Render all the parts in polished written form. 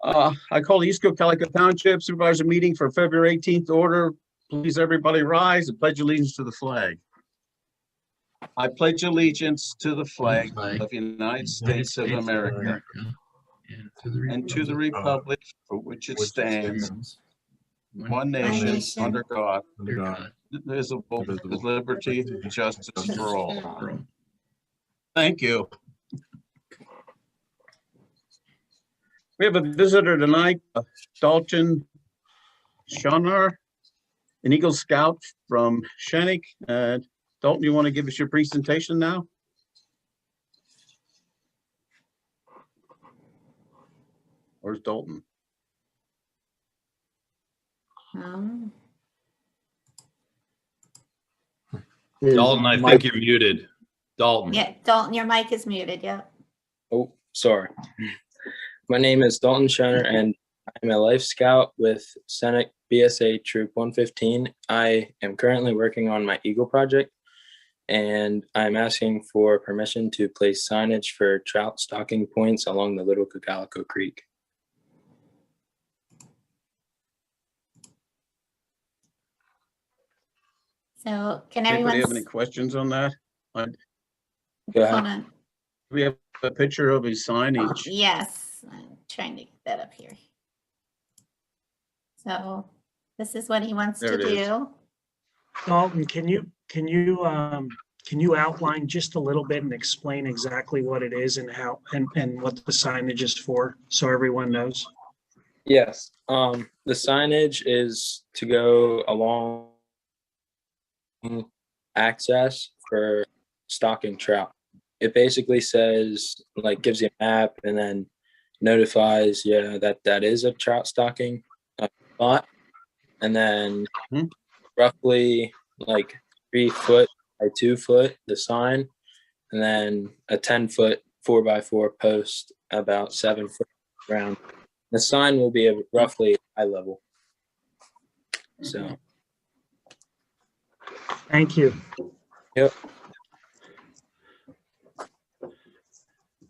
I call the East Cocalico Township Supervisor meeting for February 18th order. Please everybody rise and pledge allegiance to the flag. I pledge allegiance to the flag of the United States of America and to the republic for which it stands, one nation under God, indivisible, with liberty and justice for all. Thank you. We have a visitor tonight, Dalton Schoner, an Eagle Scout from Shennick. Dalton, you want to give us your presentation now? Where's Dalton? Dalton, I think you're muted. Dalton. Yeah, Dalton, your mic is muted. Yeah. Oh, sorry. My name is Dalton Schoner, and I'm a Life Scout with Senate BSA Troop 115. I am currently working on my Eagle project, and I'm asking for permission to place signage for trout stocking points along the Little Cocalico Creek. So can Anybody everyone have any questions on that? Go hold ahead. on? We have a picture of his signage. Yes, I'm trying to get that up here. So this is what he wants There to it is. do. Dalton, can you outline just a little bit and explain exactly what it is and how and what the signage is for, so everyone knows? Yes, the signage is to go along access for stocking trout. It basically says, like, gives you a map and then notifies you that is a trout stocking spot, and then roughly like 3 foot by 2 foot the sign, and then a 10-foot 4x4 post about 7 foot around. The sign will be roughly eye level. So Thank you. yep.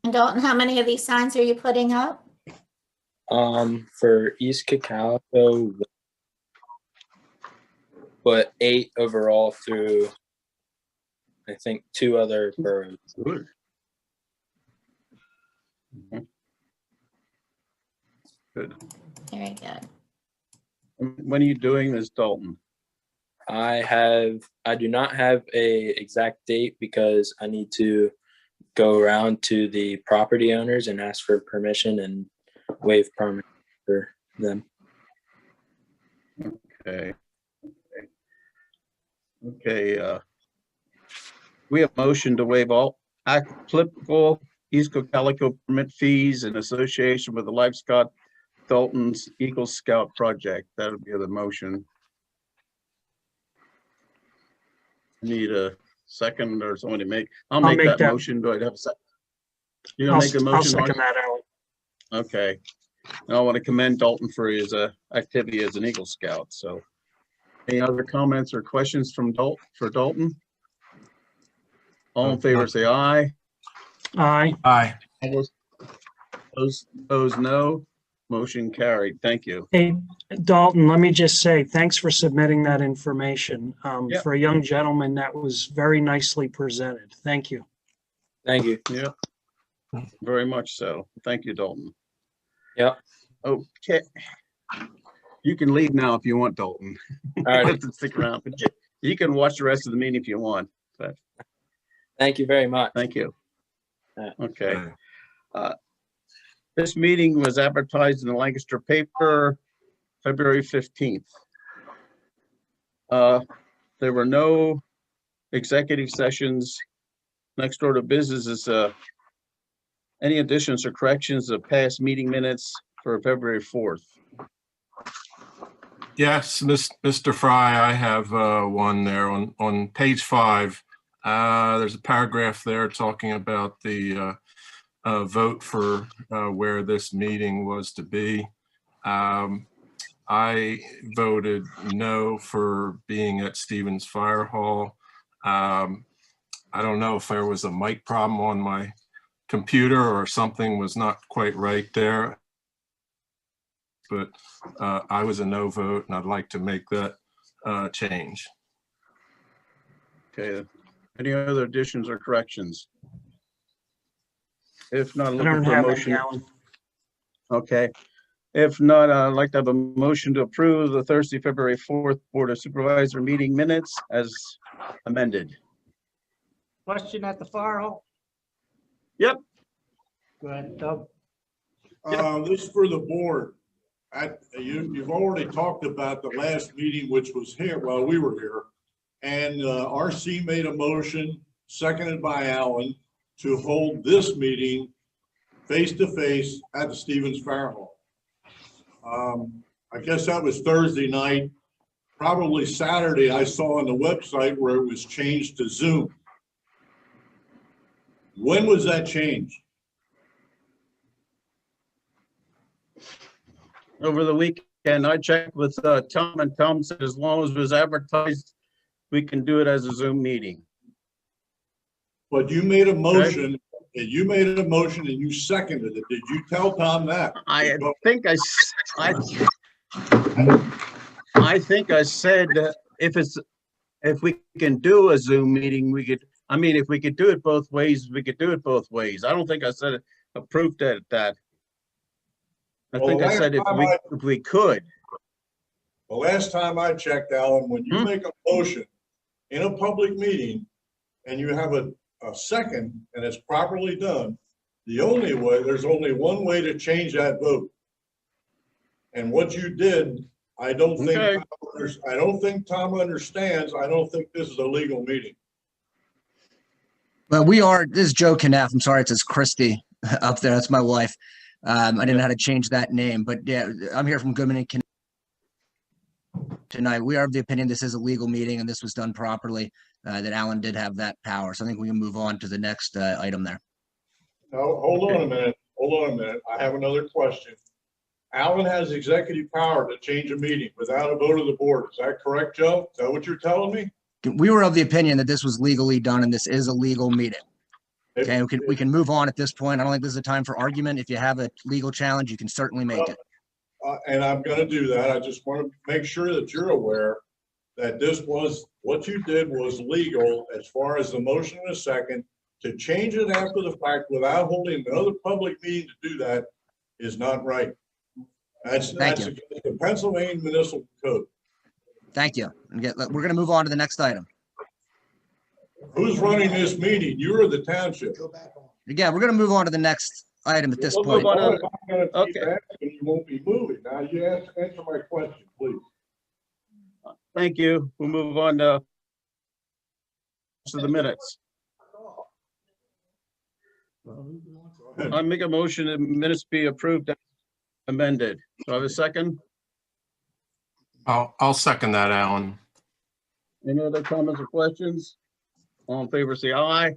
And Dalton, how many of these signs are you putting up? For East Cocalico, but 8 overall through, I think, 2 other boroughs. Good. Good. Very good. When are you doing this, Dalton? I do not have a exact date because I need to go around to the property owners and ask for permission and waive permit for them. Okay. We have motion to waive all applicable East Cocalico permit fees in association with the Life Scout Dalton's Eagle Scout project. That would be the motion. Need a second or somebody to make? I'll make that motion. Do I have a second? You gonna make the motion? I'll second that, Alan. Okay. And I want to commend Dalton for his activity as an Eagle Scout. So, any other comments or questions from Dalton? All in favor, say aye. Aye. Aye. Opposed, no. Motion carried. Thank you. Hey, Dalton, let me just say, thanks for submitting that information. Yep. For a young gentleman, that was very nicely presented. Thank you. Thank you. Yeah, very much so. Thank you, Dalton. Yep. Okay. You can leave now if you want, Dalton. All right. Stick around. But you can watch the rest of the meeting if you want. But Thank you very much. thank you. Yeah. Okay. This meeting was advertised in the Lancaster paper February 15th. There were no executive sessions. Next order of business is any additions or corrections of past meeting minutes for February 4th. Yes, Mr. Fry, I have one there on page 5. There's a paragraph there talking about the vote for where this meeting was to be. I voted no for being at Stevens Fire Hall. I don't know if there was a mic problem on my computer or something was not quite right there. but I was a no vote, and I'd like to make that change. Okay, any other additions or corrections? If not, I looking don't for a have any, motion. Alan. Okay. If not, I'd like to have a motion to approve the Thursday, February 4th Board of Supervisor meeting minutes as amended. Question at the fire hall? Yep. Go ahead, Doug. This is for the board. You've already talked about the last meeting, which was here while we were here. And RC made a motion, seconded by Alan, to hold this meeting face-to-face at the Stevens Fire Hall. I guess that was Thursday night. Probably Saturday, I saw on the website where it was changed to Zoom. When was that changed? Over the weekend, I checked with Tom, and Tom said as long as it was advertised, we can do it as a Zoom meeting. But you made a motion, and you made a motion and you seconded it. Did you tell Tom that? I think I think I said if we can do a Zoom meeting, we could, I mean, if we could do it both ways, we could do it both ways. I don't think I said approved that. I Well, think I last said if time we could. The last time I checked, Alan, when you Hmm. make a motion in a public meeting and you have a second and it's properly done, there's only one way to change that vote. And what you did, I don't Okay. think Tom understands. I don't think this is a legal meeting. Well, this is Joe Knapp. I'm sorry, it says Christy up there. That's my wife. I didn't know how to change that name, but yeah, I'm here from Goodman and Knapp tonight. We are of the opinion this is a legal meeting and this was done properly, that Alan did have that power. So I think we can move on to the next item there. No, hold on a minute. Hold on a minute. I have another question. Alan has executive power to change a meeting without a vote of the board. Is that correct, Joe? Is that what you're telling me? We were of the opinion that this was legally done and this is a legal meeting. If- Okay, we can move on at this point. I don't think this is a time for argument. If you have a legal challenge, you can certainly make it. And I'm going to do that. I just want to make sure that you're aware that what you did was legal as far as the motion in a second. To change it after the fact without holding another public meeting to do that is not right. That's Thank you. against the Pennsylvania Municipal Code. Thank you. We're going to move on to the next item. Who's running this meeting? You or the township? Again, we're going to move on to the next item at this We'll point. move on. Oh, if I'm gonna keep Okay. asking, you won't be moving. Now you answer my question, please. Thank you. We'll move on to the minutes. I make a motion that minutes be approved as amended. Do I have a second? I'll second that, Alan. Any other comments or questions? All in favor, say aye.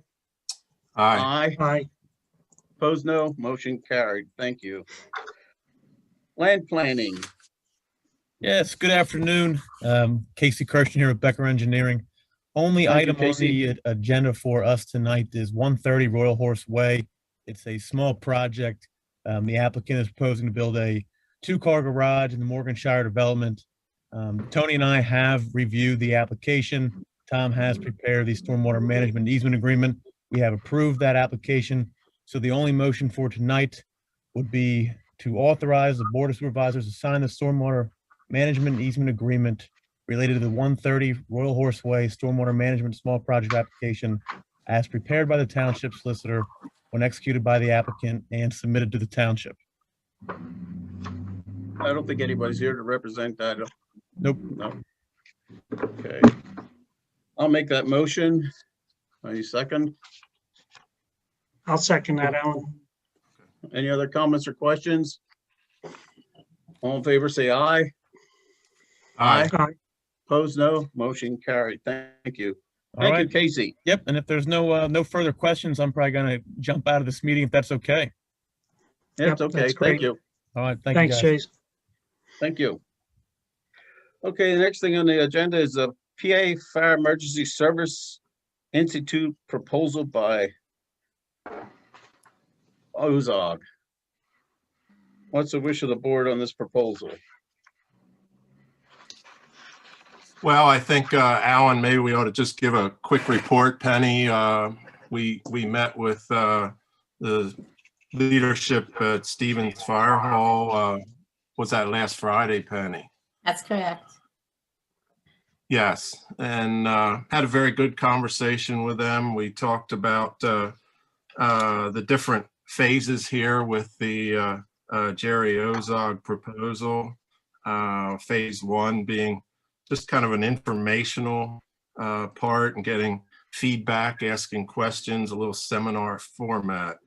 Aye. Aye. Opposed, no. Motion carried. Thank you. Land planning. Yes, good afternoon. Casey Kirsten here with Becker Engineering. Only Thank you, item on Casey. the agenda for us tonight is 130 Royal Horse Way. It's a small project. The applicant is proposing to build a 2-car garage in the Morganshire development. Tony and I have reviewed the application. Tom has prepared the stormwater management easement agreement. We have approved that application. So the only motion for tonight would be to authorize the Board of Supervisors to sign the stormwater management easement agreement related to the 130 Royal Horse Way stormwater management small project application as prepared by the township solicitor when executed by the applicant and submitted to the township. I don't think anybody's here to represent that. Nope. No. Okay. I'll make that motion. Any second? I'll second that, Alan. Any other comments or questions? All in favor, say aye. Aye. Aye. Opposed, no. Motion carried. Thank you. All Thank you, right. Casey. Yep. And if there's no further questions, I'm probably going to jump out of this meeting if that's okay. It's Yep, okay. that's Thank great. you. All right. Thank you, Thanks, guys. Chase. Thank you. Okay, the next thing on the agenda is a PA Fire Emergency Service Institute proposal by Ozog. What's the wish of the board on this proposal? Well, I think, Alan, maybe we ought to just give a quick report. Penny, we met with the leadership at Stevens Fire Hall. Was that last Friday, Penny? That's correct. Yes, and had a very good conversation with them. We talked about the different phases here with the Jerry Ozog proposal. Phase 1 being just kind of an informational part and getting feedback, asking questions, a little seminar format.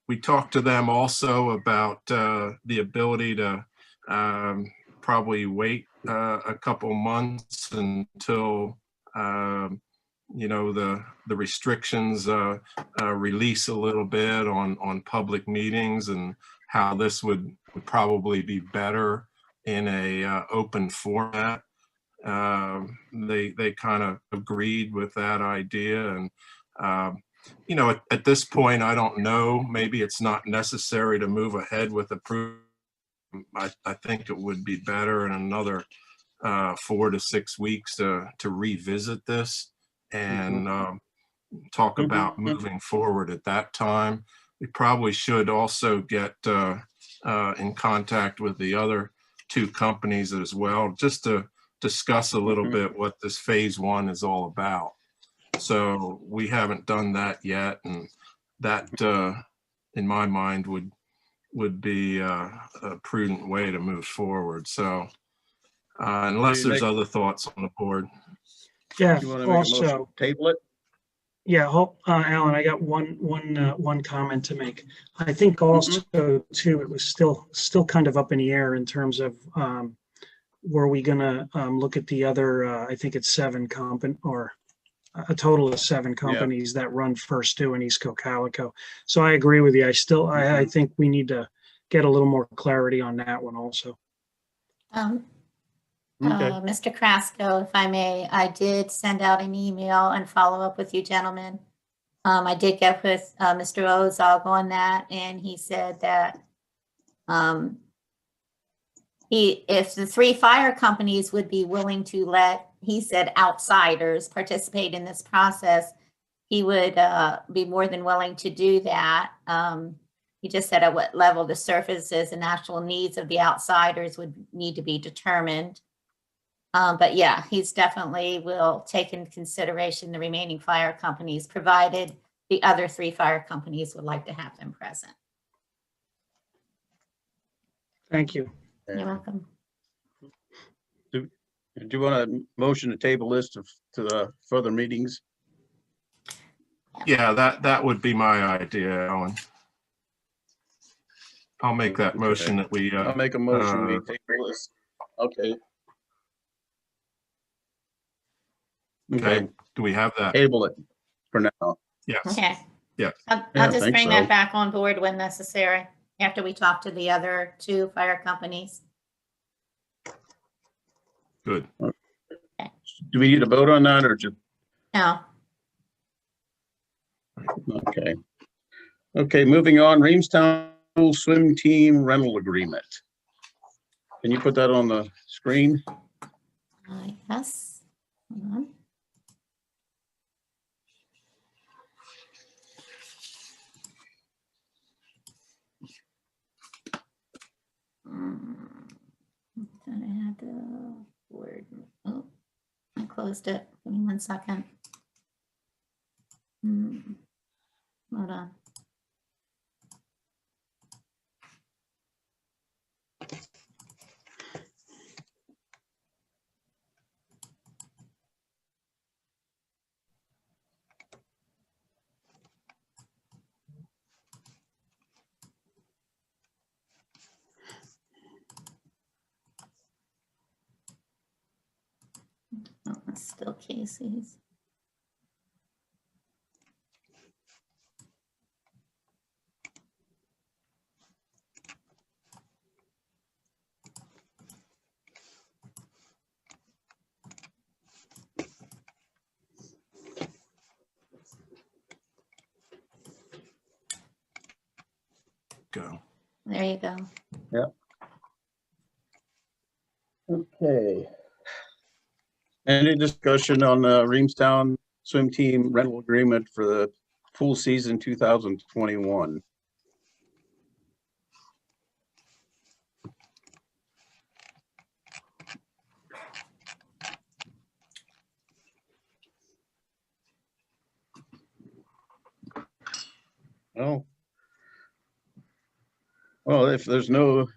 We talked to them also about the ability to probably wait a couple months until the restrictions release a little bit on public meetings, and how this would probably be better in a open format. They kind of agreed with that idea, and at this point, I don't know, maybe it's not necessary to move ahead with approval. I think it would be better in another 4 to 6 weeks to revisit this and talk about moving forward at that time. We probably should also get in contact with the other 2 companies as well, just to discuss a little bit what this phase 1 is all about. So we haven't done that yet, and that in my mind would be a prudent way to move forward. So unless there's other thoughts on the board. Yeah, You want to make a motion also, to table it? yeah, Alan, I got one comment to make. I think also too, it was still kind of up in the air in terms of, were we gonna look at the other, I think it's 7 or a total of 7 companies that run first 2 in East Cocalico. So I agree with you. I think we need to get a little more clarity on that one also. Mr. Krasko, if I may, I did send out an email and follow up with you gentlemen. I did get with Mr. Ozog on that, and he said that if the 3 fire companies would be willing to let, he said, outsiders participate in this process, he would be more than willing to do that. He just said at what level the services and actual needs of the outsiders would need to be determined. But yeah, he's definitely will take into consideration the remaining fire companies, provided the other 3 fire companies would like to have them present. Thank you. You're welcome. Do you want a motion to table this to the further meetings? Yeah, that would be my idea, Alan. I'll make that motion that we. I'll make a motion, we table this. Okay. Okay, do we have that? Table it for now. Yes. Okay. Yeah. I'll Yeah, just think bring so. that back on board when necessary, after we talk to the other 2 fire companies. Good. Do we need to vote on that or just, No, okay. Okay, moving on, Reamstown Swim Team Rental Agreement. Can you put that on the screen? yes. Hold on. Then I had the word. Oh, I closed it. Give me 1 second. Hold on. Oh, it's still Casey's. go. There you go. Okay. Any discussion on the Reamstown swim team rental agreement for the full season 2021? Well, if there's no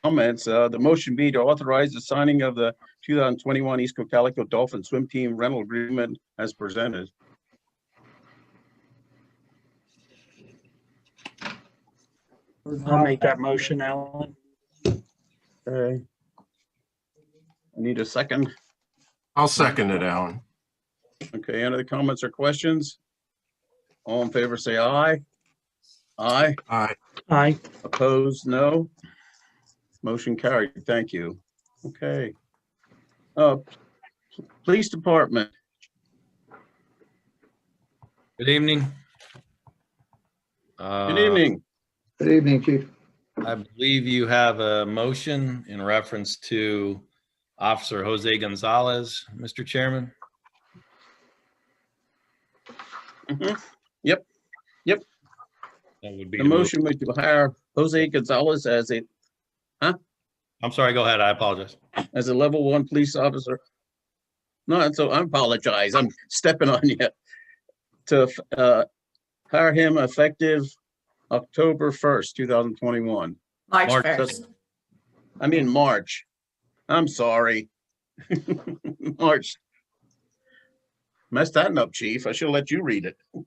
comments, the motion be to authorize the signing of the 2021 East Cocalico Dolphin Swim Team rental agreement as presented. I'll make that motion, Alan. Okay. I need a second. I'll second it, Alan. Okay, any other comments or questions? All in favor, say aye. Aye. Aye. Aye. Opposed, no. Motion carried. Thank you. Okay. Police Department. Good evening. Good evening. Good evening, Chief. I believe you have a motion in reference to Officer Jose Gonzalez, Mr. Chairman. Yep. That would be The to move. motion was to hire Jose Gonzalez as a I'm sorry, go ahead. I apologize. level 1 police officer. No, so I apologize. I'm stepping on you. To hire him effective October 1st, 2021. March March 1st. I mean, March. I'm sorry. March. Messed that up, Chief. I should have let you read it. Do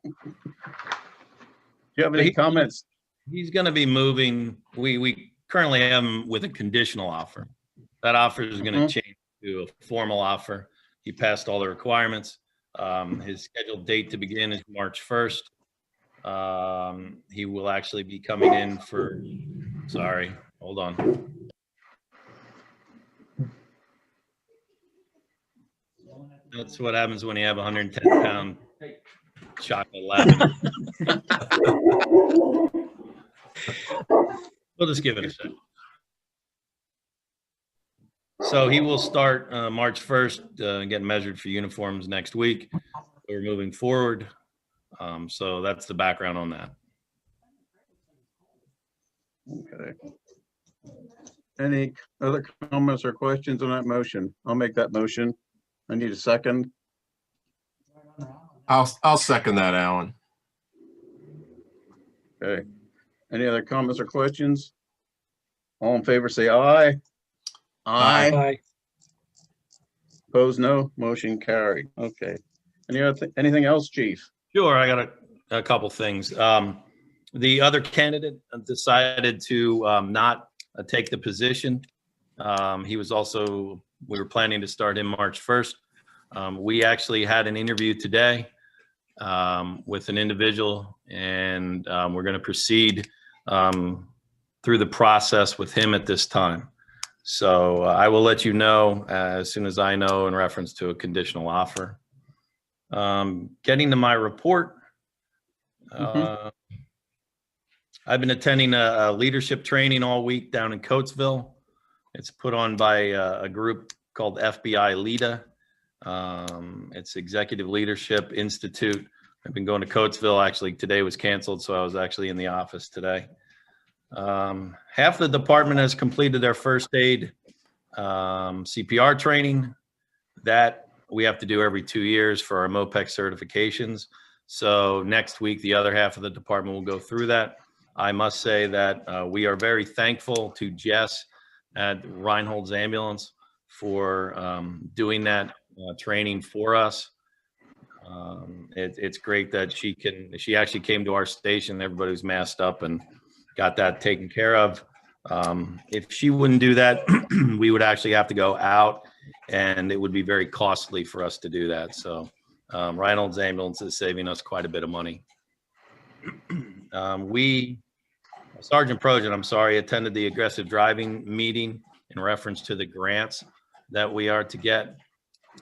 you have any comments? He's going to be moving. We currently have him with a conditional offer. That offer is going to change to a formal offer. He passed all the requirements. His scheduled date to begin is March 1st. He will actually be coming in for, sorry, hold on. That's what happens when you have a 110-pound chocolate lab. We'll just give it a second. So he will start March 1st, get measured for uniforms next week. We're moving forward. So that's the background on that. Okay. Any other comments or questions on that motion? I'll make that motion. I need a second. I'll second that, Alan. Okay. Any other comments or questions? All in favor, say aye. Aye. Aye. Opposed, no. Motion carried. Okay. Anything else, Chief? Sure, I got a couple things. The other candidate decided to not take the position. We were planning to start him March 1st. We actually had an interview today with an individual, and we're going to proceed through the process with him at this time. So I will let you know as soon as I know in reference to a conditional offer. Getting to my report, I've been attending a leadership training all week down in Coatesville. It's put on by a group called FBI LEADA. It's Executive Leadership Institute. I've been going to Coatesville. Actually, today was canceled, so I was actually in the office today. Half the department has completed their first aid CPR training. That we have to do every 2 years for our MOPEC certifications. So next week, the other half of the department will go through that. I must say that we are very thankful to Jess at Reinhold's Ambulance for doing that training for us. It's great that she actually came to our station. Everybody was masked up and got that taken care of. If she wouldn't do that, we would actually have to go out, and it would be very costly for us to do that. So Reinhold's Ambulance is saving us quite a bit of money. Sergeant Projan, I'm sorry, attended the aggressive driving meeting in reference to the grants that we are to get,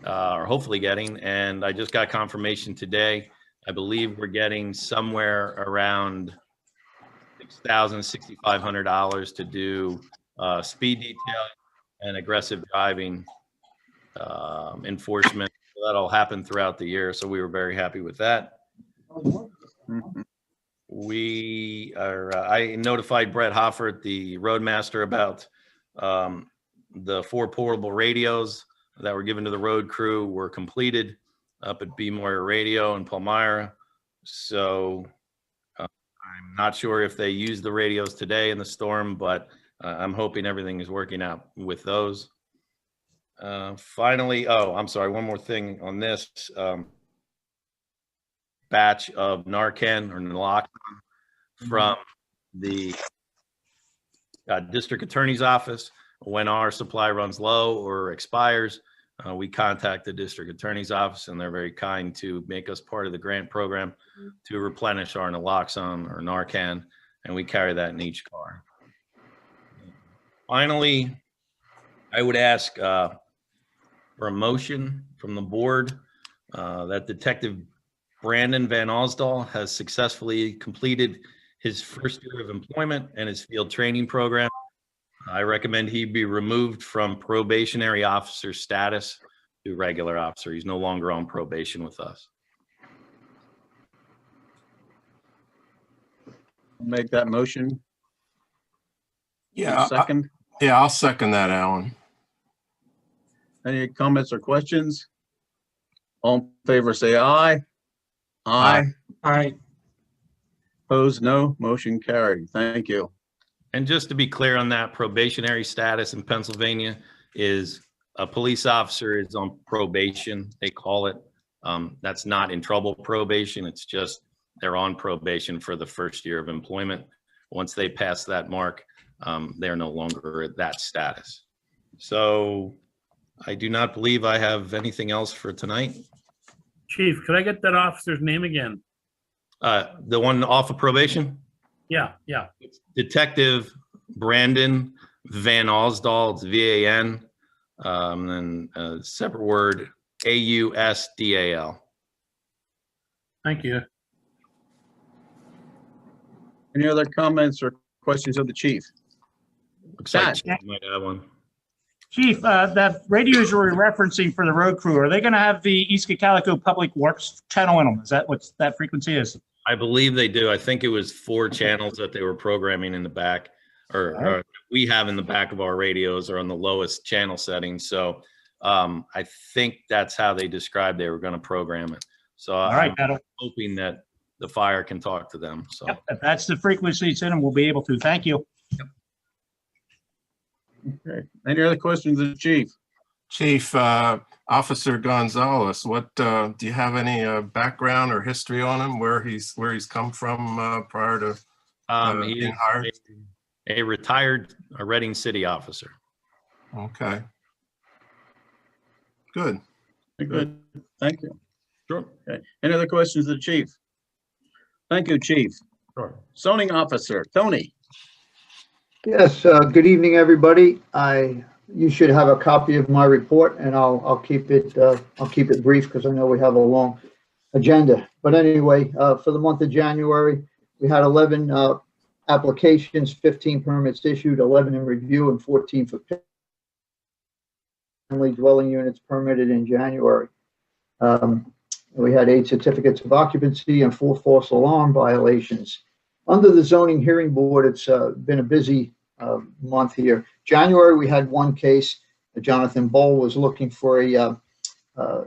or hopefully getting. And I just got confirmation today. I believe we're getting somewhere around, $6,500 to do speed detail and aggressive driving enforcement. So that'll happen throughout the year. So we were very happy with that. I notified Brett Hoffert, the roadmaster, about the 4 portable radios that were given to the road crew were completed up at B. Moyer Radio in Palmyra. So I'm not sure if they used the radios today in the storm, but I'm hoping everything is working out with those. Finally, I'm sorry, one more thing on this. Batch of Narcan or naloxone from the district attorney's office. When our supply runs low or expires, we contact the district attorney's office, and they're very kind to make us part of the grant program to replenish our naloxone or Narcan, and we carry that in each car. Finally, I would ask for a motion from the board that Detective Brandon Van Osdal has successfully completed his first year of employment and his field training program. I recommend he be removed from probationary officer status to regular officer. He's no longer on probation with us. Make that motion. Yeah, Second. I'll second that, Alan. Any comments or questions? All in favor, say aye. Aye. Aye. Opposed, no. Motion carried. Thank you. And just to be clear on that, probationary status in Pennsylvania is a police officer is on probation, they call it. That's not in trouble probation. It's just they're on probation for the first year of employment. Once they pass that mark, they're no longer at that status. So I do not believe I have anything else for tonight. Chief, could I get that officer's name again? The one off of probation? Yeah. It's Detective Brandon Van Osdal. It's VAN, and a separate word, AUSDAL. Thank you. Any other comments or questions of the chief? Looks like Chief might have one. Chief, the radios you were referencing for the road crew, are they going to have the East Cocalico Public Works channel in them? Is that what that frequency is? I believe they do. I think it was 4 channels that they were programming in the back, or we have in the back of our radios are on the lowest channel setting. So I think that's how they described they were going to program it. So All right, I'm hoping that the fire can talk to them. So yep, if that's the frequency it's in, and we'll be able to. Thank you. Yep. Okay. Any other questions of the chief? Chief, Officer Gonzalez, what do you have any background or history on him? Where he's come from prior to being hired? A retired Reading City officer. Okay. Good. Good. Thank you. Sure. Okay. Any other questions of the chief? Thank you, chief. Sure. Zoning officer, Tony. Yes, good evening, everybody. You should have a copy of my report, and I'll keep it brief because I know we have a long agenda. But anyway, for the month of January, we had 11 applications, 15 permits issued, 11 in review, and 14 for family dwelling units permitted in January. We had 8 certificates of occupancy and 4 false alarm violations. Under the zoning hearing board, it's been a busy month here. January, we had 1 case. Jonathan Bowl was looking for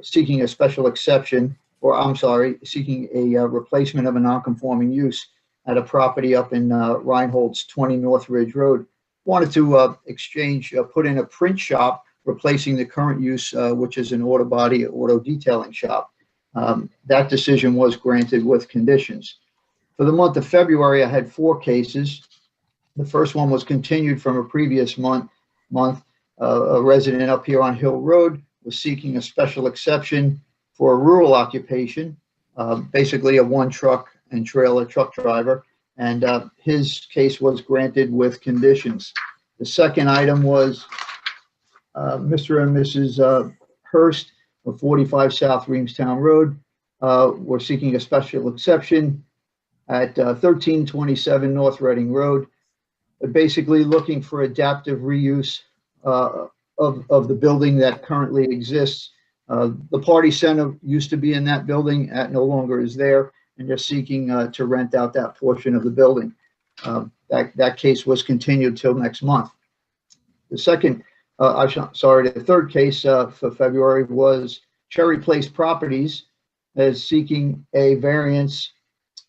seeking a special exception, or I'm sorry, seeking a replacement of a non-conforming use at a property up in Reinhold's 20 North Ridge Road. Wanted to put in a print shop, replacing the current use, which is an auto body auto detailing shop. That decision was granted with conditions. For the month of February, I had 4 cases. The first one was continued from a previous month. A resident up here on Hill Road was seeking a special exception for a rural occupation, basically a 1 truck and trailer truck driver, and his case was granted with conditions. The second item was Mr. and Mrs. Hurst of 45 South Reamstown Road were seeking a special exception at 1327 North Reading Road. Basically looking for adaptive reuse of the building that currently exists. The party center used to be in that building, no longer is there, and they're seeking to rent out that portion of the building. That case was continued till next month. The third case for February was Cherry Place Properties is seeking a variance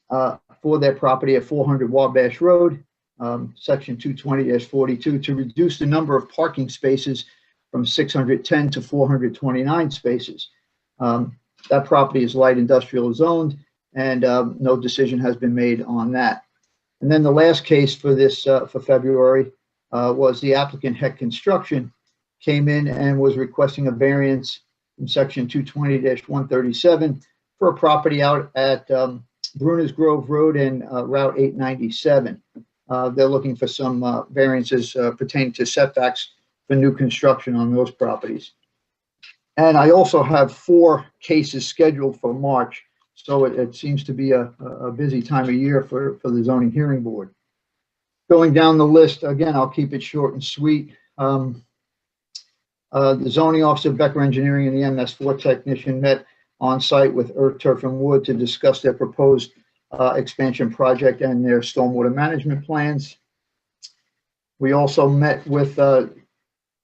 for their property at 400 Wabash Road, section 220-42, to reduce the number of parking spaces from 610 to 429 spaces. That property is light industrial zoned, and no decision has been made on that. And then the last case for this for February was the applicant Heck Construction came in and was requesting a variance from section 220-137 for a property out at Bruners Grove Road and Route 897. They're looking for some variances pertaining to setbacks for new construction on those properties. And I also have 4 cases scheduled for March, so it seems to be a busy time of year for the zoning hearing board. Going down the list, again, I'll keep it short and sweet. The zoning officer, Becker Engineering, and the MS4 technician met on site with Earth, Turf, and Wood to discuss their proposed expansion project and their stormwater management plans. We also met with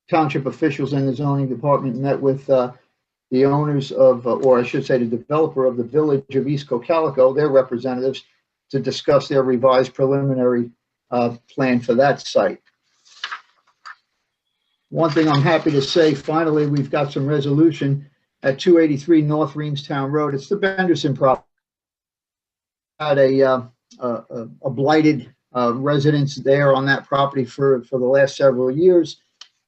township officials in the zoning department, met with the owners of, or I should say the developer of the village of East Cocalico, their representatives, to discuss their revised preliminary plan for that site. One thing I'm happy to say, finally, we've got some resolution at 283 North Reamstown Road. It's the Benderson property. Had a blighted residence there on that property for the last several years,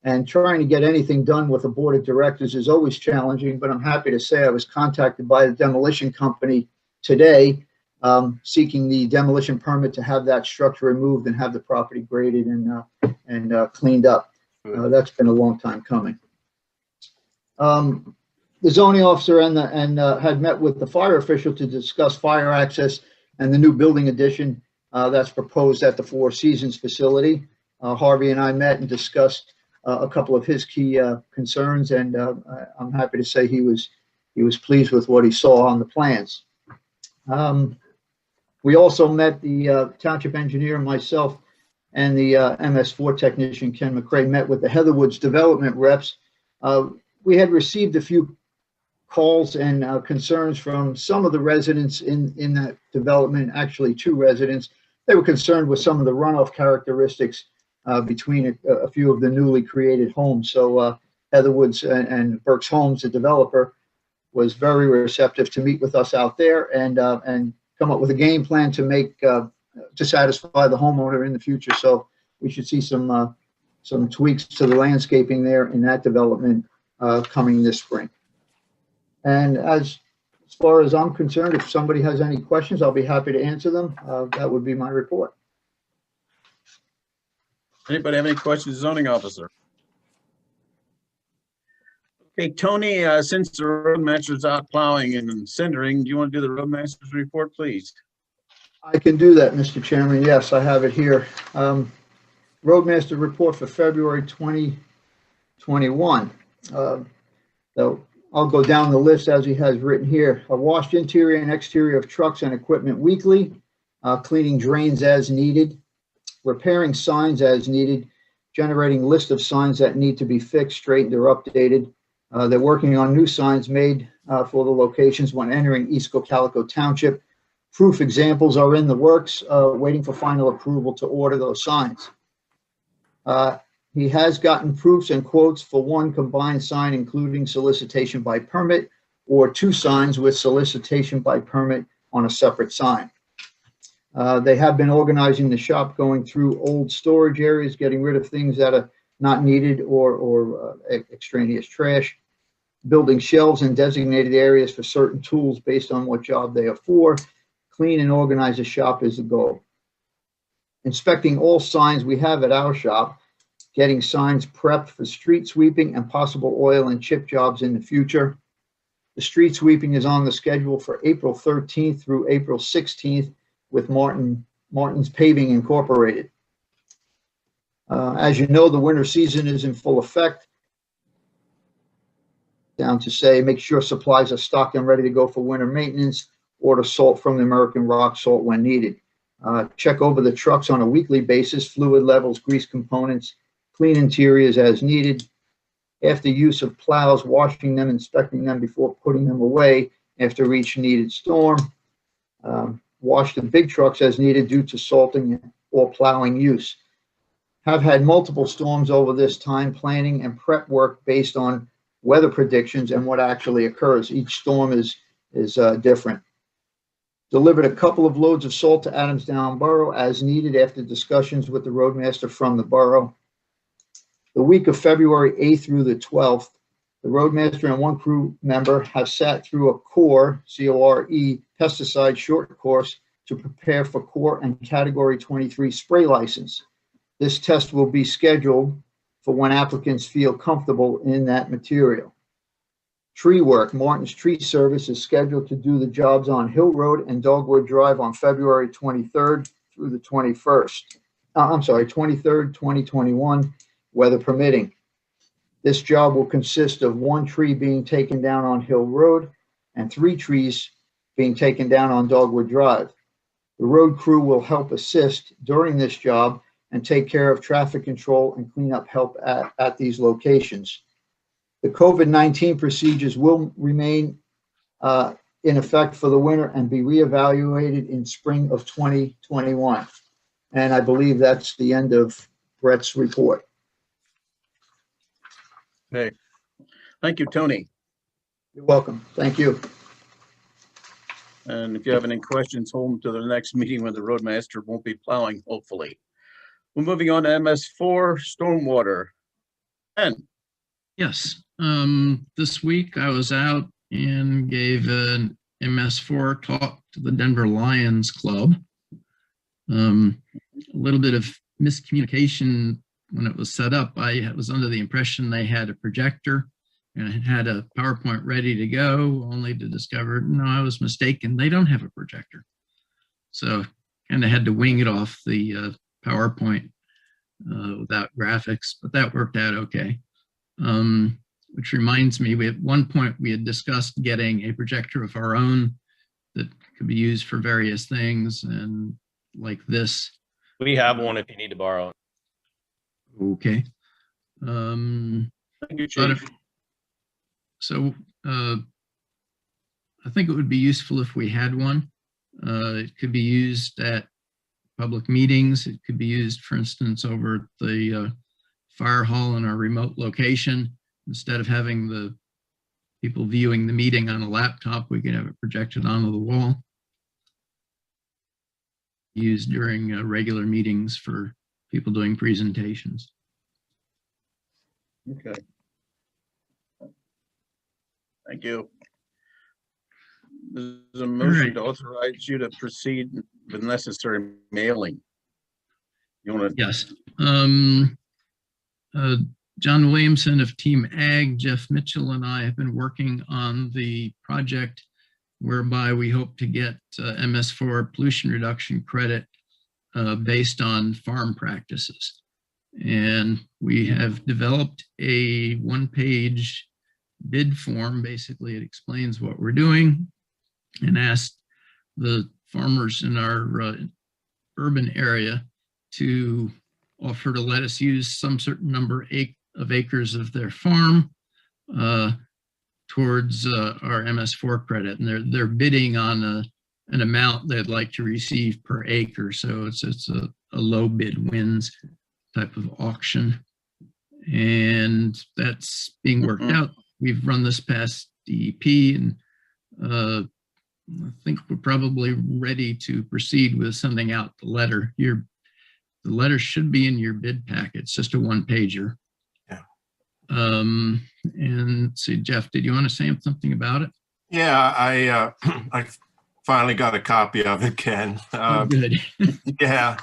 and trying to get anything done with the board of directors is always challenging, but I'm happy to say I was contacted by the demolition company today, seeking the demolition permit to have that structure removed and have the property graded and cleaned up. That's been a long time coming. The zoning officer had met with the fire official to discuss fire access and the new building addition that's proposed at the Four Seasons facility. Harvey and I met and discussed a couple of his key concerns, and I'm happy to say he was pleased with what he saw on the plans. We also met the township engineer, myself, and the MS4 technician, Ken McCrae, met with the Heatherwoods development reps. We had received a few calls and concerns from some of the residents in that development, actually 2 residents. They were concerned with some of the runoff characteristics between a few of the newly created homes. So Heatherwoods and Burke's Homes, the developer, was very receptive to meet with us out there and come up with a game plan to make to satisfy the homeowner in the future. So we should see some tweaks to the landscaping there in that development coming this spring. And as far as I'm concerned, if somebody has any questions, I'll be happy to answer them. That would be my report. Anybody have any questions, zoning officer? Okay, Tony, since the roadmaster's out plowing and cindering, do you want to do the roadmaster's report, please? I can do that, Mr. Chairman. Yes, I have it here. Roadmaster report for February 2021. So I'll go down the list as he has written here. Washed interior and exterior of trucks and equipment weekly, cleaning drains as needed, repairing signs as needed, generating list of signs that need to be fixed, straightened, or updated. They're working on new signs made for the locations when entering East Cocalico Township. Proof examples are in the works, waiting for final approval to order those signs. He has gotten proofs and quotes for 1 combined sign, including solicitation by permit, or 2 signs with solicitation by permit on a separate sign. They have been organizing the shop, going through old storage areas, getting rid of things that are not needed or extraneous trash, building shelves in designated areas for certain tools based on what job they are for. Clean and organize the shop is the goal. Inspecting all signs we have at our shop, getting signs prepped for street sweeping and possible oil and chip jobs in the future. The street sweeping is on the schedule for April 13th through April 16th, with Martin's Paving Incorporated. As you know, the winter season is in full effect. Down to say, make sure supplies are stocked and ready to go for winter maintenance. Order salt from the American Rock Salt when needed. Check over the trucks on a weekly basis, fluid levels, grease components, clean interiors as needed. After use of plows, washing them, inspecting them before putting them away after each needed storm. Wash the big trucks as needed due to salting or plowing use. Have had multiple storms over this time, planning and prep work based on weather predictions and what actually occurs. Each storm is different. Delivered a couple of loads of salt to Adamstown Borough as needed after discussions with the roadmaster from the borough. The week of February 8th through the 12th, the roadmaster and one crew member have sat through a CORE, C-O-R-E, pesticide short course to prepare for CORE and Category 23 spray license. This test will be scheduled for when applicants feel comfortable in that material. Tree work. Martin's Tree Service is scheduled to do the jobs on Hill Road and Dogwood Drive on February 23rd through the 21st. 23rd, 2021, weather permitting. This job will consist of one tree being taken down on Hill Road and 3 trees being taken down on Dogwood Drive. The road crew will help assist during this job and take care of traffic control and cleanup help at these locations. The COVID-19 procedures will remain in effect for the winter and be reevaluated in spring of 2021. And I believe that's the end of Brett's report. Okay. Thank you, Tony. You're welcome. Thank you. And if you have any questions, hold them to the next meeting when the roadmaster won't be plowing, hopefully. We're moving on to MS4, stormwater. And Yes, this week I was out and gave an MS4 talk to the Denver Lions Club. A little bit of miscommunication when it was set up. I was under the impression they had a projector and had a PowerPoint ready to go, only to discover, no, I was mistaken. They don't have a projector. So kind of had to wing it off the PowerPoint without graphics, but that worked out okay. Which reminds me, at one point we had discussed getting a projector of our own that could be used for various things, and like this. We have one if you need to borrow. Okay. thank you, Chief. So I think it would be useful if we had one. It could be used at public meetings. It could be used, for instance, over at the fire hall in our remote location. Instead of having the people viewing the meeting on a laptop, we can have it projected onto the wall. Used during regular meetings for people doing presentations. Okay. Thank you. There's a motion to authorize you to proceed with necessary mailing. You want to? Yes. John Williamson of Team Ag, Jeff Mitchell, and I have been working on the project whereby we hope to get MS4 pollution reduction credit based on farm practices. And we have developed a one-page bid form. Basically, it explains what we're doing and asked the farmers in our urban area to offer to let us use some certain number of acres of their farm towards our MS4 credit, and they're bidding on an amount they'd like to receive per acre. So it's a low bid wins type of auction, and that's being worked out. We've run this past DEP, and I think we're probably ready to proceed with sending out the letter. The letter should be in your bid packet. It's just a one-pager. Yeah. And so, Jeff, did you want to say something about it? Yeah, I finally got a copy of it, Ken. Good. Yeah.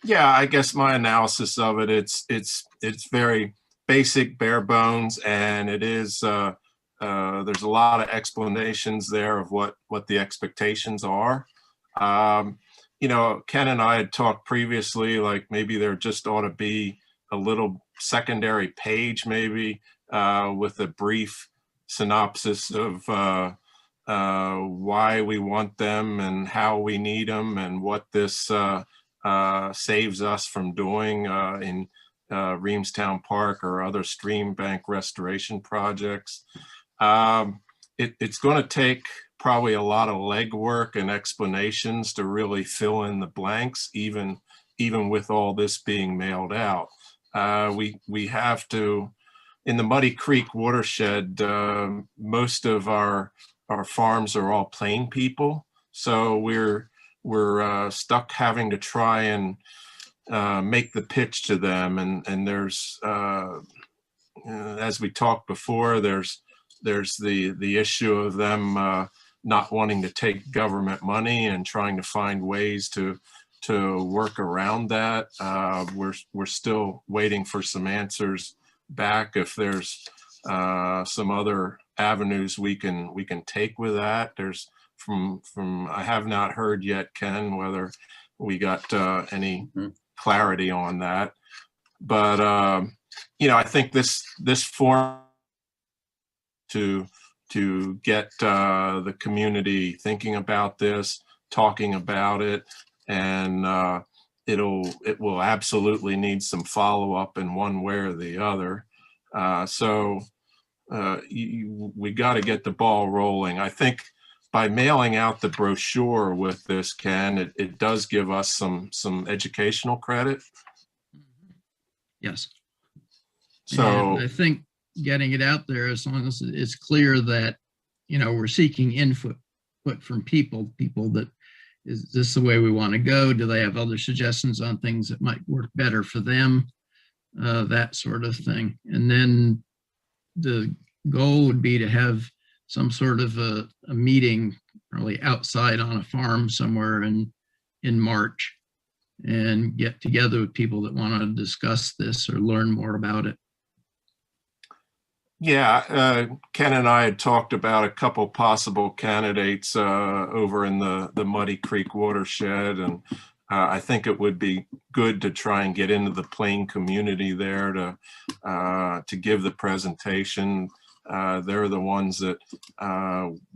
Yeah, I guess my analysis of it, it's very basic, bare bones, and it is there's a lot of explanations there of what the expectations are. You know, Ken and I had talked previously, like maybe there just ought to be a little secondary page maybe with a brief synopsis of why we want them and how we need them and what this saves us from doing in Reamstown Park or other stream bank restoration projects. It's going to take probably a lot of legwork and explanations to really fill in the blanks, even with all this being mailed out. We have to, in the Muddy Creek watershed, most of our farms are all plain people, so we're stuck having to try and make the pitch to them, and there's as we talked before, there's the issue of them not wanting to take government money and trying to find ways to work around that. We're still waiting for some answers back if there's some other avenues we can take with that. There's from I have not heard yet, Ken, whether we got any clarity on that. But you know, I think this form to get the community thinking about this, talking about it, and it will absolutely need some follow-up in one way or the other. So we got to get the ball rolling. I think by mailing out the brochure with this, Ken, it does give us some educational credit. Yes. So and I think getting it out there, as long as it's clear that, you know, we're seeking input from people that, is this the way we want to go? Do they have other suggestions on things that might work better for them? That sort of thing. And then the goal would be to have some sort of a meeting, probably outside on a farm somewhere in March, and get together with people that want to discuss this or learn more about it. yeah, Ken and I had talked about a couple possible candidates over in the Muddy Creek watershed, and I think it would be good to try and get into the Plain community there to give the presentation. They're the ones that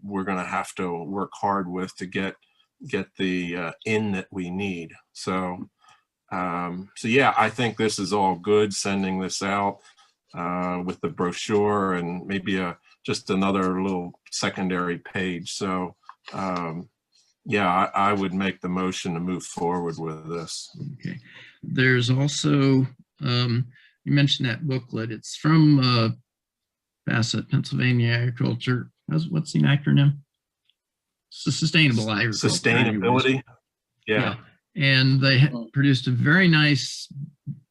we're going to have to work hard with to get the in that we need. So yeah, I think this is all good, sending this out with the brochure and maybe just another little secondary page. So yeah, I would make the motion to move forward with this. Okay. There's also, you mentioned that booklet. It's from Bassett, Pennsylvania Agriculture. What's the acronym? Sustainable Agriculture. Sustainability. Yeah. And they produced a very nice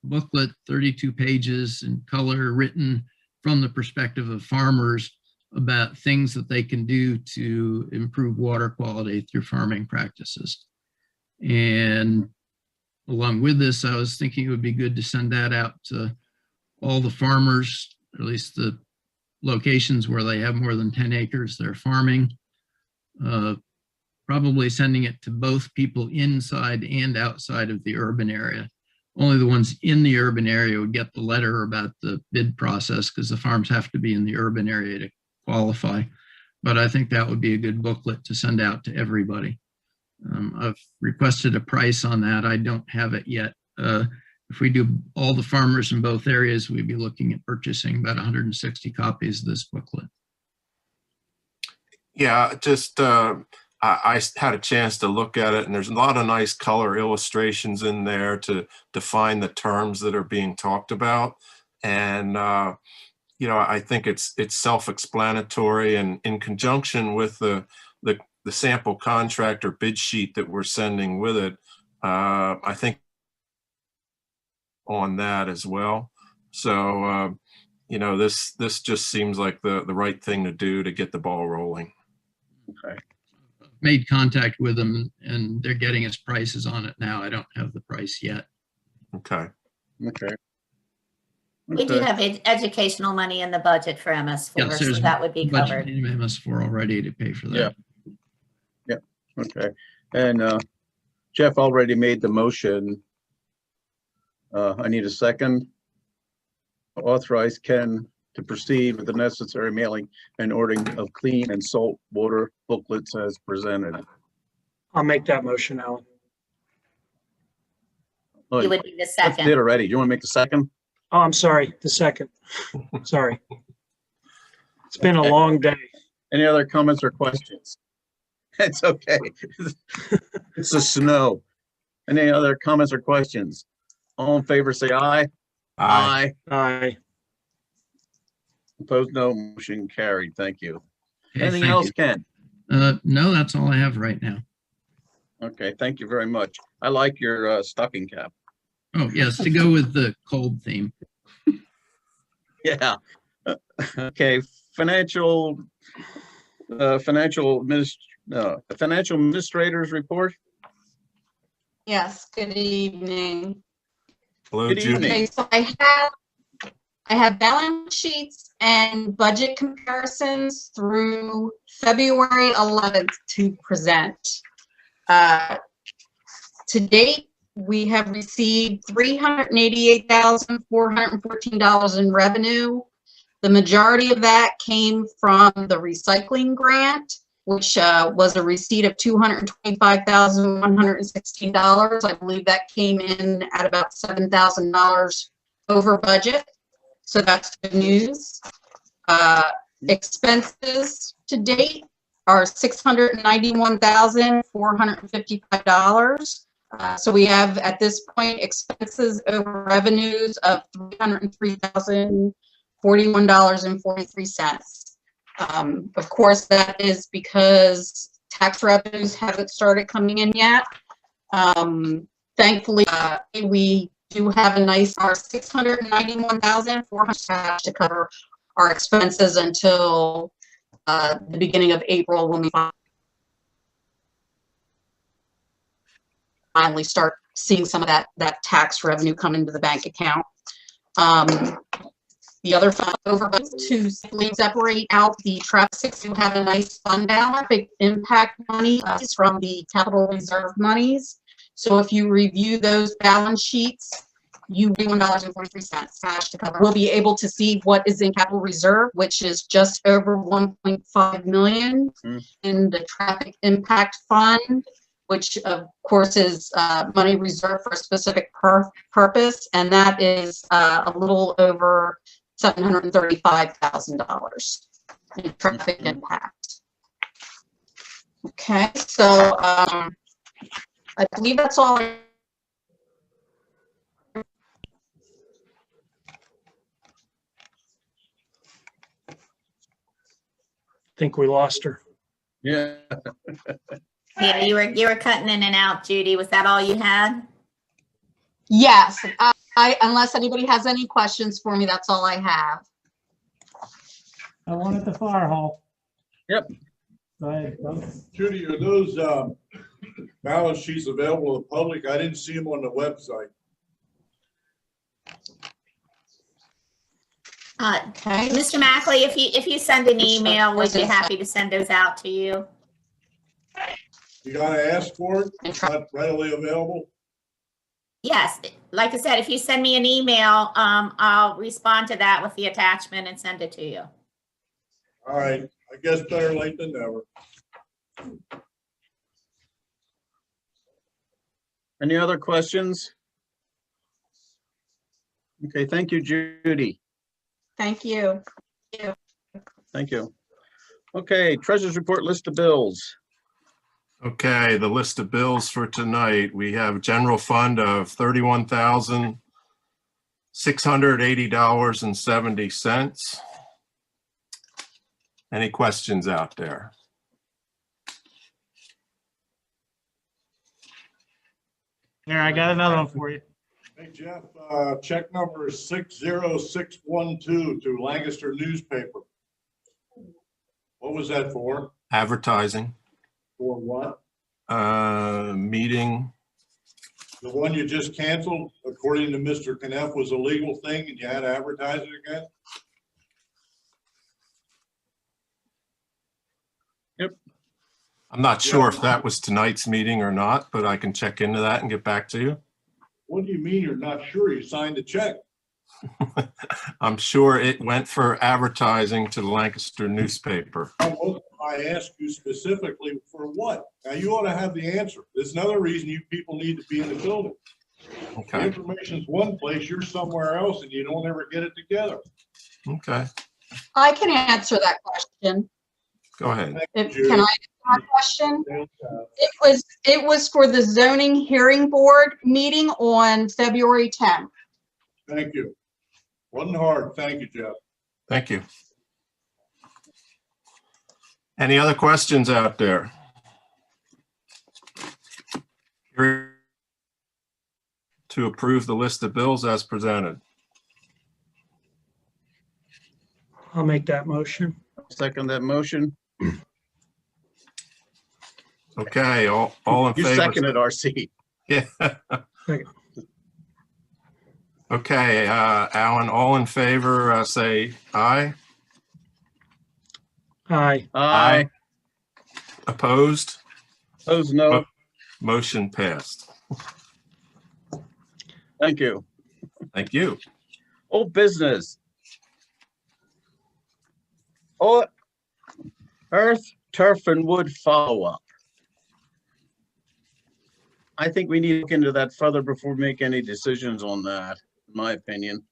booklet, 32 pages in color, written from the perspective of farmers about things that they can do to improve water quality through farming practices. And along with this, I was thinking it would be good to send that out to all the farmers, or at least the locations where they have more than 10 acres they're farming. Probably sending it to both people inside and outside of the urban area. Only the ones in the urban area would get the letter about the bid process, because the farms have to be in the urban area to qualify. But I think that would be a good booklet to send out to everybody. I've requested a price on that. I don't have it yet. If we do all the farmers in both areas, we'd be looking at purchasing about 160 copies of this booklet. Yeah, just I had a chance to look at it, and there's a lot of nice color illustrations in there to define the terms that are being talked about. And you know, I think it's self-explanatory, and in conjunction with the sample contract or bid sheet that we're sending with it, I think on that as well. So you know, this just seems like the right thing to do to get the ball rolling. Okay. Made contact with them, and they're getting us prices on it now. I don't have the price yet. Okay. Okay. We do have educational money in the budget for MS4, Yes, so that would be budget covered. in MS4 already to pay for that. Yeah. Okay. And Jeff already made the motion. I need a second. Authorize Ken to proceed with the necessary mailing and ordering of clean and salt water booklets as presented. I'll make that motion, Alan. Oh, You would need a Jeff second. did already. You want to make the second? Oh, I'm sorry, the second. Sorry. It's been a long day. Any other comments or questions? It's okay. It's the snow. Any other comments or questions? All in favor, say aye. Aye. Aye. Opposed, no. Motion carried. Thank you. Okay, Anything thank else, you. Ken? No, that's all I have right now. Okay, thank you very much. I like your stocking cap. Oh, yes, to go with the cold theme. Yeah. Okay, financial administrators report. Yes, good evening. Hello, Good Judy. evening. Okay, so I have balance sheets and budget comparisons through February 11th to present. To date, we have received $388,414 in revenue. The majority of that came from the recycling grant, which was a receipt of $225,116. I believe that came in at about $7,000 over budget. So that's good news. Expenses to date are $691,455. So we have at this point expenses over revenues of $303,041.43. Of course, that is because tax revenues haven't started coming in yet. Thankfully, we do have a nice $691,400 to cover our expenses until the beginning of April, when we finally start seeing some of that tax revenue come into the bank account. The other fund over to separate out the traffic, to have a nice fund balance, big impact money from the capital reserve monies. So if you review those balance sheets, you $41.43 cash to cover. We'll be able to see what is in capital reserve, which is just over 1.5 million in the traffic impact fund, which of course is money reserved for a specific purpose, and that is a little over $735,000 in traffic impact. Okay, so I believe that's all. I think we lost her. Yeah. Yeah, you were cutting in and out, Judy. Was that all you had? Yes, unless anybody has any questions for me, that's all I have. I wanted the fire hall. Yep. Go ahead. Judy, are those balance sheets available to the public? I didn't see them on the website. Okay. Mr. Mackley, if you send an email, we'd be happy to send those out to you. You gotta ask for it? It's not readily available? Yes, like I said, if you send me an email, I'll respond to that with the attachment and send it to you. All right, I guess better late than never. Any other questions? Okay, thank you, Judy. Thank you. Thank you. Okay, treasurer's report, list of bills. Okay, the list of bills for tonight. We have general fund of $31,680.70. Any questions out there? Here, I got another one for you. Hey, Jeff, check number is 60612 to Lancaster newspaper. What was that for? Advertising, For what? meeting. The one you just canceled, according to Mr. Kneff, was a legal thing and you had to advertise it again? Yep. I'm not sure if that was tonight's meeting or not, but I can check into that and get back to you. What do you mean you're not sure? You signed a check. I'm sure it went for advertising to the Lancaster newspaper. I asked you specifically for what? Now you ought to have the answer. There's another reason you people need to be in the building. The Okay, information's one place, you're somewhere else, and you don't ever get it together. okay, I can answer that question. go ahead. Can I answer my question? It was for the zoning hearing board meeting on February 10th. Thank you. Wasn't hard. Thank you, Jeff. Thank you. Any other questions out there? To approve the list of bills as presented. I'll make that motion. Second that motion. Okay, all in You favor? seconded RC. Yeah. Second. Okay, Alan, all in favor, say aye. Aye. Aye. Opposed? Opposed, no. Motion passed. Thank you. Thank you. Old business. Oh, earth, turf, and wood follow-up. I think we need to look into that further before we make any decisions on that, in my opinion.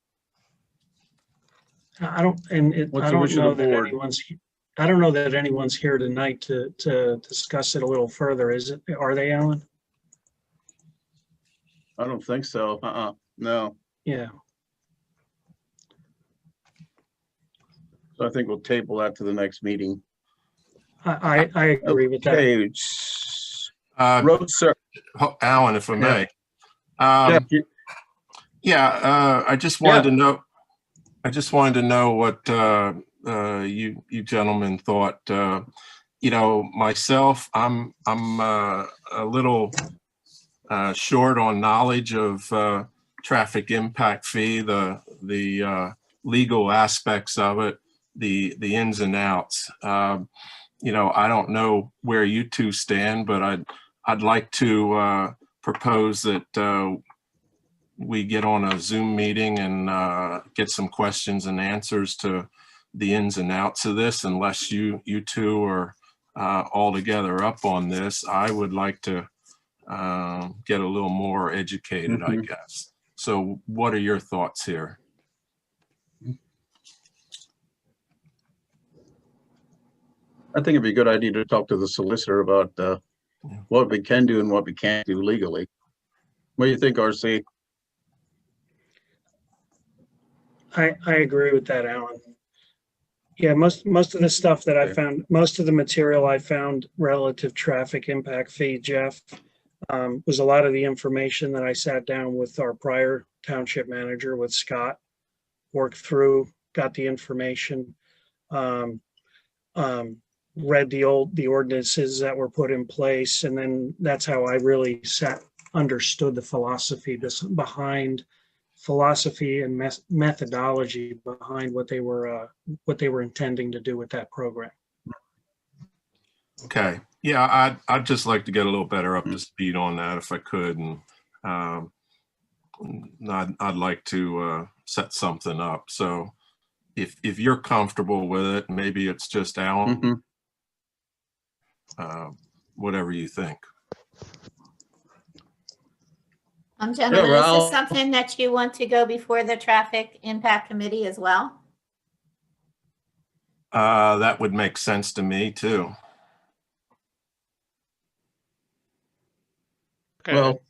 I don't, and it, What's I the don't wish of know the that board? I don't know that anyone's here tonight to discuss it a little further. Is it, are they, Alan? I don't think so. No. Yeah. So I think we'll table that to the next meeting. I agree with that. Okay. Road sur- Alan, if I may. Jeff, I just wanted to know. I just wanted to know what you gentlemen thought. You know, myself, I'm a little short on knowledge of traffic impact fee, the legal aspects of it, the ins and outs. You know, I don't know where you two stand, but I'd like to propose that we get on a Zoom meeting and get some questions and answers to the ins and outs of this. Unless you two are all together up on this, I would like to get a little more educated, I guess. So what are your thoughts here? I think it'd be a good idea to talk to the solicitor about what we can do and what we can't do legally. What do you think, RC? I agree with that, Alan. Yeah, most of the stuff that I found, most of the material I found relative traffic impact fee, Jeff, was a lot of the information that I sat down with our prior township manager, with Scott, worked through, got the information, read the ordinances that were put in place, and then that's how I really understood the philosophy behind philosophy and methodology behind what they were intending to do with that program. Okay, yeah, I'd just like to get a little better up to speed on that if I could, and I'd like to set something up. So if you're comfortable with it, maybe it's just Alan. Whatever you think. Gentlemen, is this something that you want to go before the traffic impact committee as well? That would make sense to me too. Okay. Well,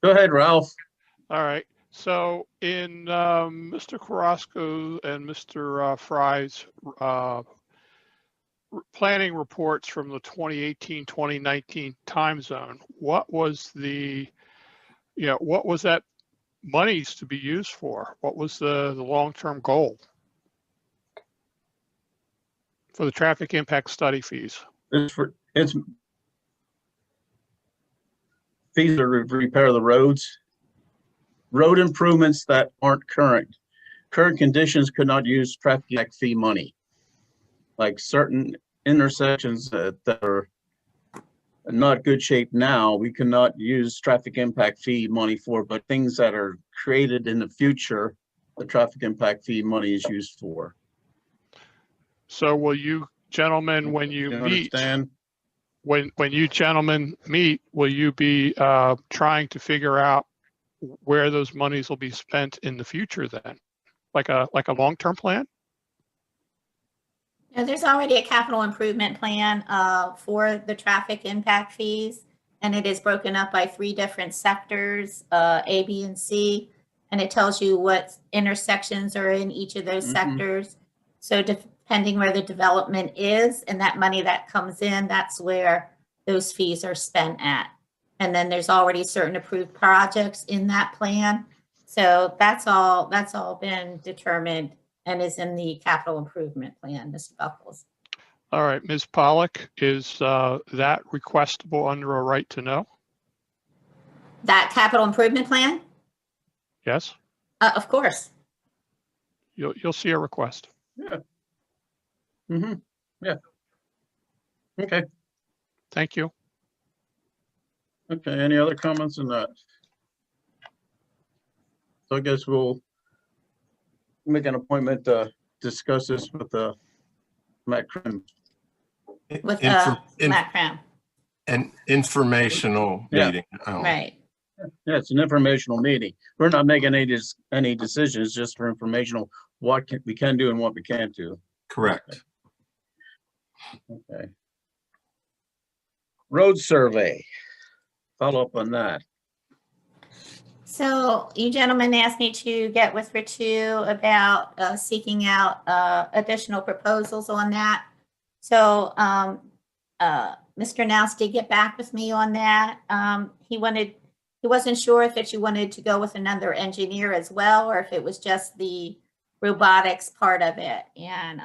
go ahead, Ralph. All right. So in Mr. Carrasco and Mr. Fry's planning reports from the 2018-2019 time zone, what was what was that monies to be used for? What was the long-term goal for the traffic impact study fees? It's fees to repair the roads, road improvements that aren't current. Current conditions could not use traffic impact fee money. Like certain intersections that are in not good shape now, we cannot use traffic impact fee money for, but things that are created in the future, the traffic impact fee money is used for. So will you gentlemen, when you meet, understand? when you gentlemen meet, will you be trying to figure out where those monies will be spent in the future then? Like a long-term plan? Yeah, there's already a capital improvement plan for the traffic impact fees, and it is broken up by 3 different sectors, A, B, and C, and it tells you what intersections are in each of those sectors. So depending where the development is and that money that comes in, that's where those fees are spent at. And then there's already certain approved projects in that plan. So that's all been determined and is in the capital improvement plan, Mr. Buckles. All right, Ms. Pollock, is that requestable under a right to know? That capital improvement plan? Yes, Of course. you'll see a request. Yeah. Yeah. Okay. Thank you. Okay, any other comments on that? So I guess we'll make an appointment to discuss this with Matt Krim. With Info- Matt Cram. An informational Yeah. meeting. Oh, Right. Yeah, it's an informational meeting. We're not making any decisions, just for informational, what we can do and what we can't do. correct. Okay. Road survey. Follow up on that. So you gentlemen asked me to get with Ritu about seeking out additional proposals on that. So Mr. Nous did get back with me on that. He wasn't sure if you wanted to go with another engineer as well, or if it was just the robotics part of it. And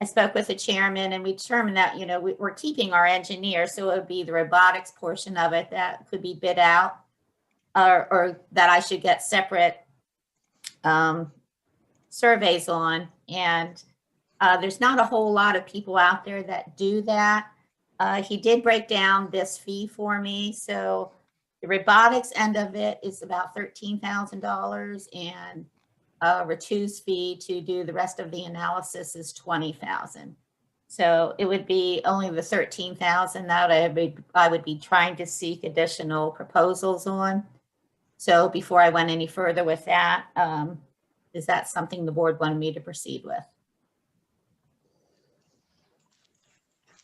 I spoke with the chairman and we determined that, we're keeping our engineer, so it would be the robotics portion of it that could be bid out, or that I should get separate surveys on. And there's not a whole lot of people out there that do that. He did break down this fee for me. So the robotics end of it is about $13,000, and Ritu's fee to do the rest of the analysis is $20,000. So it would be only the $13,000 that I would be trying to seek additional proposals on. So before I went any further with that, is that something the board wanted me to proceed with?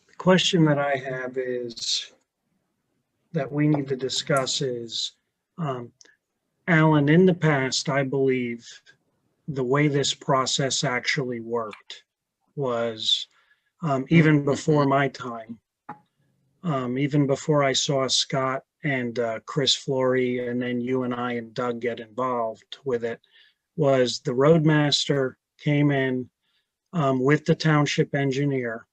The question that I have is that we need to discuss is, Alan, in the past, I believe the way this process actually worked was, even before my time, even before I saw Scott and Chris Flory, and then you and I and Doug get involved with it, was the roadmaster came in with the township engineer.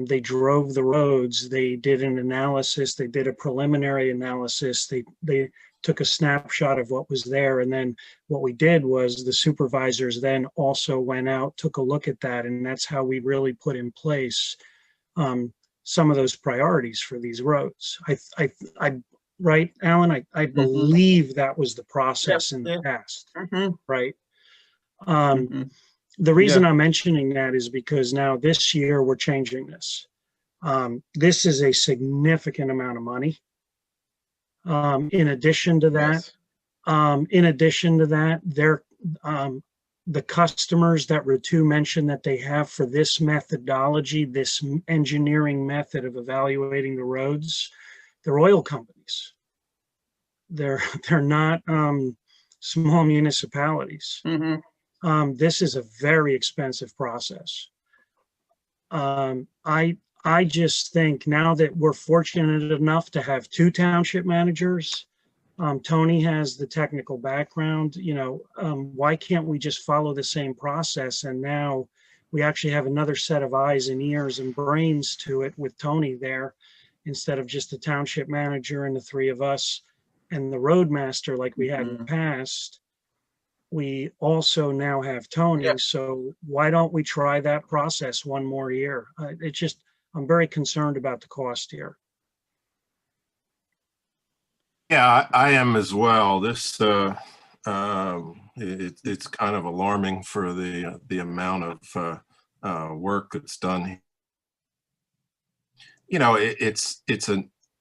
They drove the roads, they did an analysis, they did a preliminary analysis, they took a snapshot of what was there. And then what we did was the supervisors then also went out, took a look at that. And that's how we really put in place some of those priorities for these roads. I right, Alan, I believe that was the process in the past, right? The reason I'm mentioning that is because now this year we're changing this. This is a significant amount of money. In addition to that, the customers that Ritu mentioned that they have for this methodology, this engineering method of evaluating the roads, they're oil companies. They're not small municipalities. This is a very expensive process. I just think now that we're fortunate enough to have 2 township managers, Tony has the technical background, why can't we just follow the same process? And now we actually have another set of eyes and ears and brains to it with Tony there, instead of just the township manager and the 3 of us and the roadmaster like we had in the past. we also now have Tony, Yeah. so why don't we try that process one more year? It's just, I'm very concerned about the cost here. Yeah, I am as well. This, it's kind of alarming for the amount of work that's done. You know, it's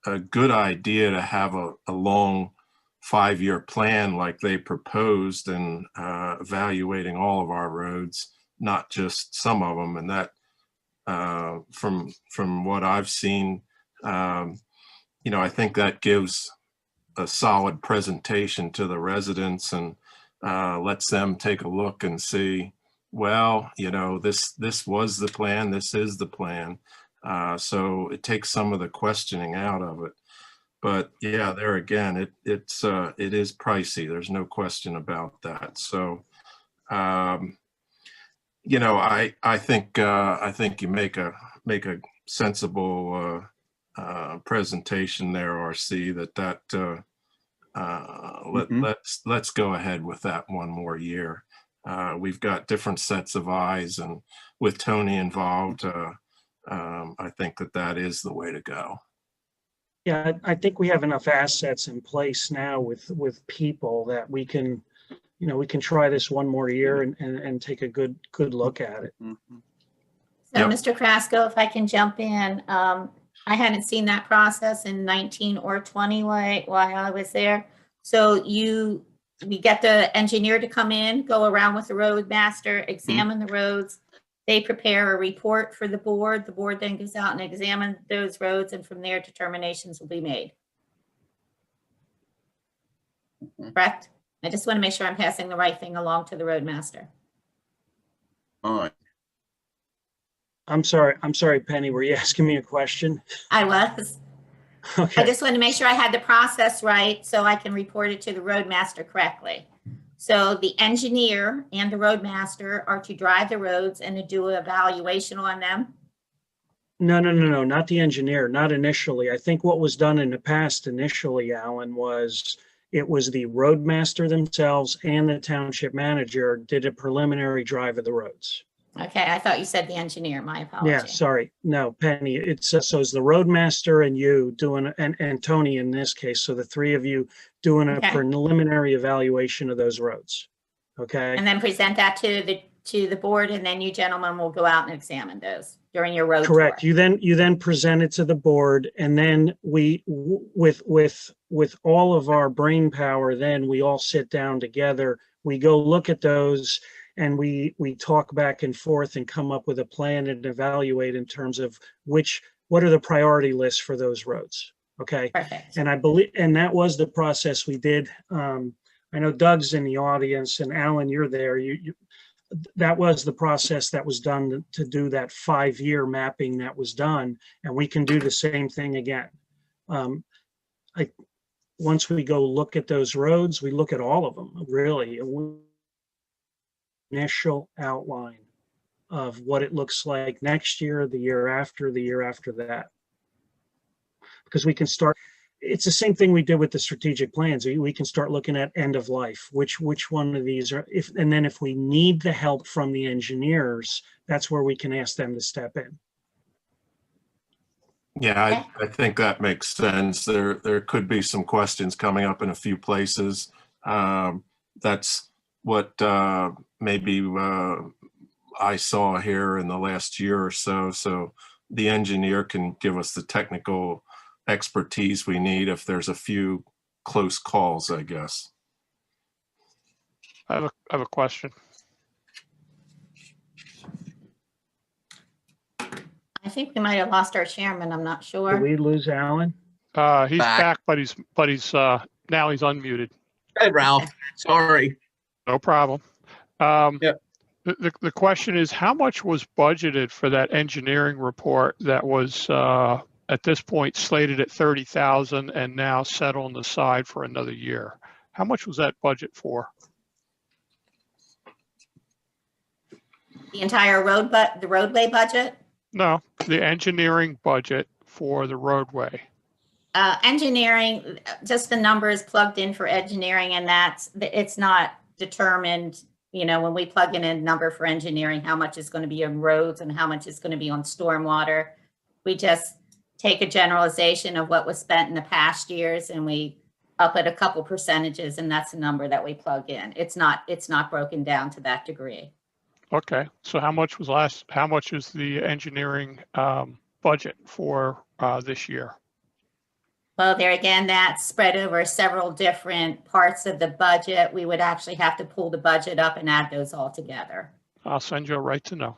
a good idea to have a long 5-year plan like they proposed, and evaluating all of our roads, not just some of them. And that, from what I've seen, you know, I think that gives a solid presentation to the residents, and lets them take a look and see, well, you know, this was the plan, this is the plan. So it takes some of the questioning out of it. But yeah, there again, it is pricey. There's no question about that. So, you know, I think you make a sensible presentation there, RC, let's go ahead with that one more year. We've got different sets of eyes, and with Tony involved, I think that is the way to go. Yeah, I think we have enough assets in place now with people that we can, you know, we can try this one more year and take a good look at it. So, Yep. Mr. Krasko, if I can jump in, I hadn't seen that process in 19 or 20 while I was there. So we get the engineer to come in, go around with the roadmaster, examine the roads. They prepare a report for the board. The board then goes out and examines those roads, and from there determinations will be made. Correct? I just want to make sure I'm passing the right thing along to the roadmaster. Fine. I'm sorry, Penny, were you asking me a question? I was. Okay. I just wanted to make sure I had the process right so I can report it to the roadmaster correctly. So the engineer and the roadmaster are to drive the roads and to do an evaluation on them. No, not the engineer, not initially. I think what was done in the past initially, Alan, was it was the roadmaster themselves and the township manager did a preliminary drive of the roads. Okay, I thought you said the engineer, my apology. Yeah, sorry. No, Penny, it's so it's the roadmaster and you doing, and Tony in this case, so the three of you doing a Okay. preliminary evaluation of those roads. Okay? And then present that to the board, and then you gentlemen will go out and examine those during your road Correct. tour. You then present it to the board, and then we, with all of our brain power, then we all sit down together. We go look at those, and we talk back and forth and come up with a plan and evaluate in terms of what are the priority lists for those roads. Okay. Perfect. And I believe, and that was the process we did. I know Doug's in the audience, and Alan, you're there. That was the process that was done to do that 5-year mapping that was done, and we can do the same thing again. Once we go look at those roads, we look at all of them, really. Initial outline of what it looks like next year, the year after that. Because we can start, it's the same thing we did with the strategic plans. We can start looking at end of life, which one of these are, and then if we need the help from the engineers, that's where we can ask them to step in. Yeah, I think that makes sense. There could be some questions coming up in a few places. That's what maybe I saw here in the last year or so. So the engineer can give us the technical expertise we need if there's a few close calls, I guess. I have a question. I think we might have lost our chairman. I'm not Did sure. we lose Alan? He's back, but he's now he's unmuted. Hey, Ralph, sorry. No problem. The question is, how much was budgeted for that engineering report that was at this point slated at 30,000 and now set on the side for another year? How much was that budget for? The entire the roadway budget? No, the engineering budget for the roadway. Engineering, just the numbers plugged in for engineering, and it's not determined, when we plug in a number for engineering, how much is going to be on roads and how much is going to be on stormwater. We just take a generalization of what was spent in the past years and we up it a couple percentages, and that's the number that we plug in. It's not broken down to that degree. Okay, so how much is the engineering budget for this year? Well, there again, that's spread over several different parts of the budget. We would actually have to pull the budget up and add those all together. I'll send you a right to know.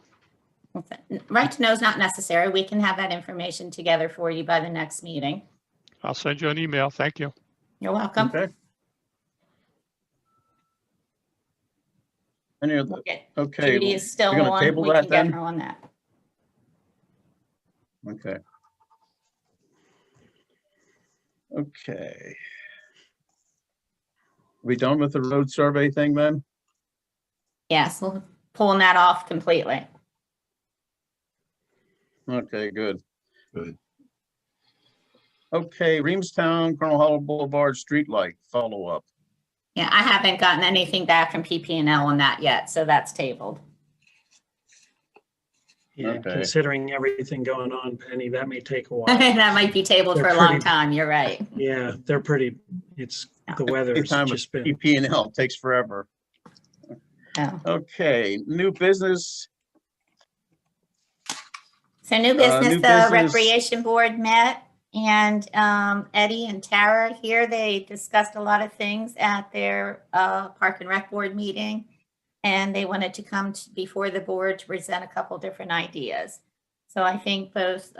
Right to know is not necessary. We can have that information together for you by the next meeting. I'll send you an email. Thank you. You're welcome. Okay. Any other? Okay. Judy is still we're gonna on. table We that can get then? her on that. Okay. Okay. We done with the road survey thing then? Yes, we're pulling that off completely. Okay, good. Good. Okay, Reamstown, Colonel Hollow Boulevard streetlight follow-up. Yeah, I haven't gotten anything back from PP&L on that yet, so that's tabled. Yeah, Okay. considering everything going on, Penny, that may take a while. That might be tabled They're for a long pretty- time. You're right. Yeah, they're pretty, it's, the weather's Anytime just with been, PP&L takes forever. Oh. Okay, new business. So new business, new the business. Recreation Board met, and Eddie and Tara here, they discussed a lot of things at their Park and Rec Board meeting. And they wanted to come before the board to present a couple different ideas. So I think both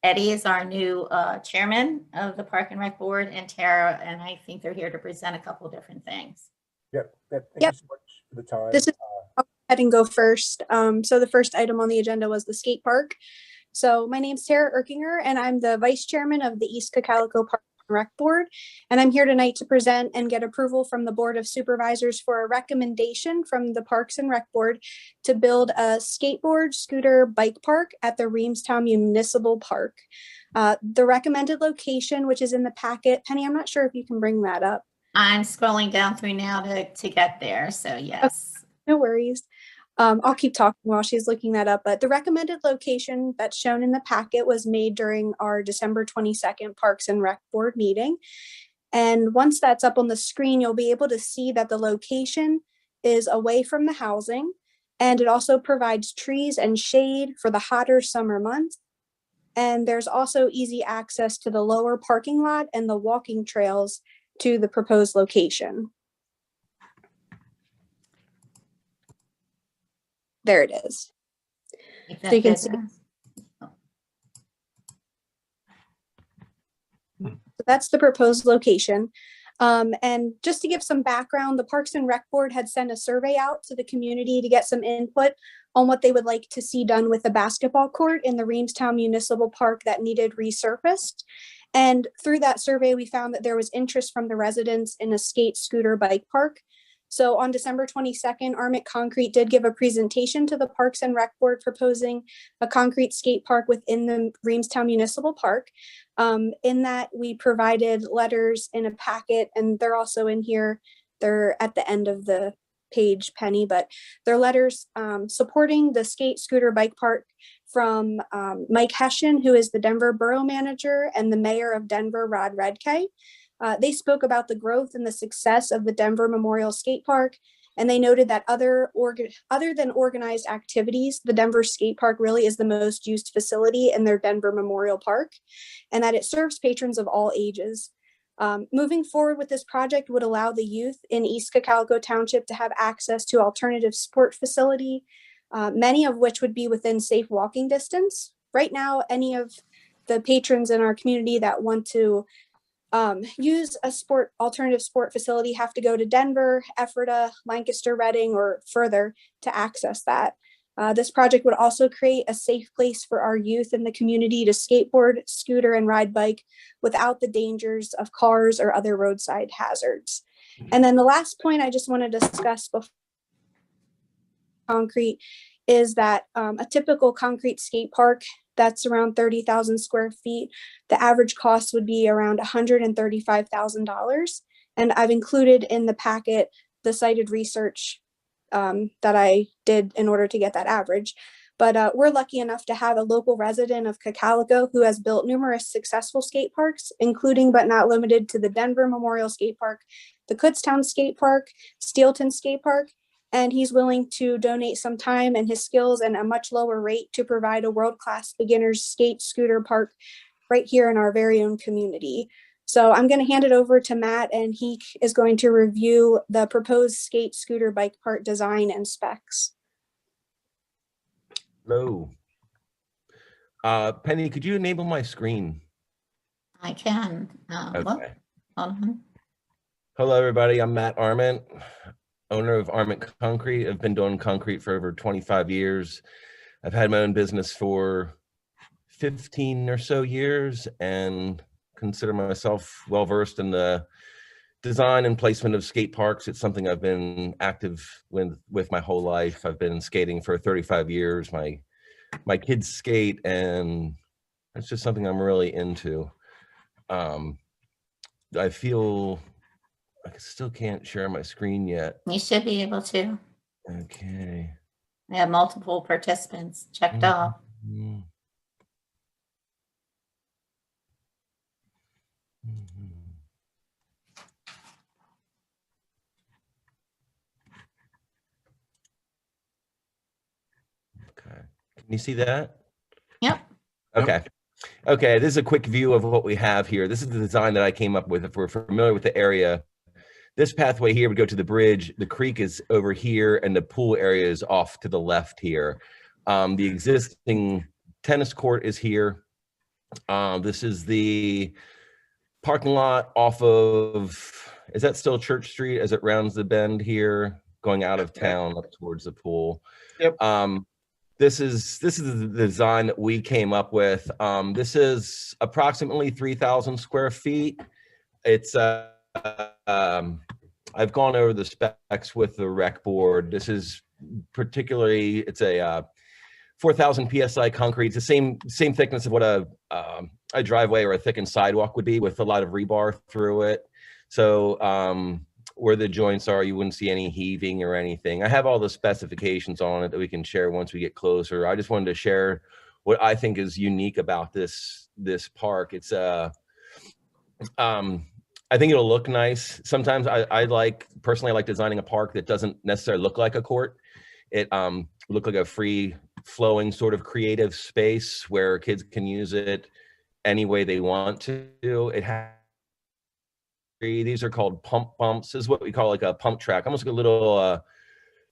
Eddie is our new chairman of the Park and Rec Board, and Tara, and I think they're here to present a couple different things. Yep. Thank Yep. you so much for the time. This is, I'll go ahead and go first. So the first item on the agenda was the skate park. So my name's Tara Erkinger, and I'm the vice chairman of the East Cocalico Park and Rec Board. And I'm here tonight to present and get approval from the Board of Supervisors for a recommendation from the Parks and Rec Board to build a skateboard, scooter, bike park at the Reamstown Municipal Park. The recommended location, which is in the packet, Penny, I'm not sure if you can bring that up. I'm scrolling down through now to get there, so yes. Okay, no worries. I'll keep talking while she's looking that up, but the recommended location that's shown in the packet was made during our December 22nd Parks and Rec Board meeting. And once that's up on the screen, you'll be able to see that the location is away from the housing, and it also provides trees and shade for the hotter summer months. And there's also easy access to the lower parking lot and the walking trails to the proposed location. There it is. So you can see. So that's the proposed location. And just to give some background, the Parks and Rec Board had sent a survey out to the community to get some input on what they would like to see done with the basketball court in the Reamstown Municipal Park that needed resurfaced. And through that survey, we found that there was interest from the residents in a skate, scooter, bike park. So on December 22nd, Armit Concrete did give a presentation to the Parks and Rec Board proposing a concrete skate park within the Reamstown Municipal Park. In that, we provided letters in a packet, and they're also in here. They're at the end of the page, Penny, but they're letters supporting the skate, scooter, bike park from Mike Hessian, who is the Denver Borough Manager, and the Mayor of Denver, Rod Redkay. They spoke about the growth and the success of the Denver Memorial Skate Park, and they noted that other than organized activities, the Denver Skate Park really is the most used facility in their Denver Memorial Park, and that it serves patrons of all ages. Moving forward with this project would allow the youth in East Cocalico Township to have access to alternative sport facility, many of which would be within safe walking distance. Right now, any of the patrons in our community that want to use a alternative sport facility have to go to Denver, Ephrata, Lancaster, Reading, or further to access that. This project would also create a safe place for our youth in the community to skateboard, scooter, and ride bike without the dangers of cars or other roadside hazards. And then the last point I just want to discuss before concrete is that a typical concrete skate park that's around 30,000 square feet, the average cost would be around $135,000. And I've included in the packet the cited research that I did in order to get that average. But we're lucky enough to have a local resident of Cocalico who has built numerous successful skate parks, including but not limited to the Denver Memorial Skate Park, the Kutztown Skate Park, Steelton Skate Park, and he's willing to donate some time and his skills and a much lower rate to provide a world-class beginner's skate scooter park right here in our very own community. So I'm going to hand it over to Matt, and he is going to review the proposed skate scooter bike park design and specs. Hello. Penny, could you enable my screen? I can. Okay. Hold on. Hello, everybody. I'm Matt Arment, owner of Arment Concrete. I've been doing concrete for over 25 years. I've had my own business for 15 or so years and consider myself well-versed in the design and placement of skate parks. It's something I've been active with my whole life. I've been skating for 35 years. My kids skate, and it's just something I'm really into. I feel I still can't share my screen yet. You should be able to. Okay. We have multiple participants checked off. Okay. Can you see that? Yep. Okay. Okay, this is a quick view of what we have here. This is the design that I came up with. If we're familiar with the area, this pathway here would go to the bridge. The creek is over here, and the pool area is off to the left here. The existing tennis court is here. This is the parking lot off of, is that still Church Street as it rounds the bend here, going out of town up towards the pool? Yep. This is the design that we came up with. This is approximately 3,000 square feet. It's I've gone over the specs with the rec board. This is particularly, it's a 4,000 PSI concrete. It's the same thickness of what a driveway or a thickened sidewalk would be, with a lot of rebar through it. So where the joints are, you wouldn't see any heaving or anything. I have all the specifications on it that we can share once we get closer. I just wanted to share what I think is unique about this park. It's I think it'll look nice. Sometimes I personally like designing a park that doesn't necessarily look like a court. It look like a free flowing sort of creative space where kids can use it any way they want to. It has, these are called pump bumps. This is what we call like a pump track, almost like a little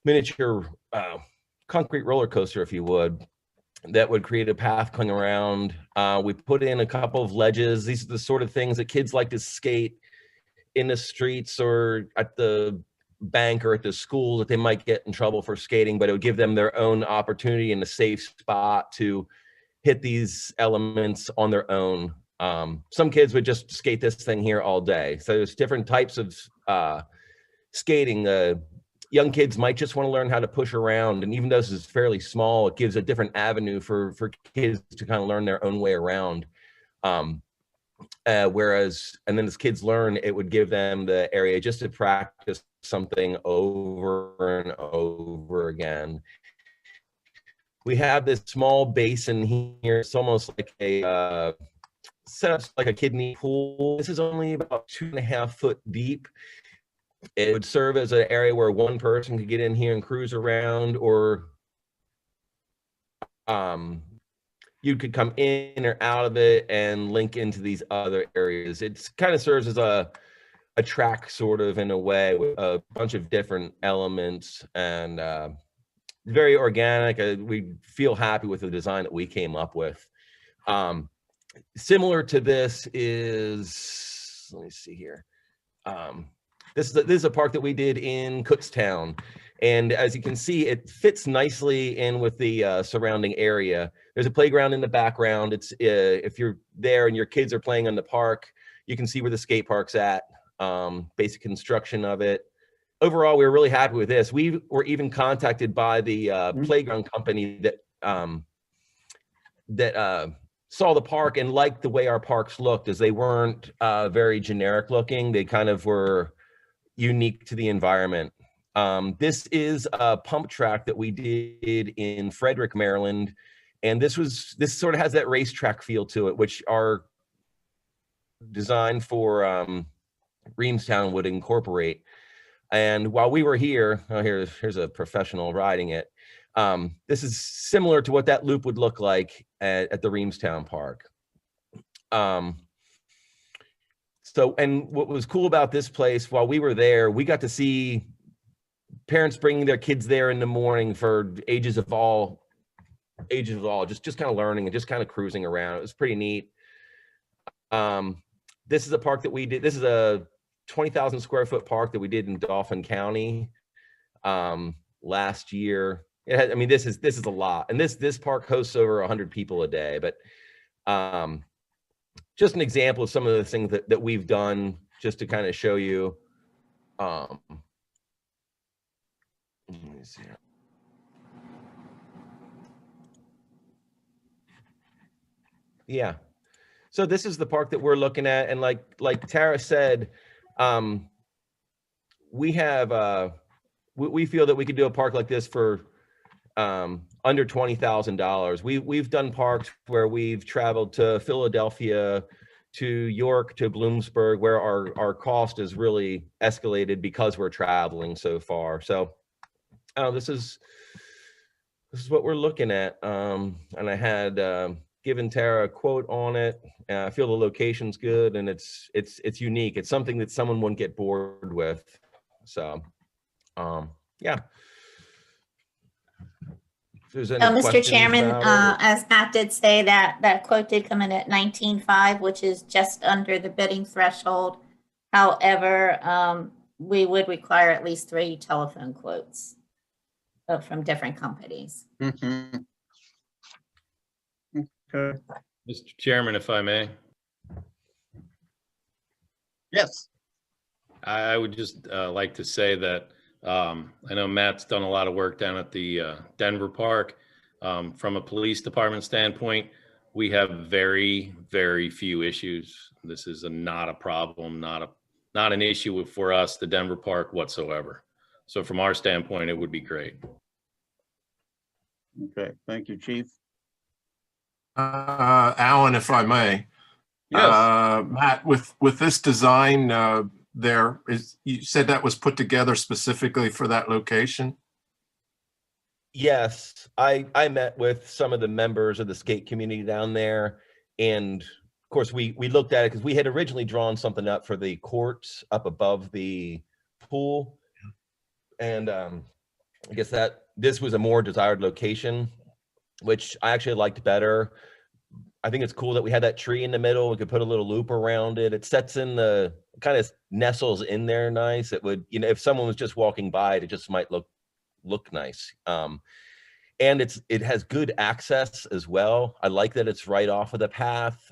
miniature concrete roller coaster, if you would, that would create a path coming around. We put in a couple of ledges. These are the sort of things that kids like to skate in the streets or at the bank or at the school that they might get in trouble for skating, but it would give them their own opportunity in a safe spot to hit these elements on their own. Some kids would just skate this thing here all day. So there's different types of skating. Young kids might just want to learn how to push around, and even though this is fairly small, it gives a different avenue for kids to kind of learn their own way around. Whereas, and then as kids learn, it would give them the area just to practice something over and over again. We have this small basin here. It's almost like a set up like a kiddie pool. This is only about 2.5 foot deep. It would serve as an area where one person could get in here and cruise around, or you could come in or out of it and link into these other areas. It kind of serves as a track sort of in a way, with a bunch of different elements, and very organic. We feel happy with the design that we came up with. Similar to this is, let me see here. This is a park that we did in Kutztown. And as you can see, it fits nicely in with the surrounding area. There's a playground in the background. It's if you're there and your kids are playing on the park, you can see where the skate park's at, basic construction of it. Overall, we were really happy with this. We were even contacted by the playground company that saw the park and liked the way our parks looked, as they weren't very generic looking. They kind of were unique to the environment. This is a pump track that we did in Frederick, Maryland. And this sort of has that racetrack feel to it, which are designed for Reamstown would incorporate. And while we were here, here's a professional riding it. This is similar to what that loop would look like at the Reamstown Park. And what was cool about this place, while we were there, we got to see parents bringing their kids there in the morning for ages of all, just kind of learning and just kind of cruising around. It was pretty neat. This is a park that we did. This is a 20,000 square foot park that we did in Dauphin County last year. I mean, this is a lot, and this park hosts over 100 people a day. But just an example of some of the things that we've done, just to kind of show you. Let me see. Yeah. So this is the park that we're looking at, and like Tara said, we have we feel that we could do a park like this for under $20,000. We've done parks where we've traveled to Philadelphia, to York, to Bloomsburg, where our cost is really escalated because we're traveling so far. So this is what we're looking at. And I had given Tara a quote on it. I feel the location's good, and it's unique. It's something that someone wouldn't get bored with. So, yeah. If there's any Mr. questions Chairman, about it. as Matt did say, that quote did come in at 19.5, which is just under the bidding threshold. However, we would require at least 3 telephone quotes from different companies. Mm-hmm. Okay. Mr. Chairman, if I may. Yes. I would just like to say that I know Matt's done a lot of work down at the Denver Park. From a police department standpoint, we have very, very few issues. This is not a problem, not an issue for us, the Denver Park whatsoever. So from our standpoint, it would be great. Okay, thank you, Chief. Alan, if I may. Yes. Matt, with this design, you said that was put together specifically for that location? Yes, I met with some of the members of the skate community down there, and of course we looked at it because we had originally drawn something up for the courts up above the pool, and I guess that this was a more desired location, which I actually liked better. I think it's cool that we had that tree in the middle. We could put a little loop around it. It sets in the kind of nestles in there nice. It would, if someone was just walking by, it just might look nice. And it has good access as well. I like that it's right off of the path.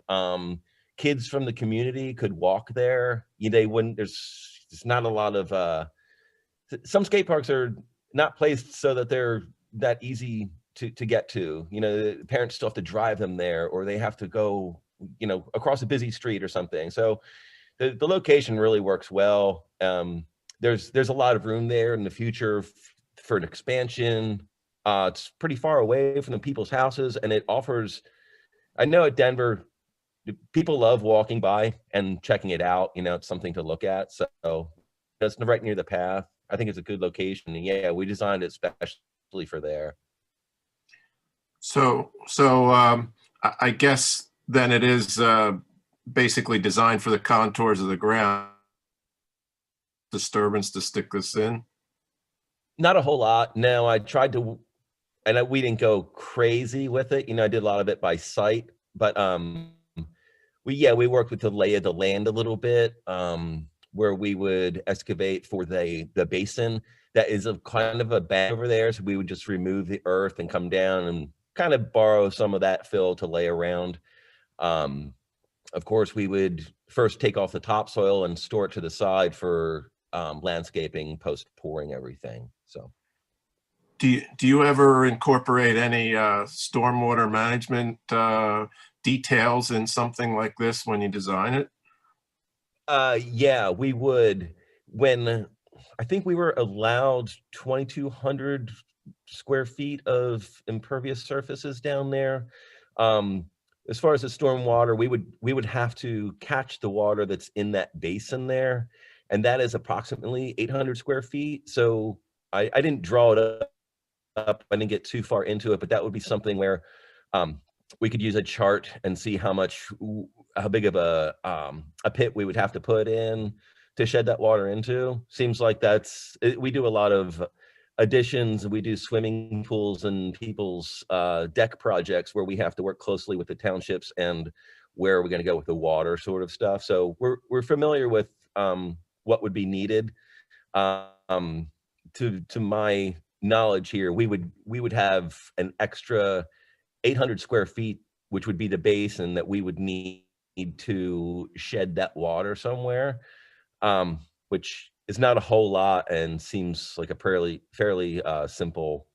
Kids from the community could walk there. They wouldn't. There's not a lot of. Some skate parks are not placed so that they're that easy to get to. The parents still have to drive them there, or they have to go, across a busy street or something. So the location really works well. There's a lot of room there in the future for an expansion. It's pretty far away from the people's houses, and it offers, I know at Denver, people love walking by and checking it out. It's something to look at. So it's right near the path. I think it's a good location. And yeah, we designed it especially for there. So I guess then it is basically designed for the contours of the ground disturbance to stick this in. Not a whole lot. No, I tried to, and we didn't go crazy with it. I did a lot of it by sight, but we worked with the lay of the land a little bit, where we would excavate for the basin that is a kind of a bed over there. So we would just remove the earth and come down and kind of borrow some of that fill to lay around. Of course, we would first take off the topsoil and store it to the side for landscaping post pouring everything. So, do you ever incorporate any stormwater management details in something like this when you design it? Yeah, we would. When I think we were allowed 2,200 square feet of impervious surfaces down there. As far as the storm water, we would have to catch the water that's in that basin there, and that is approximately 800 square feet. So I didn't draw it up. I didn't get too far into it, but that would be something where we could use a chart and see how big of a pit we would have to put in to shed that water into. Seems like we do a lot of additions. We do swimming pools and people's deck projects where we have to work closely with the townships and where are we going to go with the water sort of stuff. So we're familiar with what would be needed. To my knowledge here, we would have an extra 800 square feet, which would be the basin that we would need to shed that water somewhere, which is not a whole lot and seems like a fairly simple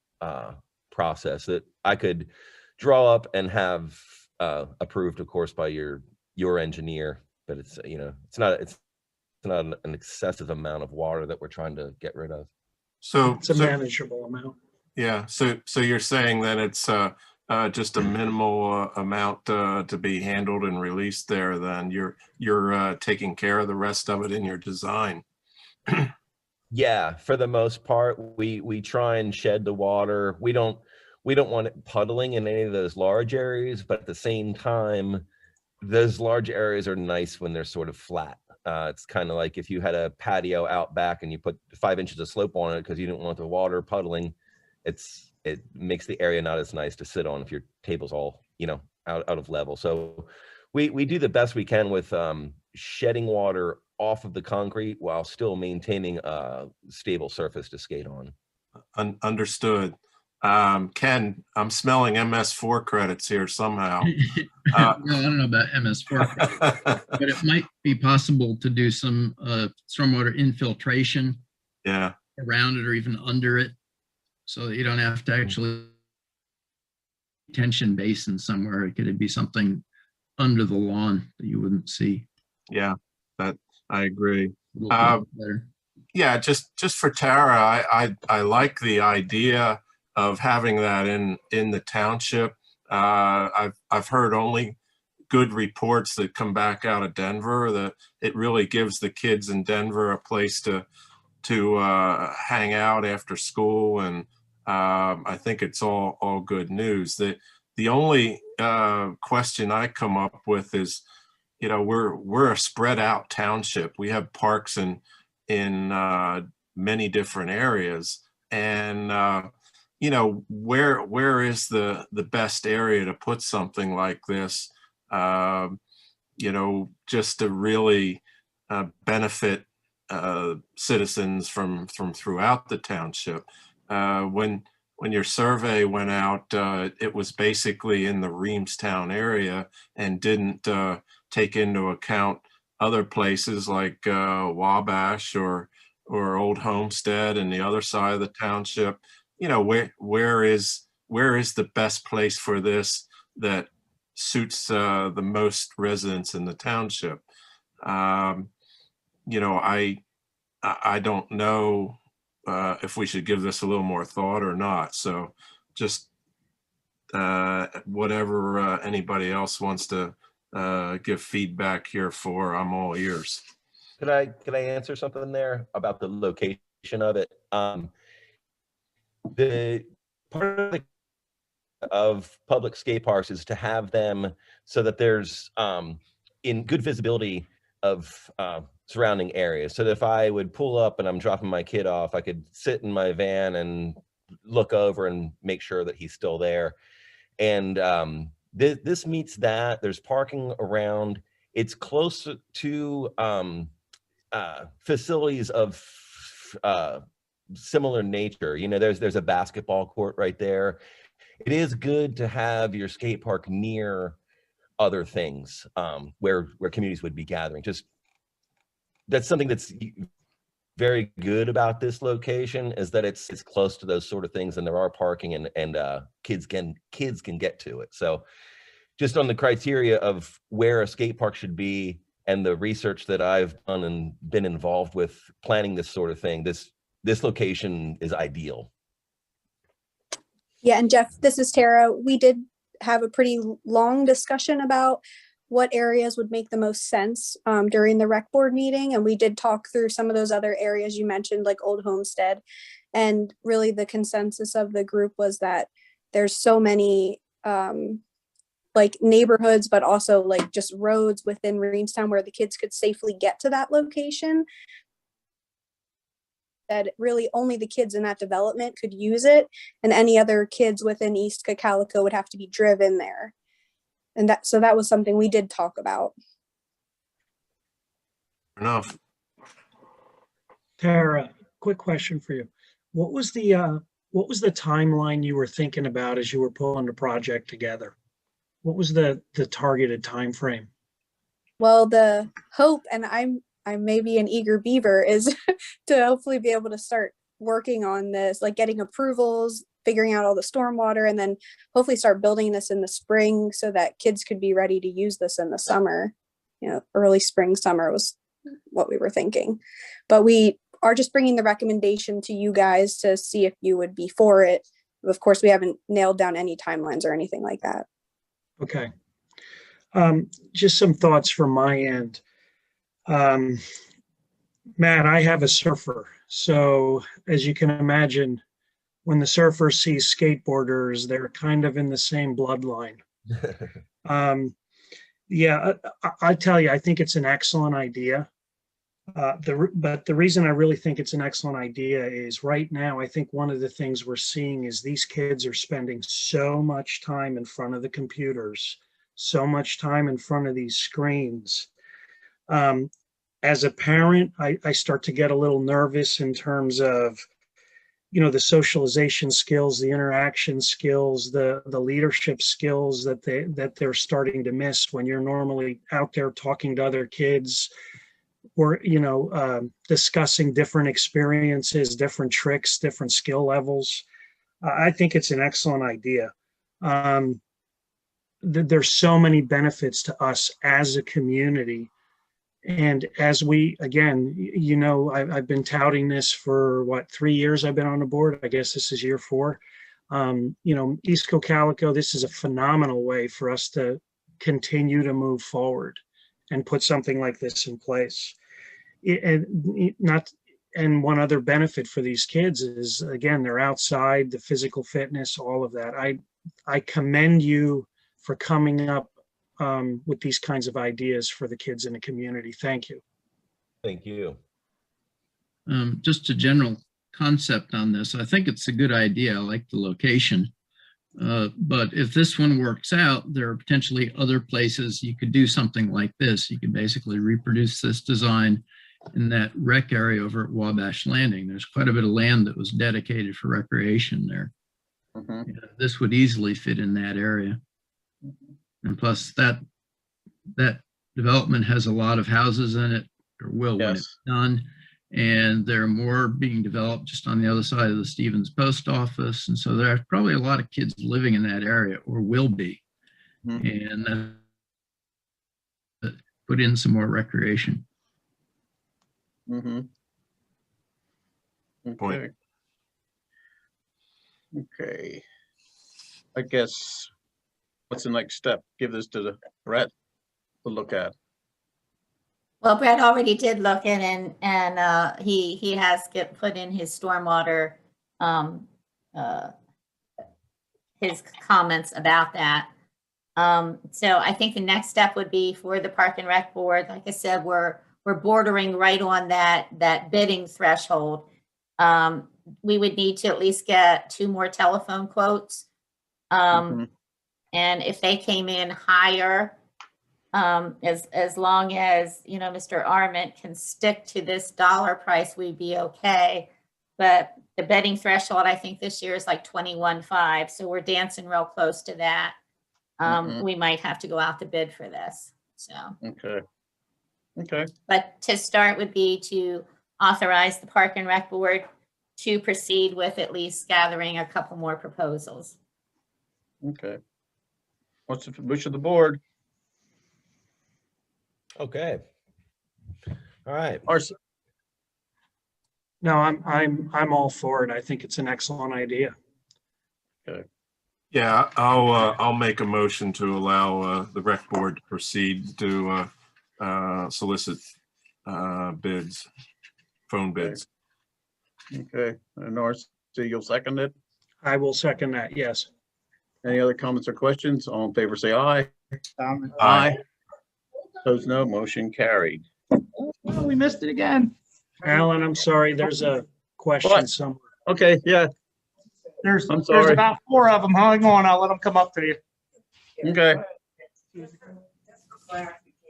process that I could draw up and have approved, of course, by your engineer. But it's it's not an excessive amount of water that we're trying to get rid of. So It's a manageable amount. yeah. So you're saying that it's just a minimal amount to be handled and released there. Then you're taking care of the rest of it in your design. Yeah, for the most part, we try and shed the water. We don't want it puddling in any of those large areas, but at the same time, those large areas are nice when they're sort of flat. It's kind of like if you had a patio out back and you put 5 inches of slope on it because you didn't want the water puddling. It makes the area not as nice to sit on if your table's all out of level. So we do the best we can with shedding water off of the concrete while still maintaining a stable surface to skate on. Understood. Ken, I'm smelling MS4 credits here somehow. Well, I don't know about MS4, but it might be possible to do some stormwater infiltration around it or even under it, so that you don't have to actually detention basin somewhere. It could be something under the lawn that you wouldn't see. Yeah, that I agree. Better. Yeah, just for Tara, I like the idea of having that in the township. I've heard only good reports that come back out of Denver, that it really gives the kids in Denver a place to hang out after school, and I think it's all good news. The only question I come up with is, we're a spread out township. We have parks in many different areas, and where is the best area to put something like this, just to really benefit citizens from throughout the township. When your survey went out, it was basically in the Reamstown area and didn't take into account other places like Wabash or Old Homestead and the other side of the township. Where is the best place for this that suits the most residents in the township? I don't know if we should give this a little more thought or not. So just whatever anybody else wants to give feedback here for, I'm all ears. Could I answer something there about the location of it? The part of public skate parks is to have them so that there's in good visibility of surrounding areas. So that if I would pull up and I'm dropping my kid off, I could sit in my van and look over and make sure that he's still there. And this meets that. There's parking around. It's close to facilities of similar nature. There's a basketball court right there. It is good to have your skate park near other things where communities would be gathering. That's something that's very good about this location, is that it's close to those sort of things, and there are parking and kids can get to it. So just on the criteria of where a skate park should be and the research that I've done and been involved with planning this sort of thing, this location is ideal. Yeah, and Jeff, this is Tara. We did have a pretty long discussion about what areas would make the most sense during the rec board meeting. And we did talk through some of those other areas you mentioned, like Old Homestead. And really the consensus of the group was that there's so many like neighborhoods, but also like just roads within Reamstown where the kids could safely get to that location, that really only the kids in that development could use it, and any other kids within East Cocalico would have to be driven there. And so that was something we did talk about. Enough. Tara, quick question for you. What was the timeline you were thinking about as you were pulling the project together? What was the targeted time frame? Well, the hope, and I'm maybe an eager beaver, is to hopefully be able to start working on this, like getting approvals, figuring out all the stormwater, and then hopefully start building this in the spring so that kids could be ready to use this in the summer. You know, early spring, summer was what we were thinking. But we are just bringing the recommendation to you guys to see if you would be for it. Of course, we haven't nailed down any timelines or anything like that. Okay. Just some thoughts from my end. Matt, I have a surfer. So as you can imagine, when the surfer sees skateboarders, they're kind of in the same bloodline. Yeah, I tell you, I think it's an excellent idea. But the reason I really think it's an excellent idea is right now, I think one of the things we're seeing is these kids are spending so much time in front of the computers, so much time in front of these screens. As a parent, I start to get a little nervous in terms of, you know, the socialization skills, the interaction skills, the leadership skills that they're starting to miss when you're normally out there talking to other kids, or, you know, discussing different experiences, different tricks, different skill levels. I think it's an excellent idea. There's so many benefits to us as a community. And as we, again, you know, I've been touting this for what, 3 years I've been on the board. I guess this is year 4. You know, East Cocalico, this is a phenomenal way for us to continue to move forward and put something like this in place. And one other benefit for these kids is, again, they're outside, the physical fitness, all of that. I commend you for coming up with these kinds of ideas for the kids in the community. Thank you. Thank you. Just a general concept on this. I think it's a good idea. I like the location. But if this one works out, there are potentially other places you could do something like this. You could basically reproduce this design in that rec area over at Wabash Landing. There's quite a bit of land that was dedicated for recreation there. Mm-hmm. This would easily fit in that area. And plus that development has a lot of houses in it, or will when it's done. And there are more being developed just on the other side of the Stevens Post Office. And so there's probably a lot of kids living in that area, or will be. Mm-hmm. And put in some more recreation. Mm-hmm. Okay. Okay. I guess, what's the next step? Give this to Brett to look at. Well, Brett already did look in, and he has put in his stormwater, his comments about that. So I think the next step would be for the Park and Rec Board. Like I said, we're bordering right on that bidding threshold. We would need to at least get 2 more telephone quotes. And if they came in higher, as long as, you know, Mr. Arment can stick to this dollar price, we'd be okay. But the bidding threshold, I think this year is like 21.5. So we're dancing real close to that. We might have to go out to bid for this. So. Okay. Okay. But to start would be to authorize the Park and Rec Board to proceed with at least gathering a couple more proposals. Okay. What's the wish of the board? Okay. All right. No, I'm all for it. I think it's an excellent idea. Yeah, I'll make a motion to allow the rec board to proceed to solicit bids, phone bids. Okay, and Narcy, you'll second it? I will second that, yes. Any other comments or questions? All in favor, say aye. Aye. Opposed, no. Motion carried. Oh, we missed it again. Alan, I'm sorry, there's a question What? somewhere. Okay, yeah, There's I'm sorry. about 4 of them. Hang on, I'll let them come up to you. okay.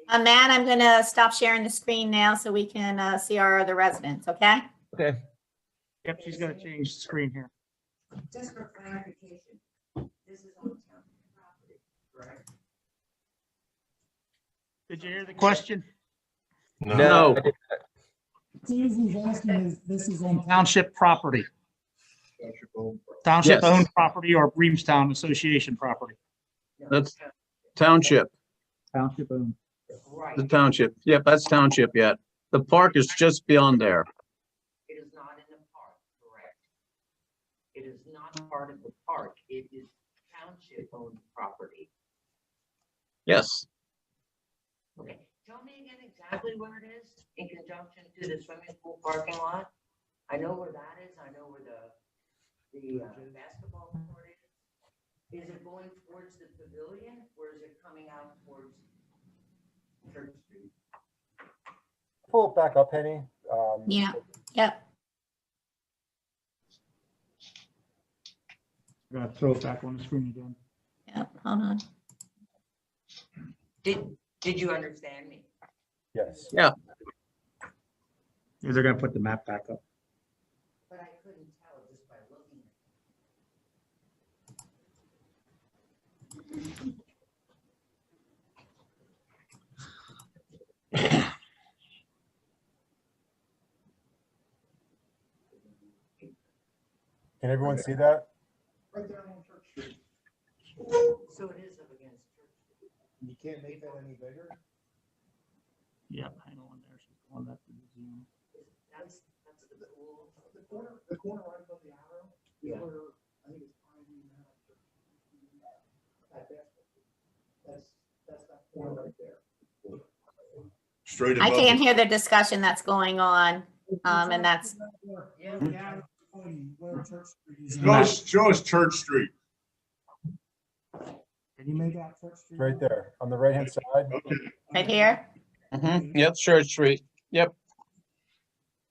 Matt, I'm gonna stop sharing the screen now so we can see our other residents, okay? Okay. Yep, she's gonna change the screen here. Just for clarification, this is on town property, correct? Did you hear the question? No. Susan's asking is this is on township property. Yes. Township-owned property or Reamstown Association property? That's township, Township-owned. the township. Yep, that's township yet. The park is just beyond there. It is not in the park, correct? It is not part of the park. It is township-owned property. Yes. Okay, tell me again exactly where it is in conjunction to the swimming pool parking lot. I know where that is. I know where the basketball court is. Is it going towards the pavilion or is it coming out towards Church Street? Pull it back up, Penny. Yeah, yep. I'm gonna throw it back on the screen again. Yep, hold on. Did you understand me? Yes. Yeah. They're gonna put the map back up. But I couldn't tell just by looking Can everyone see that? right there on Church Street. So it is up against Church Street. You can't make that any bigger? Yep, hang on there. She's going back to the Zoom. That's the pool. The corner right above the arrow? Yeah. I think it's that's that corner right there. Straight I above. can't hear the discussion that's going on, and that's, Show us Church Street. Can you make out Church Street? Right there, on the right-hand side. right here. Mm-hmm. Yep, Church Street. Yep.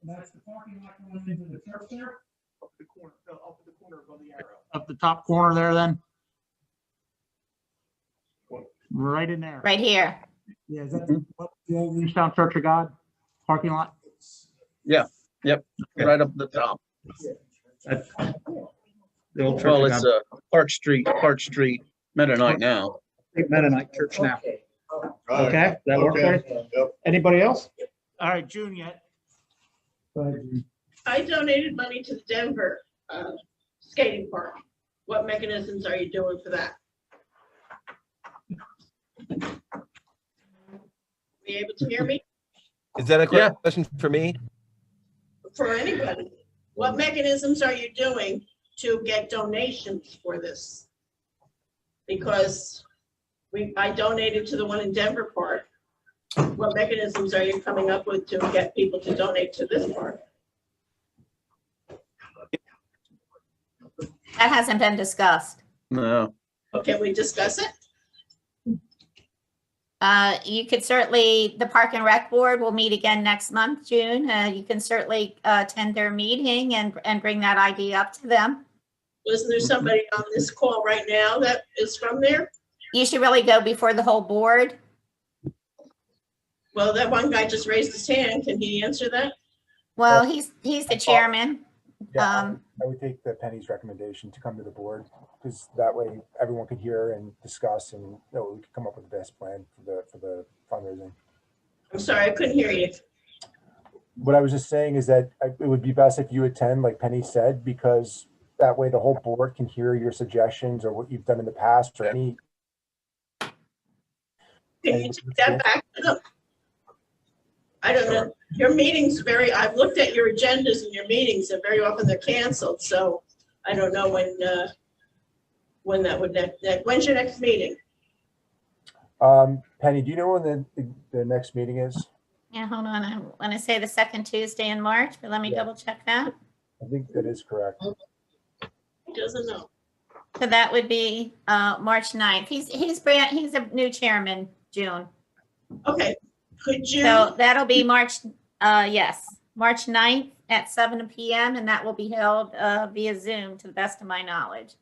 That's the parking lot going into the church there? Up the corner above the arrow. Up the top corner there then? Right in there. Right here. Yeah, is that The old Reamstown Church of God parking lot? Yeah, yep, right up the top. That's the old Church Well, of it's God. Park Street, Mennonite now. Mennonite Church now. Right. Okay, that work for you? Yep. Anybody else? All right, June yet. Go ahead, June. I donated money to the Denver skating park. What mechanisms are you doing for that? Be able to hear me? Is that a question for me? For anybody? What mechanisms are you doing to get donations for this? Because I donated to the one in Denver Park. What mechanisms are you coming up with to get people to donate to this park? That hasn't been discussed. No. Can we discuss it? You could certainly, the Park and Rec Board will meet again next month, June. You can certainly attend their meeting and bring that idea up to them. Wasn't there somebody on this call right now that is from there? You should really go before the whole board. Well, that one guy just raised his hand. Can he answer that? Well, he's the chairman. Yeah, I would take the Penny's recommendation to come to the board, because that way everyone could hear and discuss, and we could come up with the best plan for the fundraising. I'm sorry, I couldn't hear you. What I was just saying is that it would be best if you attend, like Penny said, because that way the whole board can hear your suggestions or what you've done in the past or any. Can you take that back to them? I don't know. your meetings I've looked at your agendas and your meetings, and very often they're canceled, so I don't know when that would, when's your next meeting? Penny, do you know when the next meeting is? Yeah, hold on. I want to say the second Tuesday in March, but let me double check that. I think that is correct. He doesn't know. So that would be March 9th. He's a new chairman, June. Okay, could you? So that'll be March 9th at 7 p.m. and that will be held via Zoom to the best of my knowledge.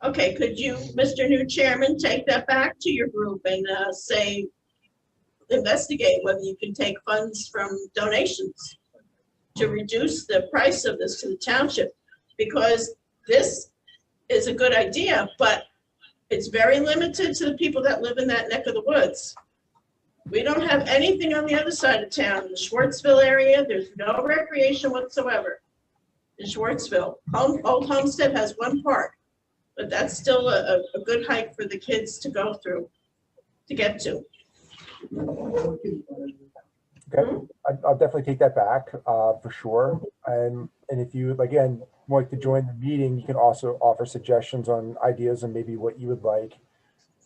Okay, could you, Mr. New Chairman, take that back to your group and investigate whether you can take funds from donations to reduce the price of this to the township? Because this is a good idea, but it's very limited to the people that live in that neck of the woods. We don't have anything on the other side of town. In the Schwartzville area, there's no recreation whatsoever. In Schwartzville, Old Homestead has one park, but that's still a good hike for the kids to go through, to get to. Okay, I'll definitely take that back for sure. And if you, again, like to join the meeting, you can also offer suggestions on ideas and maybe what you would like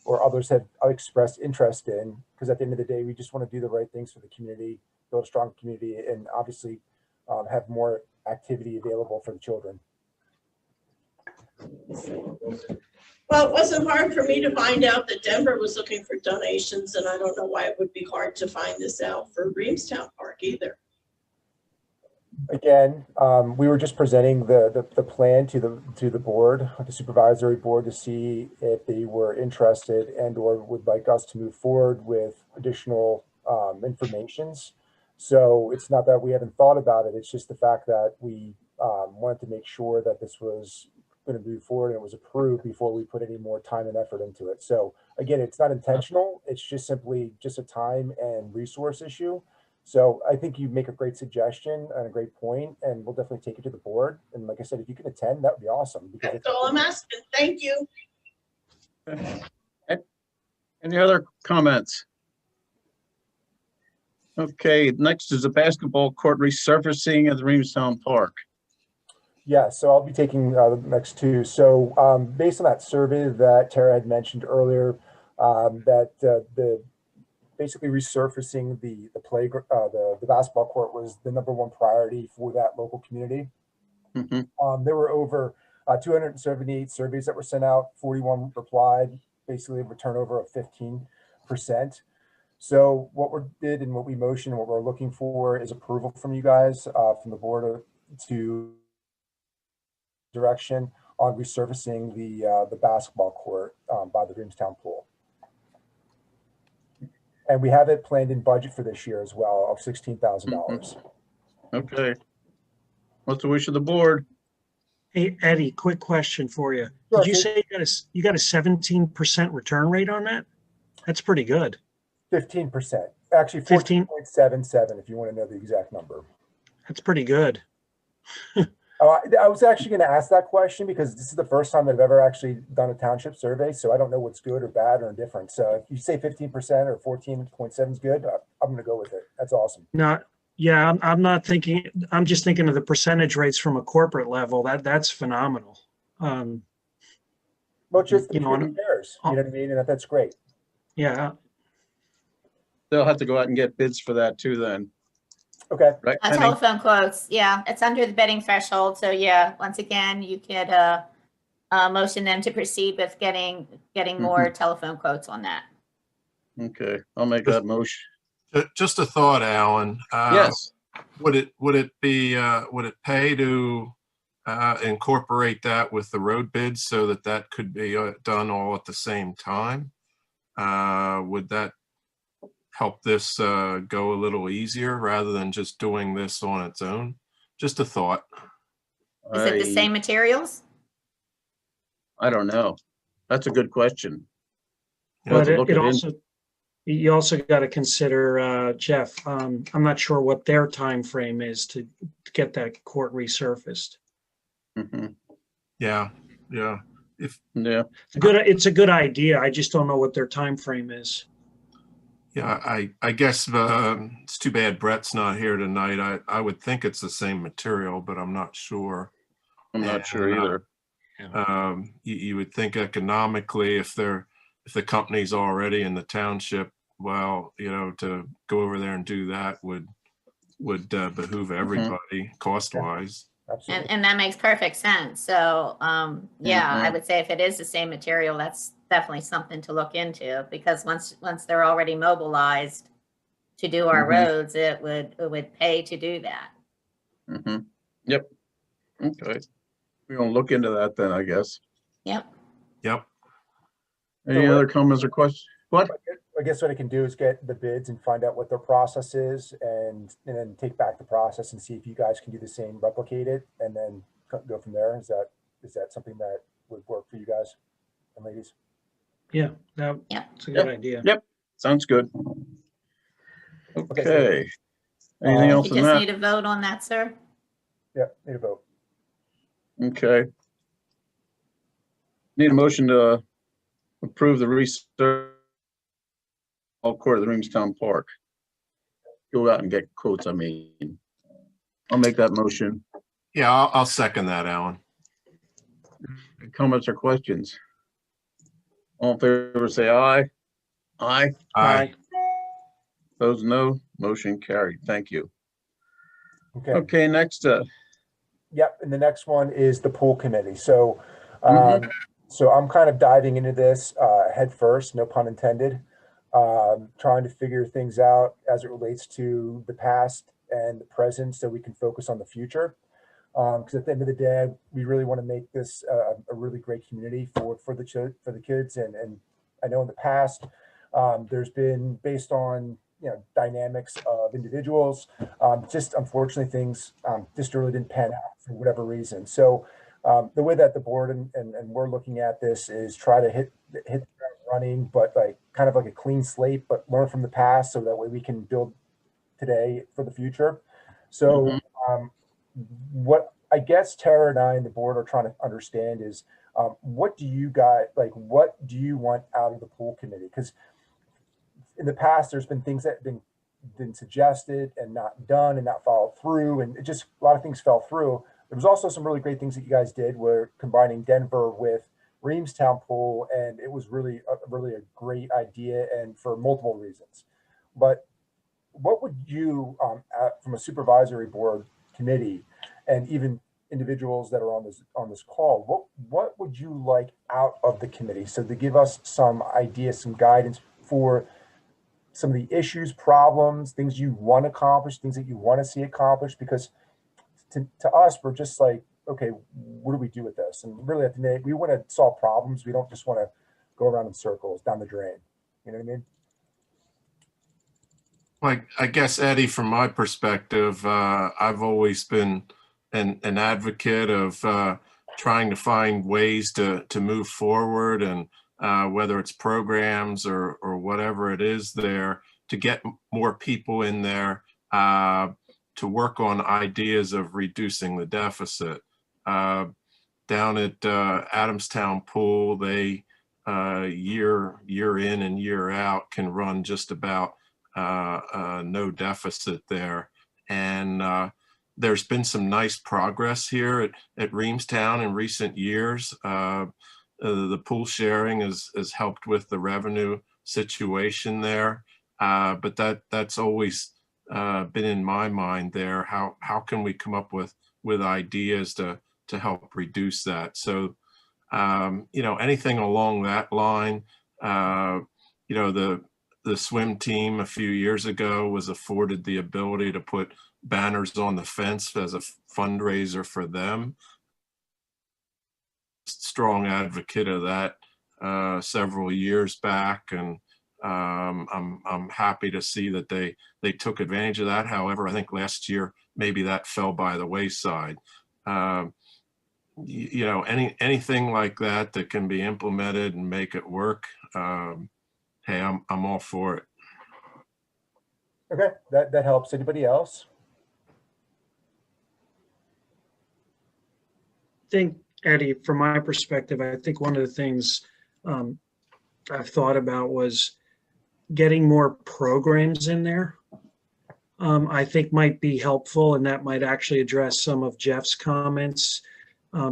or others have expressed interest in, because at the end of the day, we just want to do the right things for the community, build a strong community, and obviously have more activity available for the children. Well, it wasn't hard for me to find out that Denver was looking for donations, and I don't know why it would be hard to find this out for Reamstown Park either. Again, we were just presenting the plan to the board, the supervisory board, to see if they were interested and or would like us to move forward with additional informations. So it's not that we haven't thought about it. It's just the fact that we wanted to make sure that this was going to move forward and it was approved before we put any more time and effort into it. So again, it's not intentional. It's just simply just a time and resource issue. So I think you make a great suggestion and a great point, and we'll definitely take it to the board. And like I said, if you can attend, that would be awesome. Because that's all I'm asking. Thank you. Any other comments? Okay, next is the basketball court resurfacing at the Reamstown Park. Yeah, so I'll be taking the next two. So based on that survey that Tara had mentioned earlier, that the basically resurfacing the basketball court was the #1 priority for that local community. Mm-hmm. There were over 278 surveys that were sent out, 41 replied, basically a turnover of 15%. So what we did and what we motioned and what we're looking for is approval from you guys, from the board to direction on resurfacing the basketball court by the Reamstown pool. And we have it planned in budget for this year as well of $16,000. Okay. What's the wish of the board? Hey, Eddie, quick question for you. Sure, Did you say you got a 17% return rate on that? That's pretty good. 15%. Actually, 14.77 if you want to know the exact number. That's pretty good. I was actually going to ask that question because this is the first time that I've ever actually done a township survey, so I don't know what's good or bad or indifferent. So if you say 15% or 14.7 is good, I'm going to go with it. That's awesome. Yeah, I'm not thinking. I'm just thinking of the percentage rates from a corporate level. That's phenomenal. Well, just the community cares. You know what I mean? And that's great. Yeah. They'll have to go out and get bids for that too then. Okay. Right. Telephone quotes. Yeah, it's under the bidding threshold. So yeah, once again, you could motion them to proceed with getting more telephone quotes on that. Okay, I'll make that motion. Just a thought, Alan. Yes. Would it pay to incorporate that with the road bids so that could be done all at the same time? Would that help this go a little easier rather than just doing this on its own? Just a thought. Is it the same materials? I don't know. That's a good question. But you also got to consider, Jeff, I'm not sure what their time frame is to get that court resurfaced. Yeah. It's a good idea. I just don't know what their time frame is. Yeah, I guess it's too bad Brett's not here tonight. I would think it's the same material, but I'm not sure. I'm not sure either. You would think economically, if the company's already in the township, well, to go over there and do that would behoove everybody cost wise. And that makes perfect sense. So, yeah, I would say if it is the same material, that's definitely something to look into, because once they're already mobilized to do our roads, it would pay to do that. Yep. Okay. We're gonna look into that then, I guess. Yep. Any other comments or questions? What? I guess what I can do is get the bids and find out what their process is, and then take back the process and see if you guys can do the same, replicate it, and then go from there. Is that something that would work for you guys and ladies? Yeah, that's a good idea. Yep. Sounds good. Okay. Anything else You in just that? need a vote on that, sir? Yep, need a vote. Okay. Need a motion to approve the research all court at the Reamstown Park. Go out and get quotes, I mean. I'll make that motion. Yeah, I'll second that, Alan. Comments or questions? All in favor, say aye. Aye. Aye. Those no, motion carried. Thank you. Okay. Okay, next, Yep, and the next one is the pool committee. So, so I'm kind of diving into this head first, no pun intended, trying to figure things out as it relates to the past and the present, so we can focus on the future. Because at the end of the day, we really want to make this a really great community for the kids. And I know in the past, there's been, based on dynamics of individuals, just unfortunately things just really didn't pan out for whatever reason. So the way that the board and we're looking at this is try to hit the ground running, but kind of like a clean slate, but learn from the past, so that way we can build today for the future. So what I guess Tara and I and the board are trying to understand is, what do you guys what do you want out of the pool committee? Because in the past, there's been things that have been suggested and not done and not followed through, and it just, a lot of things fell through. There was also some really great things that you guys did, where combining Denver with Reamstown Pool, and it was really a great idea, and for multiple reasons. But what would you, from a supervisory board committee, and even individuals that are on this call, what would you like out of the committee? So to give us some ideas, some guidance for some of the issues, problems, things you want to accomplish, things that you want to see accomplished, because to us, we're just like, okay, what do we do with this? And really at the end, we want to solve problems. We don't just want to go around in circles down the drain. You know what I mean? Like, I guess, Eddie, from my perspective, I've always been an advocate of trying to find ways to move forward, and whether it's programs or whatever it is there, to get more people in there to work on ideas of reducing the deficit. Down at Adamstown Pool, they year in and year out can run just about no deficit there. And there's been some nice progress here at Reamstown in recent years. The pool sharing has helped with the revenue situation there, but that's always been in my mind there. How can we come up with ideas to help reduce that? So anything along that line. The swim team a few years ago was afforded the ability to put banners on the fence as a fundraiser for them. Strong advocate of that several years back, and I'm happy to see that they took advantage of that. However, I think last year maybe that fell by the wayside. Anything like that can be implemented and make it work. Hey, I'm all for it. Okay, that helps. Anybody else? I think, Eddie, from my perspective, I think one of the things I've thought about was getting more programs in there, I think might be helpful, and that might actually address some of Jeff's comments.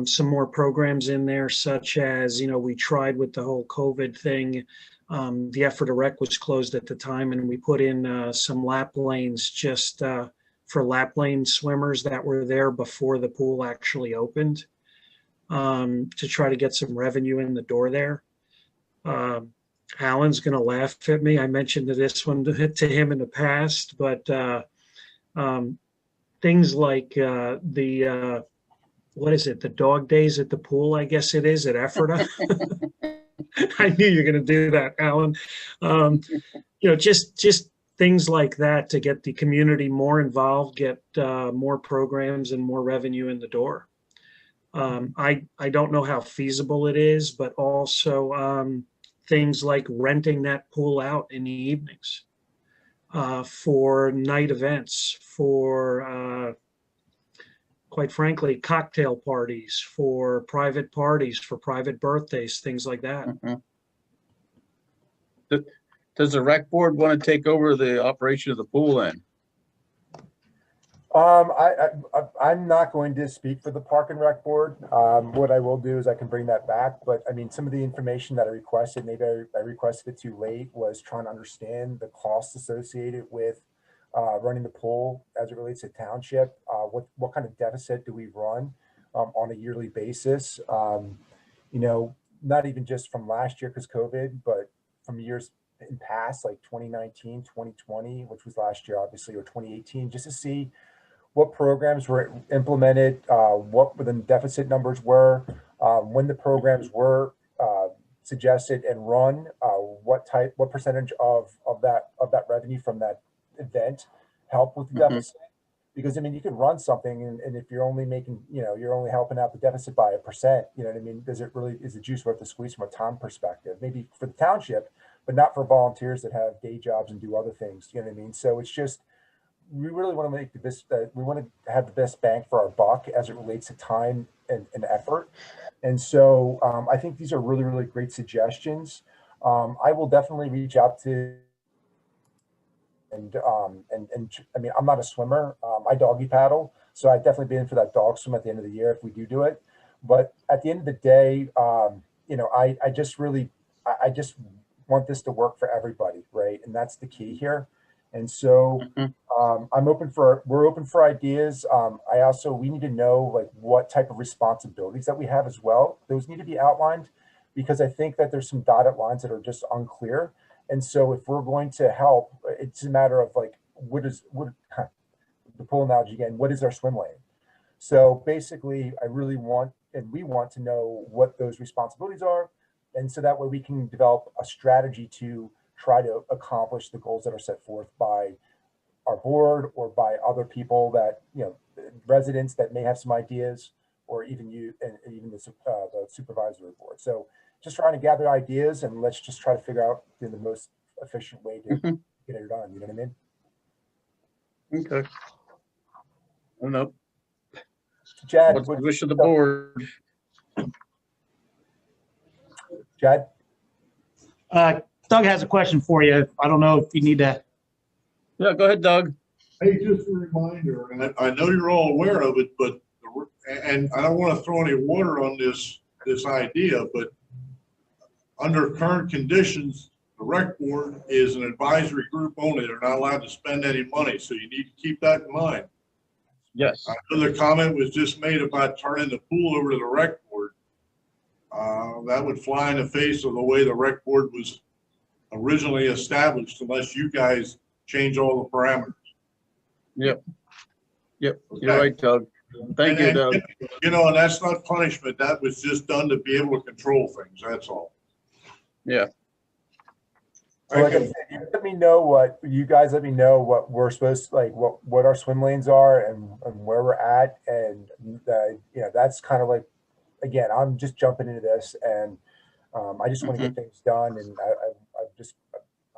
Some more programs in there, such as, we tried with the whole COVID thing. The Effort Rec was closed at the time, and we put in some lap lanes just for lap lane swimmers that were there before the pool actually opened, to try to get some revenue in the door there. Alan's going to laugh at me. I mentioned this one to him in the past, but things like what is it? The dog days at the pool, I guess it is, at Ephrata. I knew you were going to do that, Alan. Just things like that to get the community more involved, get more programs and more revenue in the door. I don't know how feasible it is, but also things like renting that pool out in the evenings for night events, for quite frankly, cocktail parties, for private birthdays, things like that. Does the rec board want to take over the operation of the pool then? I'm not going to speak for the Park and Rec board. What I will do is I can bring that back, but I mean, some of the information that I requested, maybe I requested it too late, was trying to understand the costs associated with running the pool as it relates to township. What kind of deficit do we run on a yearly basis? Not even just from last year because COVID, but from years in past, like 2019, 2020, which was last year, obviously, or 2018, just to see what programs were implemented, what the deficit numbers were, when the programs were suggested and run, what percentage of that revenue from that event help with the deficit. Because I mean, you can run something and if you're only making, you're only helping out the deficit by 1%, you know what I mean? Is the juice worth the squeeze from a time perspective? Maybe for the township, but not for volunteers that have day jobs and do other things, you know what I mean? So it's just, we really want to make the best, we want to have the best bang for our buck as it relates to time and effort. And so I think these are really, really great suggestions. I will definitely reach out to, and I mean, I'm not a swimmer. I doggy paddle, so I'd definitely be in for that dog swim at the end of the year if we do it. But at the end of the day, I just want this to work for everybody, right? And that's the key here. And so we're open for ideas. We need to know like what type of responsibilities that we have as well. Those need to be outlined because I think that there's some dotted lines that are just unclear. And so if we're going to help, it's a matter of like, what the pool analogy again, what is our swim lane? So basically we want to know what those responsibilities are. And so that way we can develop a strategy to try to accomplish the goals that are set forth by our board or by other people that, residents that may have some ideas, or even you and even the supervisory board. So just trying to gather ideas and let's just try to figure out the most efficient way to get it done. You know what I mean? Okay. I don't know. Chad, what's the wish of the board? Chad? Doug has a question for you. I don't know if you need to. Yeah, go ahead, Doug. Hey, just a reminder, and I know you're all aware of it, but, and I don't want to throw any water on this idea, but under current conditions, the rec board is an advisory group only. They're not allowed to spend any money, so you need to keep that in mind. Yes. Another comment was just made about turning the pool over to the rec board. That would fly in the face of the way the rec board was originally established unless you guys change all the parameters. Yep. You're right, Doug. Thank you, Doug. And that's not punishment. That was just done to be able to control things. That's all. Yeah. So like I said, let me know what we're supposed to, like what our swim lanes are and where we're at. And that's kind of like, again, I'm just jumping into this and I just want to get things done. And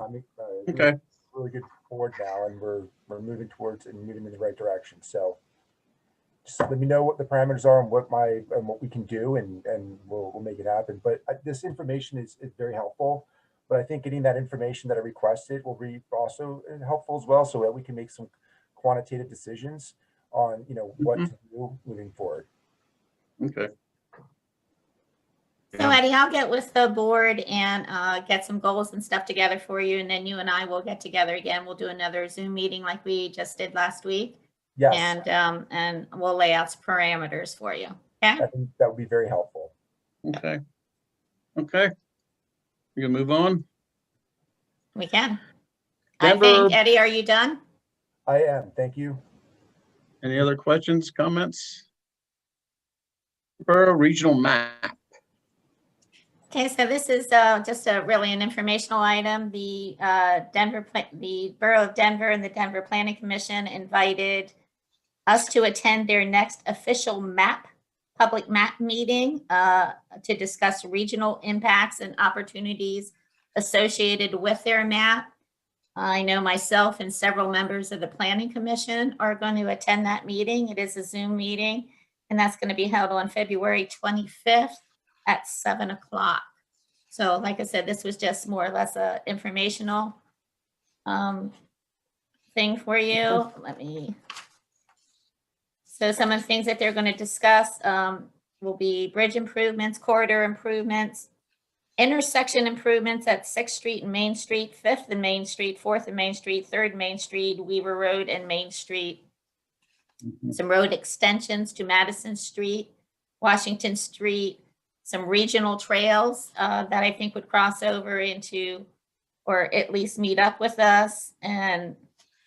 I'm okay. Really good board now, and we're moving towards and moving in the right direction. So just let me know what the parameters are and what we can do, and we'll make it happen. But this information is very helpful. But I think getting that information that I requested will be also helpful as well, so that we can make some quantitative decisions on, what to do moving forward. Okay. So Eddie, I'll get with the board and get some goals and stuff together for you, and then you and I will get together again. We'll do another Zoom meeting like we just did last week. Yes. And we'll lay out some parameters for you. Okay. I think that would be very helpful. Okay. Okay. We can move on. We can. Denver, I think, Eddie, are you done? I am. Thank you. any other questions, comments? Borough regional map. Okay, so this is just really an informational item. The the Borough of Denver and the Denver Planning Commission invited us to attend their next official public map meeting to discuss regional impacts and opportunities associated with their map. I know myself and several members of the Planning Commission are going to attend that meeting. It is a Zoom meeting, and that's going to be held on February 25th at 7 o'clock. So like I said, this was just more or less a informational thing for you. So some of the things that they're going to discuss will be bridge improvements, corridor improvements, intersection improvements at 6th Street and Main Street, 5th and Main Street, 4th and Main Street, 3rd Main Street, Weaver Road and Main Street. Some road extensions to Madison Street, Washington Street, some regional trails that I think would cross over into, or at least meet up with us, and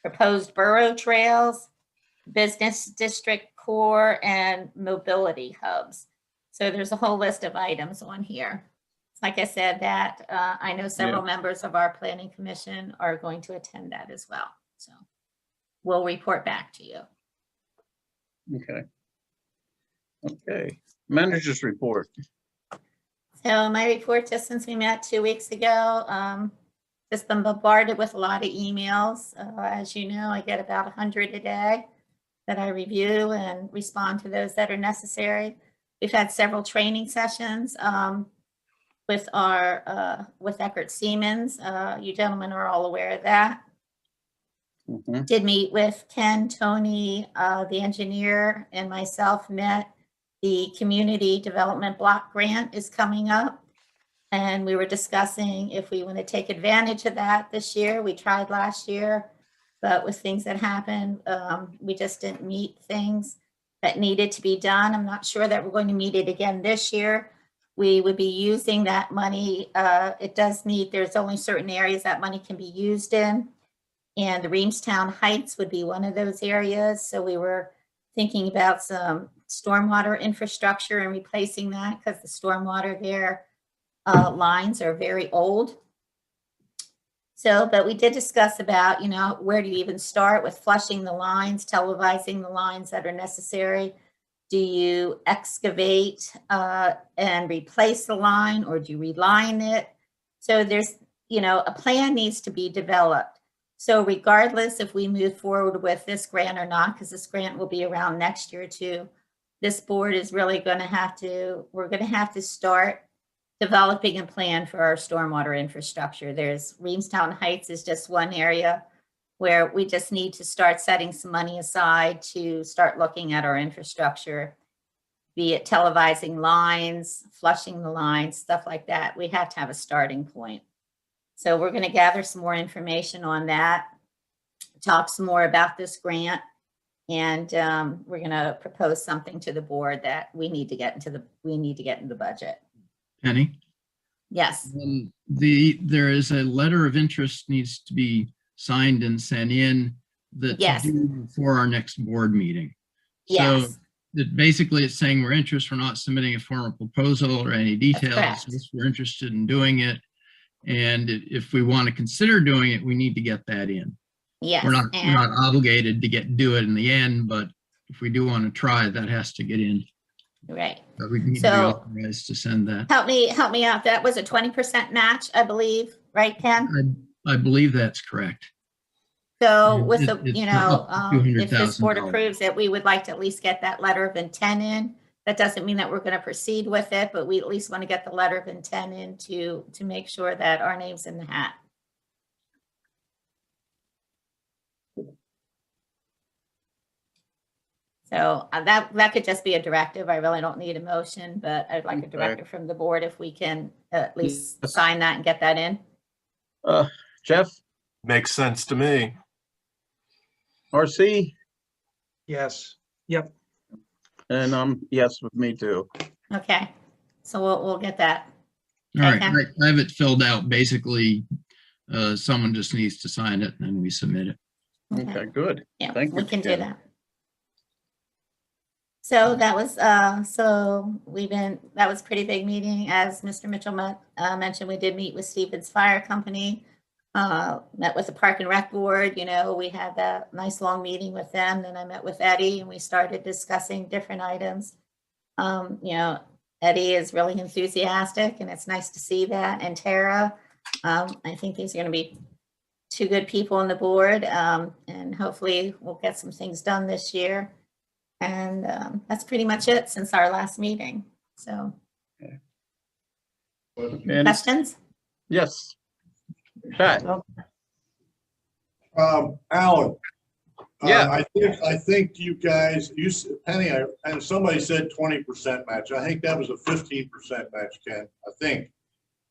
proposed borough trails, business district core, and mobility hubs. So there's a whole list of items on here. Like I said, that I know several members of our planning commission are going to attend that as well. So we'll report back to you. Okay. Okay. Manager's report. So my report, just since we met 2 weeks ago, just been bombarded with a lot of emails. As you know, I get about 100 a day that I review and respond to those that are necessary. We've had several training sessions with Eckert Siemens. You gentlemen are all aware of that. Did meet with Ken, Tony, the engineer, and myself met. The community development block grant is coming up, and we were discussing if we want to take advantage of that this year. We tried last year, but with things that happened, we just didn't meet things that needed to be done. I'm not sure that we're going to meet it again this year. We would be using that money. It does need, there's only certain areas that money can be used in, and the Reamstown Heights would be one of those areas. So we were thinking about some stormwater infrastructure and replacing that, because the stormwater there lines are very old. So, but we did discuss about, where do you even start with flushing the lines, televising the lines that are necessary? Do you excavate and replace the line, or do you reline it? So there's, a plan needs to be developed. So regardless if we move forward with this grant or not, because this grant will be around next year too, this board is really going to have to, we're going to have to start developing a plan for our stormwater infrastructure. There's Reamstown Heights is just one area where we just need to start setting some money aside to start looking at our infrastructure, be it televising lines, flushing the lines, stuff like that. We have to have a starting point. So we're going to gather some more information on that, talk some more about this grant, and we're going to propose something to the board that we need to get into the budget. Penny? Yes. There is a letter of interest needs to be signed and sent in that's due before our next board meeting. Yes. So basically it's saying we're interested, we're not submitting a formal proposal or any details. We're interested in doing it. And if we want to consider doing it, we need to get that in. Yes. We're not obligated to do it in the end, but if we do want to try, that has to get in. Right. So we need to be authorized to send that. Help me out. That was a 20% match, I believe, right, Ken? I believe that's correct. So with the, it's up to if this board $200,000. approves it, we would like to at least get that letter of intent in That doesn't mean that we're going to proceed with it, but we at least want to get the letter of intent in to make sure that our name's in the hat. So that could just be a directive. I really don't need a motion, but I'd like a directive from the board if we can at least sign that and get that in. Jeff, Makes sense to me. RC, Yes, yep. and yes with me too. Okay, so we'll get that. All right, Okay. I have it filled out. Basically, someone just needs to sign it and then we submit it. Okay, good. Yeah, Thank we you, can do Ken. that. So that was, that was a pretty big meeting. As Mr. Mitchell mentioned, we did meet with Stevens Fire Company, met with the Park and Rec Board. You know, we had that nice long meeting with them. Then I met with Eddie and we started discussing different items. You know, Eddie is really enthusiastic and it's nice to see that. And Tara, I think these are going to be two good people on the board, and hopefully we'll get some things done this year. And that's pretty much it since our last meeting. So, questions? Yes. Pat. Alan. Yeah. I think you guys, Penny, and somebody said 20% match. I think that was a 15% match, Ken. I think,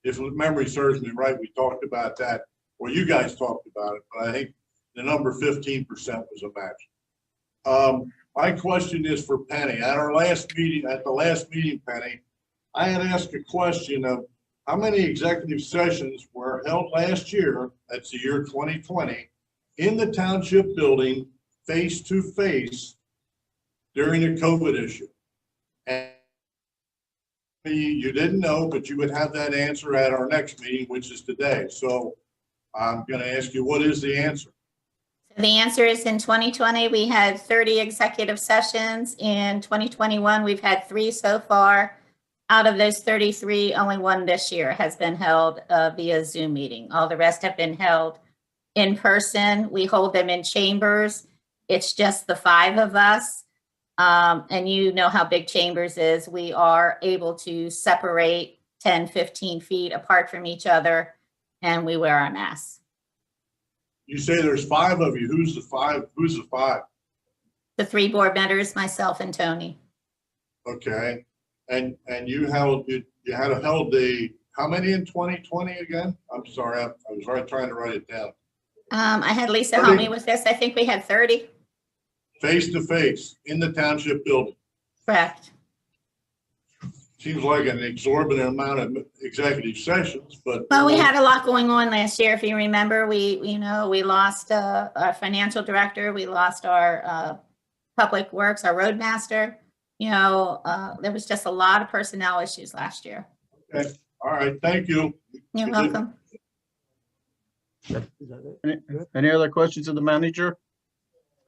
if memory serves me right, we talked about that, or you guys talked about it, but I think the number 15% was a match. My question is for Penny. At the last meeting, Penny, I had asked a question of how many executive sessions were held last year, that's the year 2020, in the township building face to face during the COVID issue. And you didn't know, but you would have that answer at our next meeting, which is today. So I'm going to ask you, what is the answer? The answer is in 2020, we had 30 executive sessions. In 2021, we've had 3 so far. Out of those 33, only 1 this year has been held via Zoom meeting. All the rest have been held in person. We hold them in chambers. It's just the 5 of us. And you know how big chambers is. We are able to separate 10, 15 feet apart from each other, and we wear our masks. You say there's 5 of you. Who's the 5? Who's the 5? The 3 board members, myself and Tony. Okay. And you held the, how many in 2020 again? I'm sorry, I was right trying to write it down. I had Lisa help me with this. I think we had 30. Face to face in the township building. Correct. Seems like an exorbitant amount of executive sessions, but. Well, we had a lot going on last year. If you remember, we lost our financial director. We lost our public works, our roadmaster. There was just a lot of personnel issues last year. Okay. All right. Thank you. You're welcome. Any other questions of the manager?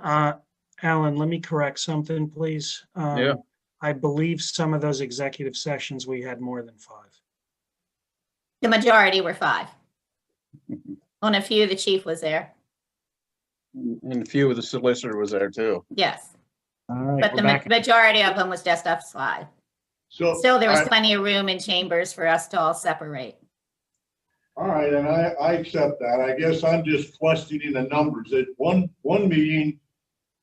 Alan, let me correct something, please. Yeah. I believe some of those executive sessions, we had more than 5. The majority were 5. On a few, the chief was there. And a few of the solicitor was there too. Yes. All right. But the majority of them was just us 5. So still, there was plenty of room in chambers for us to all separate. All right, and I accept that. I guess I'm just questioning the numbers. At one meeting,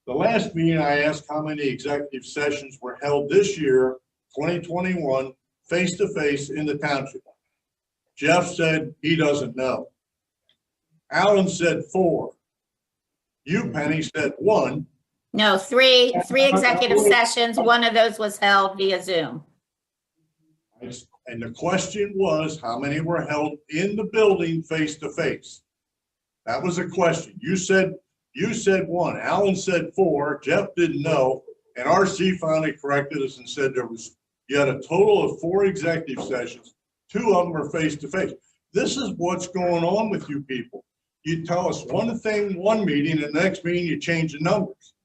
the last meeting, I asked how many executive sessions were held this year, 2021, face-to-face in the township. Jeff said he doesn't know. Alan said 4. You, Penny, said 1. No, 3 executive sessions. 1 of those was held via Zoom. And the question was, how many were held in the building face-to-face? That was a question. You said 1. Alan said 4. Jeff didn't know. And RC finally corrected us and said you had a total of 4 executive sessions. 2 of them were face-to-face. This is what's going on with you people. You tell us one thing, one meeting, and the next meeting you change the numbers.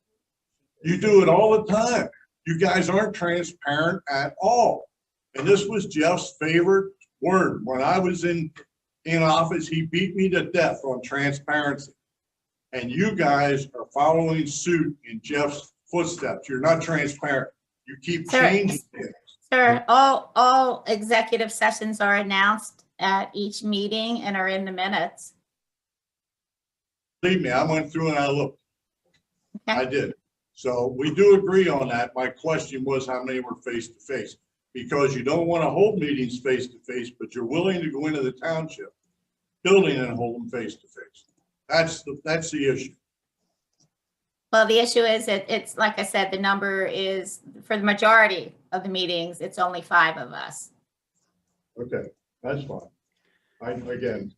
You do it all the time. You guys aren't transparent at all. And this was Jeff's favorite word. When I was in office, he beat me to death on transparency. And you guys are following suit in Jeff's footsteps. You're not transparent. You keep Sir, changing it. Sir, all executive sessions are announced at each meeting and are in the minutes. Believe me, I went through and I looked. I did. So we do agree on that. My question was how many were face to face? Because you don't want to hold meetings face to face, but you're willing to go into the township building and hold them face to face. That's the issue. Well, the issue is it's like I said, the number is for the majority of the meetings, it's only 5 of us. Okay, that's fine. Again.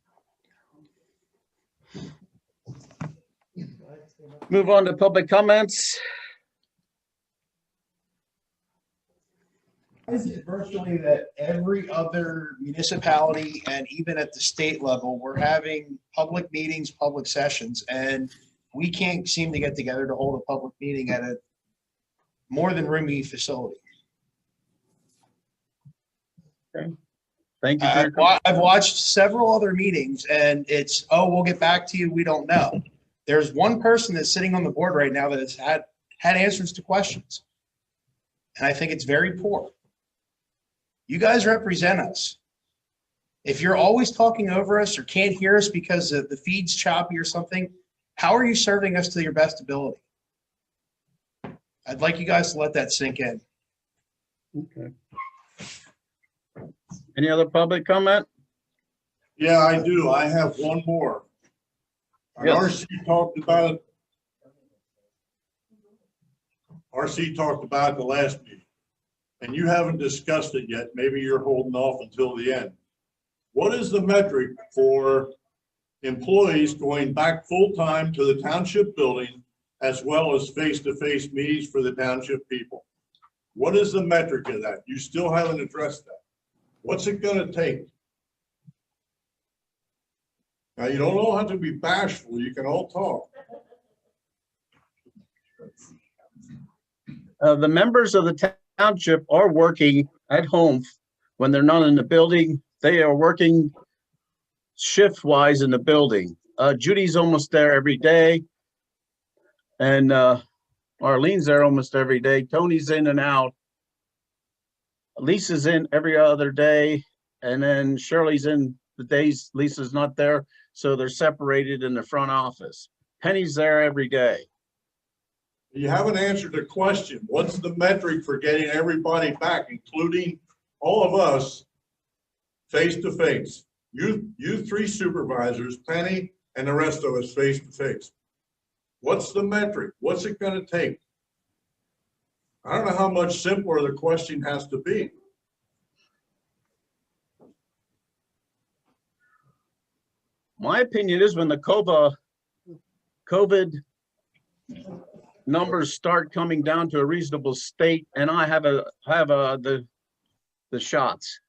Move on to public comments. Is it virtually that every other municipality and even at the state level, we're having public meetings, public sessions, and we can't seem to get together to hold a public meeting at a more than roomy facility? Okay. Thank you. I've watched several other meetings and it's, oh, we'll get back to you. We don't know. There's one person that's sitting on the board right now that has had answers to questions. And I think it's very poor. You guys represent us. If you're always talking over us or can't hear us because the feed's choppy or something, how are you serving us to your best ability? I'd like you guys to let that sink in. Okay. Any other public comment? Yeah, I do. I have one more. Yes. RC talked about it the last meeting, and you haven't discussed it yet. Maybe you're holding off until the end. What is the metric for employees going back full-time to the township building as well as face-to-face meetings for the township people? What is the metric of that? You still haven't addressed that. What's it gonna take? Now, you don't all have to be bashful. You can all talk. The members of the township are working at home when they're not in the building. They are working shift-wise in the building. Judy's almost there every day. And Arlene's there almost every day. Tony's in and out. Lisa's in every other day. And then Shirley's in the days Lisa's not there. So they're separated in the front office. Penny's there every day. You haven't answered the question. What's the metric for getting everybody back, including all of us, face to face? You 3 supervisors, Penny, and the rest of us face to face. What's the metric? What's it going to take? I don't know how much simpler the question has to be. My opinion is when the COVID numbers start coming down to a reasonable state, and I have the shots.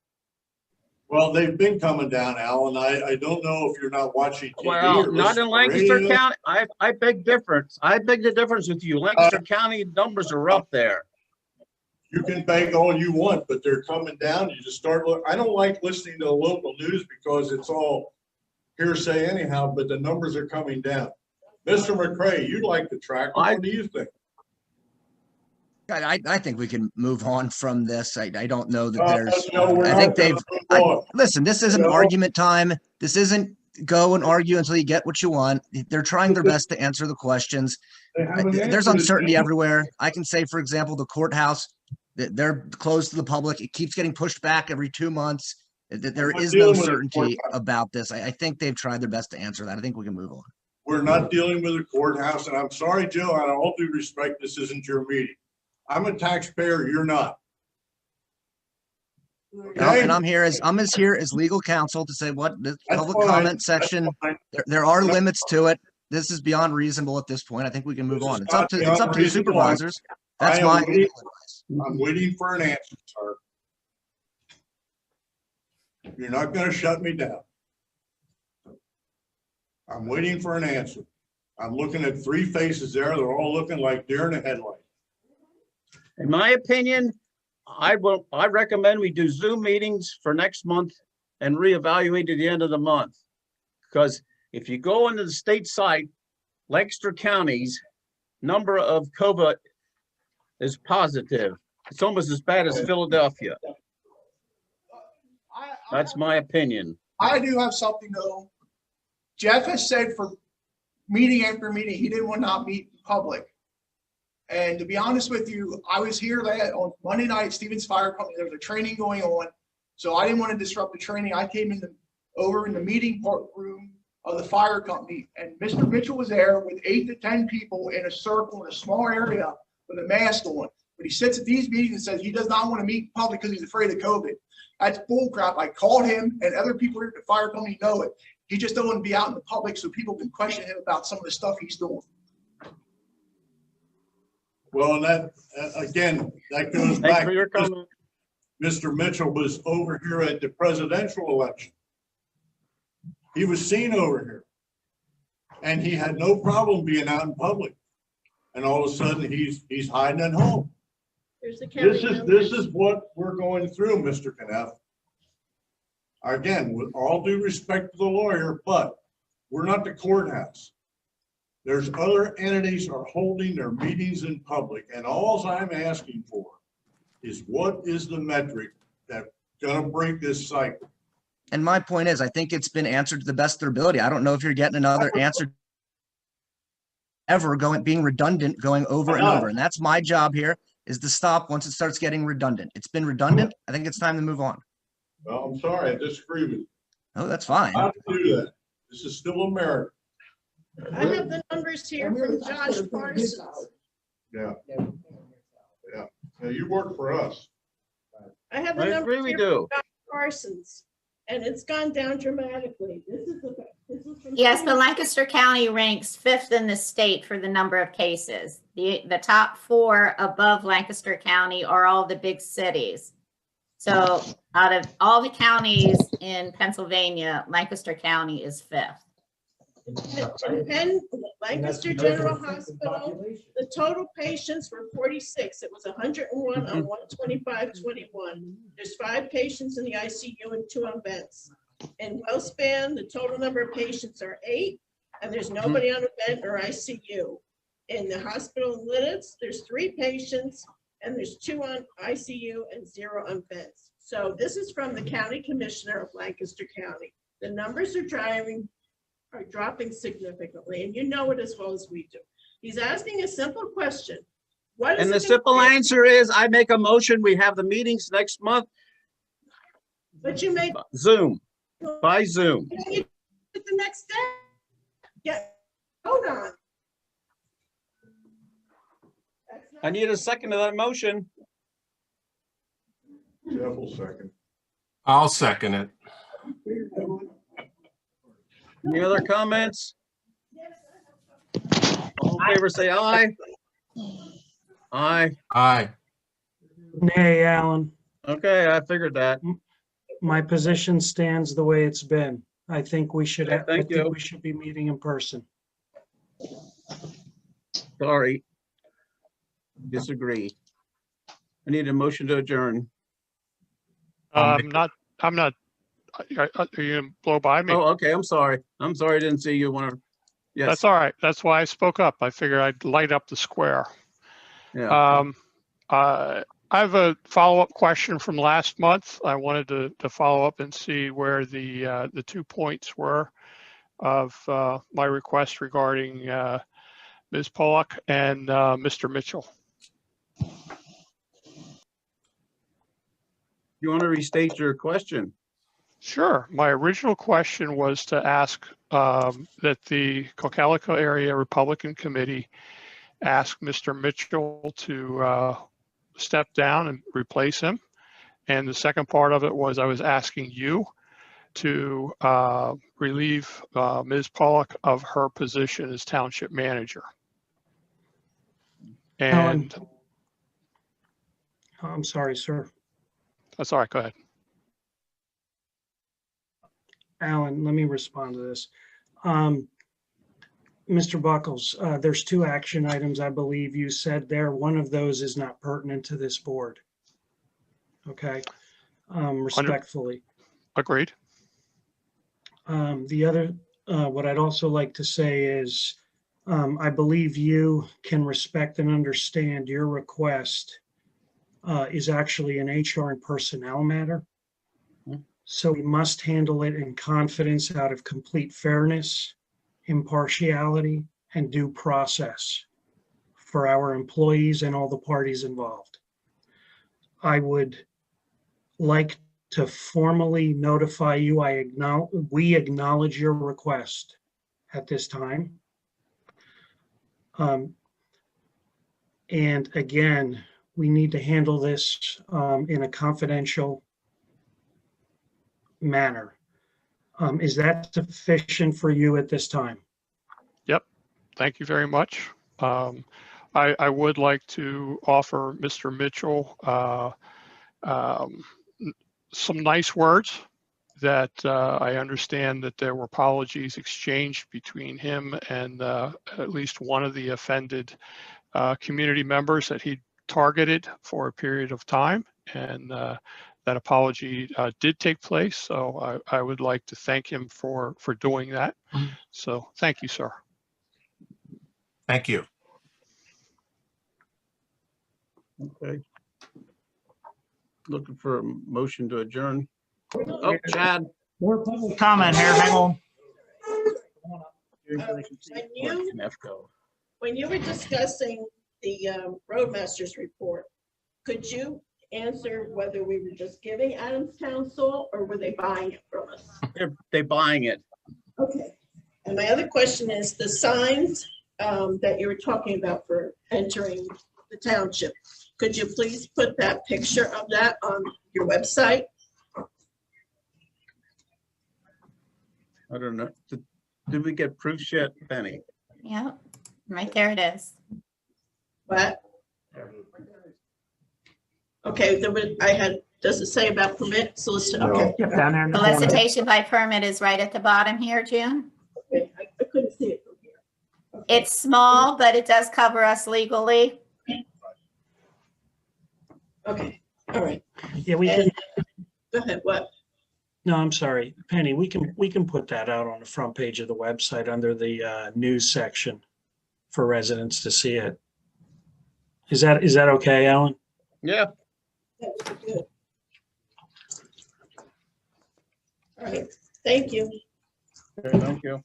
Well, they've been coming down, Alan. I don't know if you're not watching TV. Well, or not in listening to Lancaster radio. County. I beg difference. I beg the difference with you. Lancaster County numbers are up there. You can beg all you want, but they're coming down. You just start. I don't like listening to the local news because it's all hearsay anyhow, but the numbers are coming down. Mr. McCray, you'd like to track. What do you think? I think we can move on from this. I don't know that there's, no, we're I think not gonna listen, this isn't No. argument time. This isn't go and argue until you get what you want. They're trying their best to answer the questions. There's uncertainty everywhere. I can say, for example, the courthouse, they're closed to the public. It keeps getting pushed back every 2 months. There is no certainty about this. I think they've tried their best to answer that. I think we can move on. We're not dealing with a courthouse, and I'm sorry, Joe, out of all due respect, this isn't your meeting. I'm a taxpayer, you're not. No, and I'm here as legal counsel to say what the public fine. comment section, there are limits to it. This is beyond reasonable at this point. I think we can move on. It's up to the supervisors. That's my legal advice. I'm waiting for an answer, sir. You're not gonna shut me down. I'm waiting for an answer. I'm looking at 3 faces there. They're all looking like deer in a headlight. In my opinion, I recommend we do Zoom meetings for next month and reevaluate at the end of the month. Because if you go into the state site, Lancaster County's number of COVID is positive. It's almost as bad as Philadelphia. That's my opinion. I do have something though. Jeff has said for meeting after meeting, he didn't want to not meet in public. And to be honest with you, I was here that on Monday night, Stevens Fire Company, there was a training going on. So I didn't want to disrupt the training. I came over in the meeting room of the fire company, and Mr. Mitchell was there with 8 to 10 people in a circle in a small area with a mask on. But he sits at these meetings and says he does not want to meet in public because he's afraid of COVID. That's bull crap. I called him, and other people here at the fire company know it. He just don't want to be out in the public so people can question him about some of the stuff he's doing. Well, and that, again, that goes Thanks back for your to comment. Mr. Mitchell was over here at the presidential election. He was seen over here. And he had no problem being out in public. And all of a sudden, he's hiding at home. There's the This is what we're going through, Mr. Knapp. Again, with all due respect to the lawyer, but we're not the courthouse. There's other entities are holding their meetings in public, and all I'm asking for is what is the metric that's gonna break this cycle? And my point is, I think it's been answered to the best of their ability. I don't know if you're getting another answer ever being redundant, going over and over. And that's my job here, is to stop once it starts getting redundant. It's been redundant. I think it's time to move on. Well, I'm sorry, I disagree with you. Oh, that's fine. How to do that? This is still America. I have the numbers here from Josh Parsons. Yeah. Yeah, you work for us. I have the I numbers agree we here do. from Josh Parsons, and it's gone down dramatically. This is from Yes, but Lancaster County ranks 5th in the state for the number of cases. The top 4 above Lancaster County are all the big cities. So out of all the counties in Pennsylvania, Lancaster County is 5th. Lancaster General Hospital, the total patients were 46. It was 101 on 125/21. There's 5 patients in the ICU and 2 on vents. In Wellspan, the total number of patients are 8, and there's nobody on a vent or ICU. In the hospital in Lidditz, there's 3 patients, and there's 2 on ICU and 0 on vents. So this is from the County Commissioner of Lancaster County. The numbers are dropping significantly, and you know it as well as we do. He's asking a simple question. What is And the it simple gonna take? answer is I make a motion. We have the meetings next month. But you make Zoom, by Zoom. it the next day. Yeah, hold on. I need a second to that motion. Jeff will second. I'll second it. Any other comments? All in favor, say aye. Aye. Aye. Nay, Alan. Okay, I figured that. My position stands the way it's been. I think we should, Okay, thank you. we should be meeting in person. Sorry. Disagree. I need a motion to adjourn. I'm not, are you gonna blow by me? Oh, okay, I'm sorry. I didn't see you want to. Yes. That's all right. That's why I spoke up. I figured I'd light up the square. Yeah. I have a follow-up question from last month. I wanted to follow up and see where the 2 points were of my request regarding Ms. Pollock and Mr. Mitchell. You want to restate your question? Sure. My original question was to ask that the Cocalico Area Republican Committee ask Mr. Mitchell to step down and replace him. And the second part of it was I was asking you to relieve Ms. Pollock of her position as township manager. And I'm sorry, sir. that's all right. Go ahead. Alan, let me respond to this. Mr. Buckles, there's 2 action items I believe you said there. One of those is not pertinent to this board. Okay, respectfully. Agreed. The other, what I'd also like to say is, I believe you can respect and understand your request is actually an HR and personnel matter. So we must handle it in confidence out of complete fairness, impartiality, and due process for our employees and all the parties involved. I would like to formally notify you, we acknowledge your request at this time. And again, we need to handle this in a confidential manner. Is that sufficient for you at this time? Yep. Thank you very much. I would like to offer Mr. Mitchell some nice words that I understand that there were apologies exchanged between him and at least one of the offended community members that he targeted for a period of time. And that apology did take place. So I would like to thank him for doing that. So thank you, sir. Thank you. Okay. Looking for a motion to adjourn. Oh, Chad. More public comment here, hang on. When you were discussing the roadmaster's report, could you answer whether we were just giving Adamstown salt or were they buying it from us? They're buying it. Okay. And my other question is the signs that you were talking about for entering the township. Could you please put that picture of that on your website? I don't know. Did we get proofs yet, Penny? Yeah, right there it is. What? Okay, does it say about permit solicitation? Okay. Yep, down there in the corner. Solicitation by permit is right at the bottom here, June. Okay, I couldn't see it from here. Okay. It's small, but it does cover us legally. Okay, all right. Yeah, we can. Go ahead, what? No, I'm sorry, Penny, we can put that out on the front page of the website under the news section for residents to see it. Is that okay, Alan? Yeah. That would be good. All right, thank you. Okay, thank you.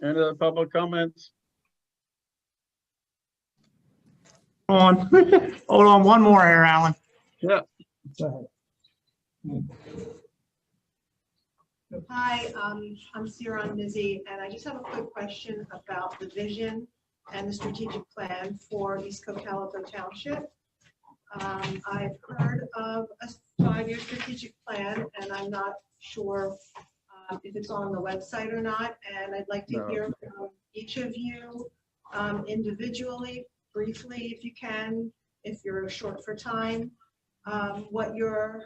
Any other public comments? Hold on one more here, Alan. Yeah. Hi, I'm Ciaran Mizzi, and I just have a quick question about the vision and the strategic plan for East Cocalico Township. I've heard of a 5-year strategic plan, and I'm not sure if it's on the website or not, and I'd like to hear from each of you individually, briefly, if you can, if you're short for time, what your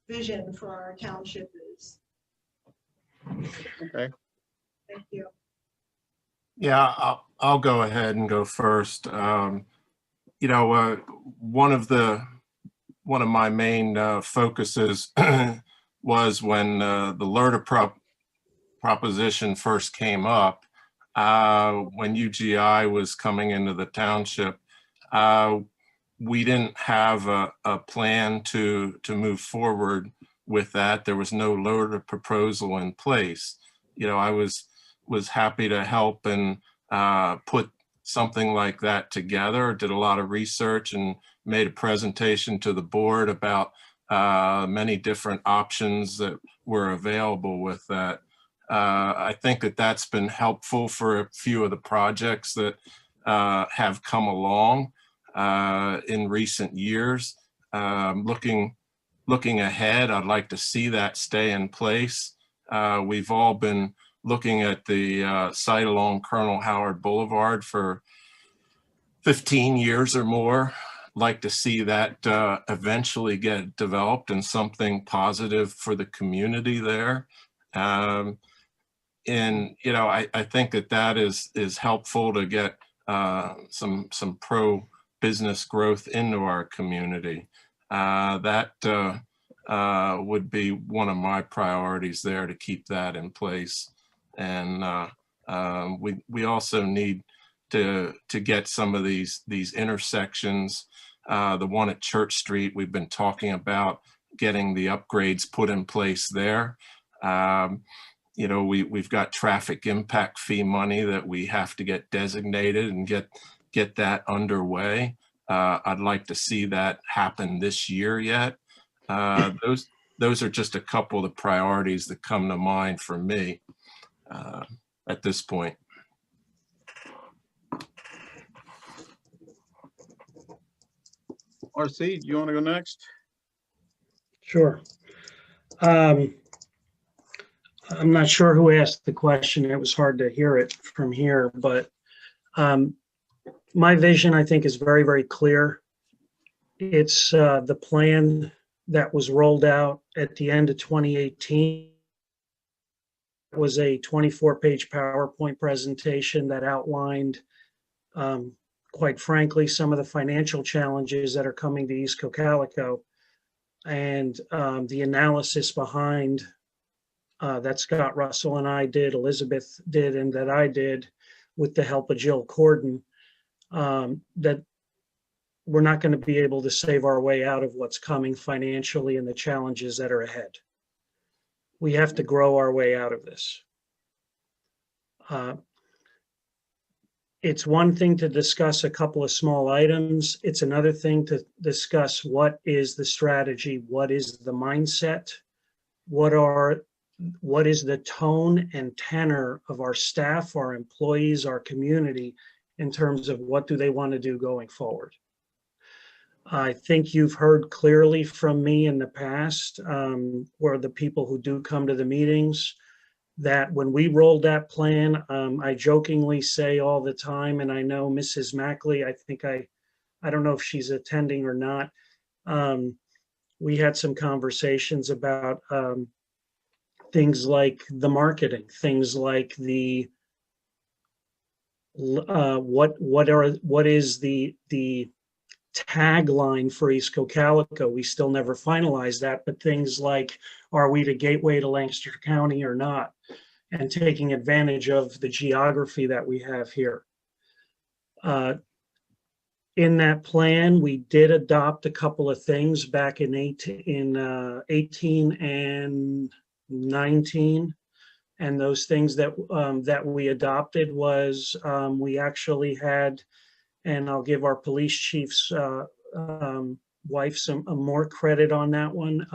vision for our township is. Okay. Thank you. Yeah, I'll go ahead and go first. You know, one of my main focuses was when the LERTA proposition first came up, when UGI was coming into the township. We didn't have a plan to move forward with that. There was no LERTA proposal in place. You know, I was happy to help and put something like that together, did a lot of research and made a presentation to the board about many different options that were available with that. I think that that's been helpful for a few of the projects that have come along in recent years. Looking ahead, I'd like to see that stay in place. We've all been looking at the site along Colonel Howard Boulevard for 15 years or more. Like to see that eventually get developed and something positive for the community there. And you know, I think that is helpful to get some pro-business growth into our community. That would be one of my priorities there, to keep that in place. And we also need to get some of these intersections The one at Church Street, we've been talking about getting the upgrades put in place there. You know, we've got traffic impact fee money that we have to get designated and get that underway. I'd like to see that happen this year yet. Those are just a couple of the priorities that come to mind for me at this point. RC, do you want to go next? Sure. I'm not sure who asked the question. It was hard to hear it from here, but my vision, I think, is very, very clear. It's the plan that was rolled out at the end of 2018. It was a 24-page PowerPoint presentation that outlined, quite frankly, some of the financial challenges that are coming to East Cocalico, and the analysis behind that Scott Russell and I did, Elizabeth did, and that I did with the help of Jill Corden, that we're not going to be able to save our way out of what's coming financially and the challenges that are ahead. We have to grow our way out of this. It's one thing to discuss a couple of small items. It's another thing to discuss what is the strategy, what is the mindset, what is the tone and tenor of our staff, our employees, our community, in terms of what do they want to do going forward. I think you've heard clearly from me in the past, or the people who do come to the meetings, that when we rolled that plan, I jokingly say all the time, and I know Mrs. Mackley, I don't know if she's attending or not. We had some conversations about things like the marketing, things like the what is the tagline for East Cocalico. We still never finalized that, but things like, are we the gateway to Lancaster County or not? And taking advantage of the geography that we have here. In that plan, we did adopt a couple of things back in 18 and 19. And those things that we adopted was we actually had, and I'll give our police chief's wife some more credit on that one.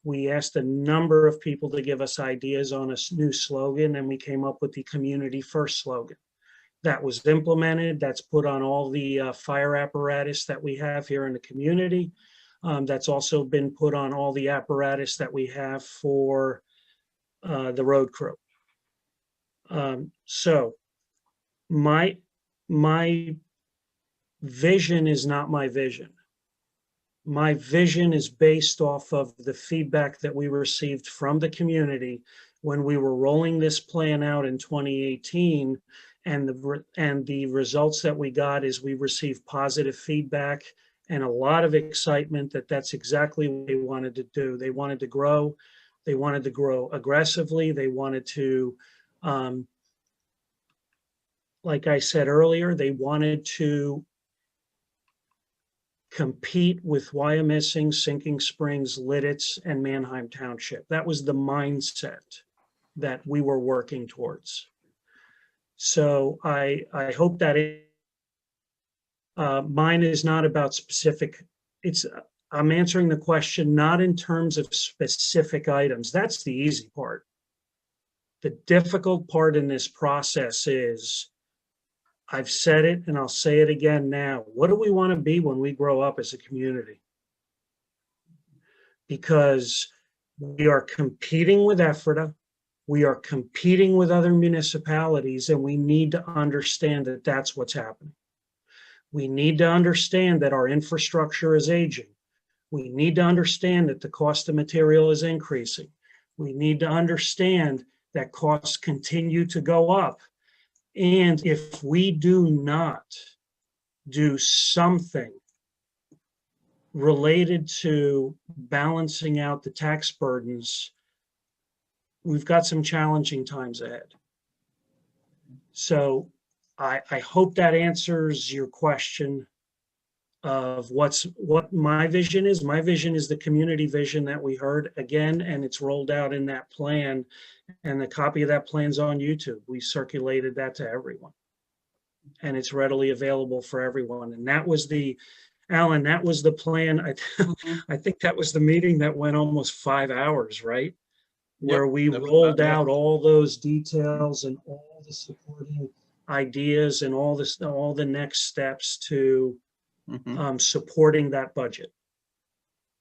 We asked a number of people to give us ideas on a new slogan, and we came up with the Community First slogan. That was implemented. That's put on all the fire apparatus that we have here in the community. That's also been put on all the apparatus that we have for the road crew. So my vision is not my vision. My vision is based off of the feedback that we received from the community when we were rolling this plan out in 2018, and the results that we got is we received positive feedback and a lot of excitement that that's exactly what they wanted to do. They wanted to grow. They wanted to grow aggressively. They wanted to, like I said earlier, they wanted to compete with Wyomissing, Sinking Springs, Lidditz, and Manheim Township. That was the mindset that we were working towards. So I hope that mine is not about specific. I'm answering the question not in terms of specific items. That's the easy part. The difficult part in this process is, I've said it and I'll say it again now. What do we want to be when we grow up as a community? Because we are competing with Ephrata, we are competing with other municipalities, and we need to understand that that's what's happening. We need to understand that our infrastructure is aging. We need to understand that the cost of material is increasing. We need to understand that costs continue to go up. And if we do not do something related to balancing out the tax burdens, we've got some challenging times ahead. So I hope that answers your question. of what my vision is. My vision is the community vision that we heard again, and it's rolled out in that plan. And the copy of that plan's on YouTube. We circulated that to everyone. And it's readily available for everyone. And that was Alan, that was the plan. I think that was the meeting that went almost 5 hours, right? Where we rolled out all those details and all the supporting ideas and all the next steps to supporting that budget.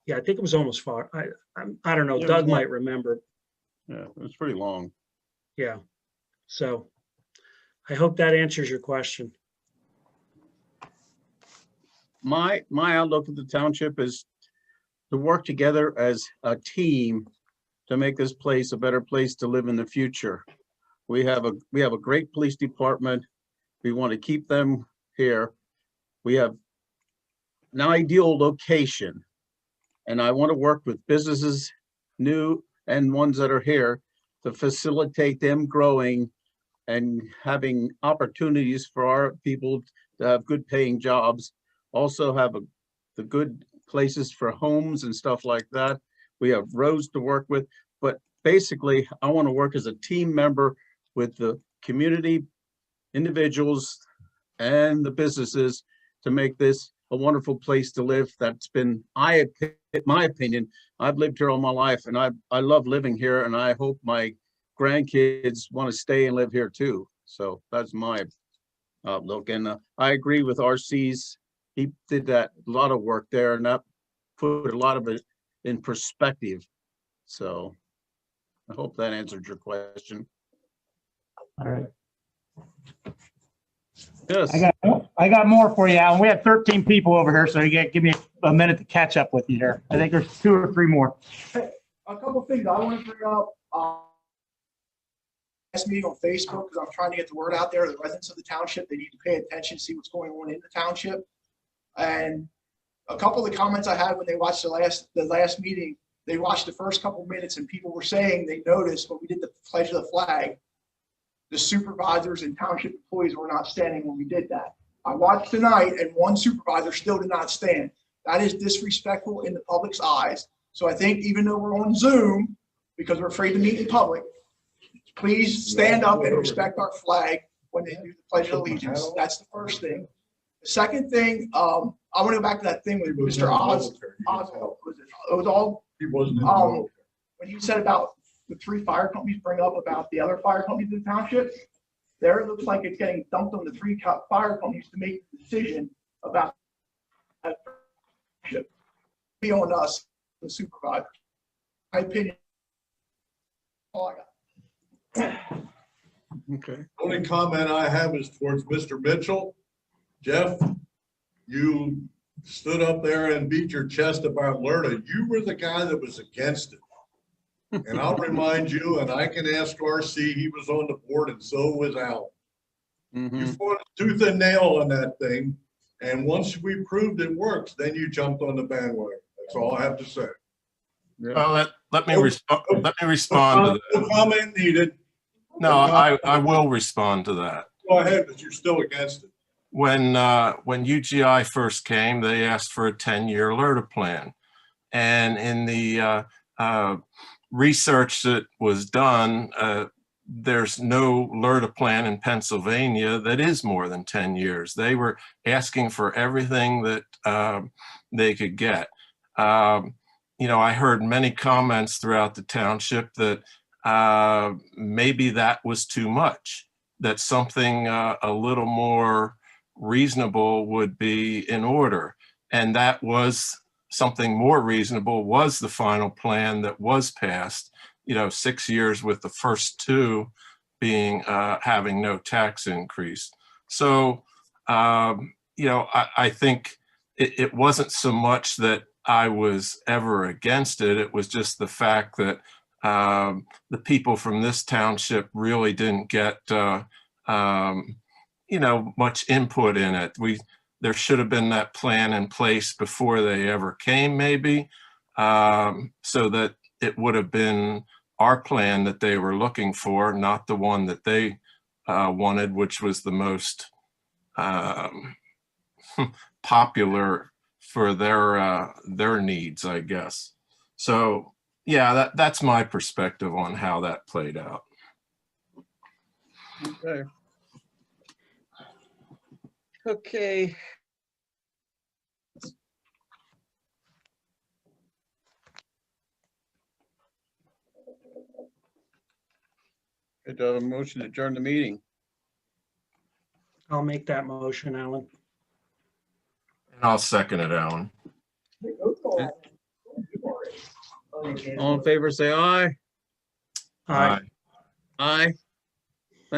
Yeah, I think it was almost far. I don't know. Yeah, Doug might remember. Yeah, it was pretty long. Yeah. So I hope that answers your question. My outlook of the township is to work together as a team to make this place a better place to live in the future. We have a great police department. We want to keep them here. We have an ideal location, and I want to work with businesses, new and ones that are here, to facilitate them growing and having opportunities for our people to have good paying jobs. Also have the good places for homes and stuff like that. We have roads to work with, but basically I want to work as a team member with the community, individuals, and the businesses to make this a wonderful place to live. That's been, in my opinion, I've lived here all my life, and I love living here, and I hope my grandkids want to stay and live here too. So that's my outlook. And I agree with RC's. He did a lot of work there, and that put a lot of it in perspective. So I hope that answered your question. All right. Yes. I got more for you, Alan. We have 13 people over here, so you give me a minute to catch up with you here. I think there's 2 or 3 more. Hey, a couple things I want to bring up. Last meeting on Facebook, because I'm trying to get the word out there to the residents of the township. They need to pay attention, see what's going on in the township. And a couple of the comments I had when they watched the last meeting, they watched the first couple of minutes, and people were saying they noticed when we did the pledge of the flag, the supervisors and township employees were not standing when we did that. I watched tonight, and one supervisor still did not stand. That is disrespectful in the public's eyes. So I think even though we're on Zoom, because we're afraid to meet in public, please stand up and respect our flag when they do the Pledge of Allegiance. That's the first thing. The second thing, I want to go back to that thing with Mr. Oswald. It was all, when you said about the 3 fire companies bring up about the other fire companies in the township, there it looks like it's getting dumped on the 3 fire companies to make the decision about that. Be on us, the supervisors. My opinion. All I got. Okay. Only comment I have is towards Mr. Mitchell. Jeff, you stood up there and beat your chest about LERTA. You were the guy that was against it. And I'll remind you, and I can ask RC, he was on the board, and so was Al. You fought tooth and nail on that thing. And once we proved it works, then you jumped on the bandwagon. That's all I have to say. Well, let me respond to that. No comment needed. No, I will respond to that. Go ahead, but you're still against it. When UGI first came, they asked for a 10-year LERTA plan. And in the research that was done, there's no LERTA plan in Pennsylvania that is more than 10 years. They were asking for everything that they could get. You know, I heard many comments throughout the township that maybe that was too much, that something a little more reasonable would be in order. And that was something more reasonable was the final plan that was passed, you know, 6 years with the first 2 being having no tax increase. So, you know, I think it wasn't so much that I was ever against it. It was just the fact that the people from this township really didn't get, you know, much input in it. There should have been that plan in place before they ever came, maybe, so that it would have been our plan that they were looking for, not the one that they wanted, which was the most popular for their needs, I guess. So yeah, that's my perspective on how that played out. Okay. Okay. Okay, do I have a motion to adjourn the meeting? I'll make that motion, Alan. And I'll second it, Alan. All in favor, say aye. Aye. Aye.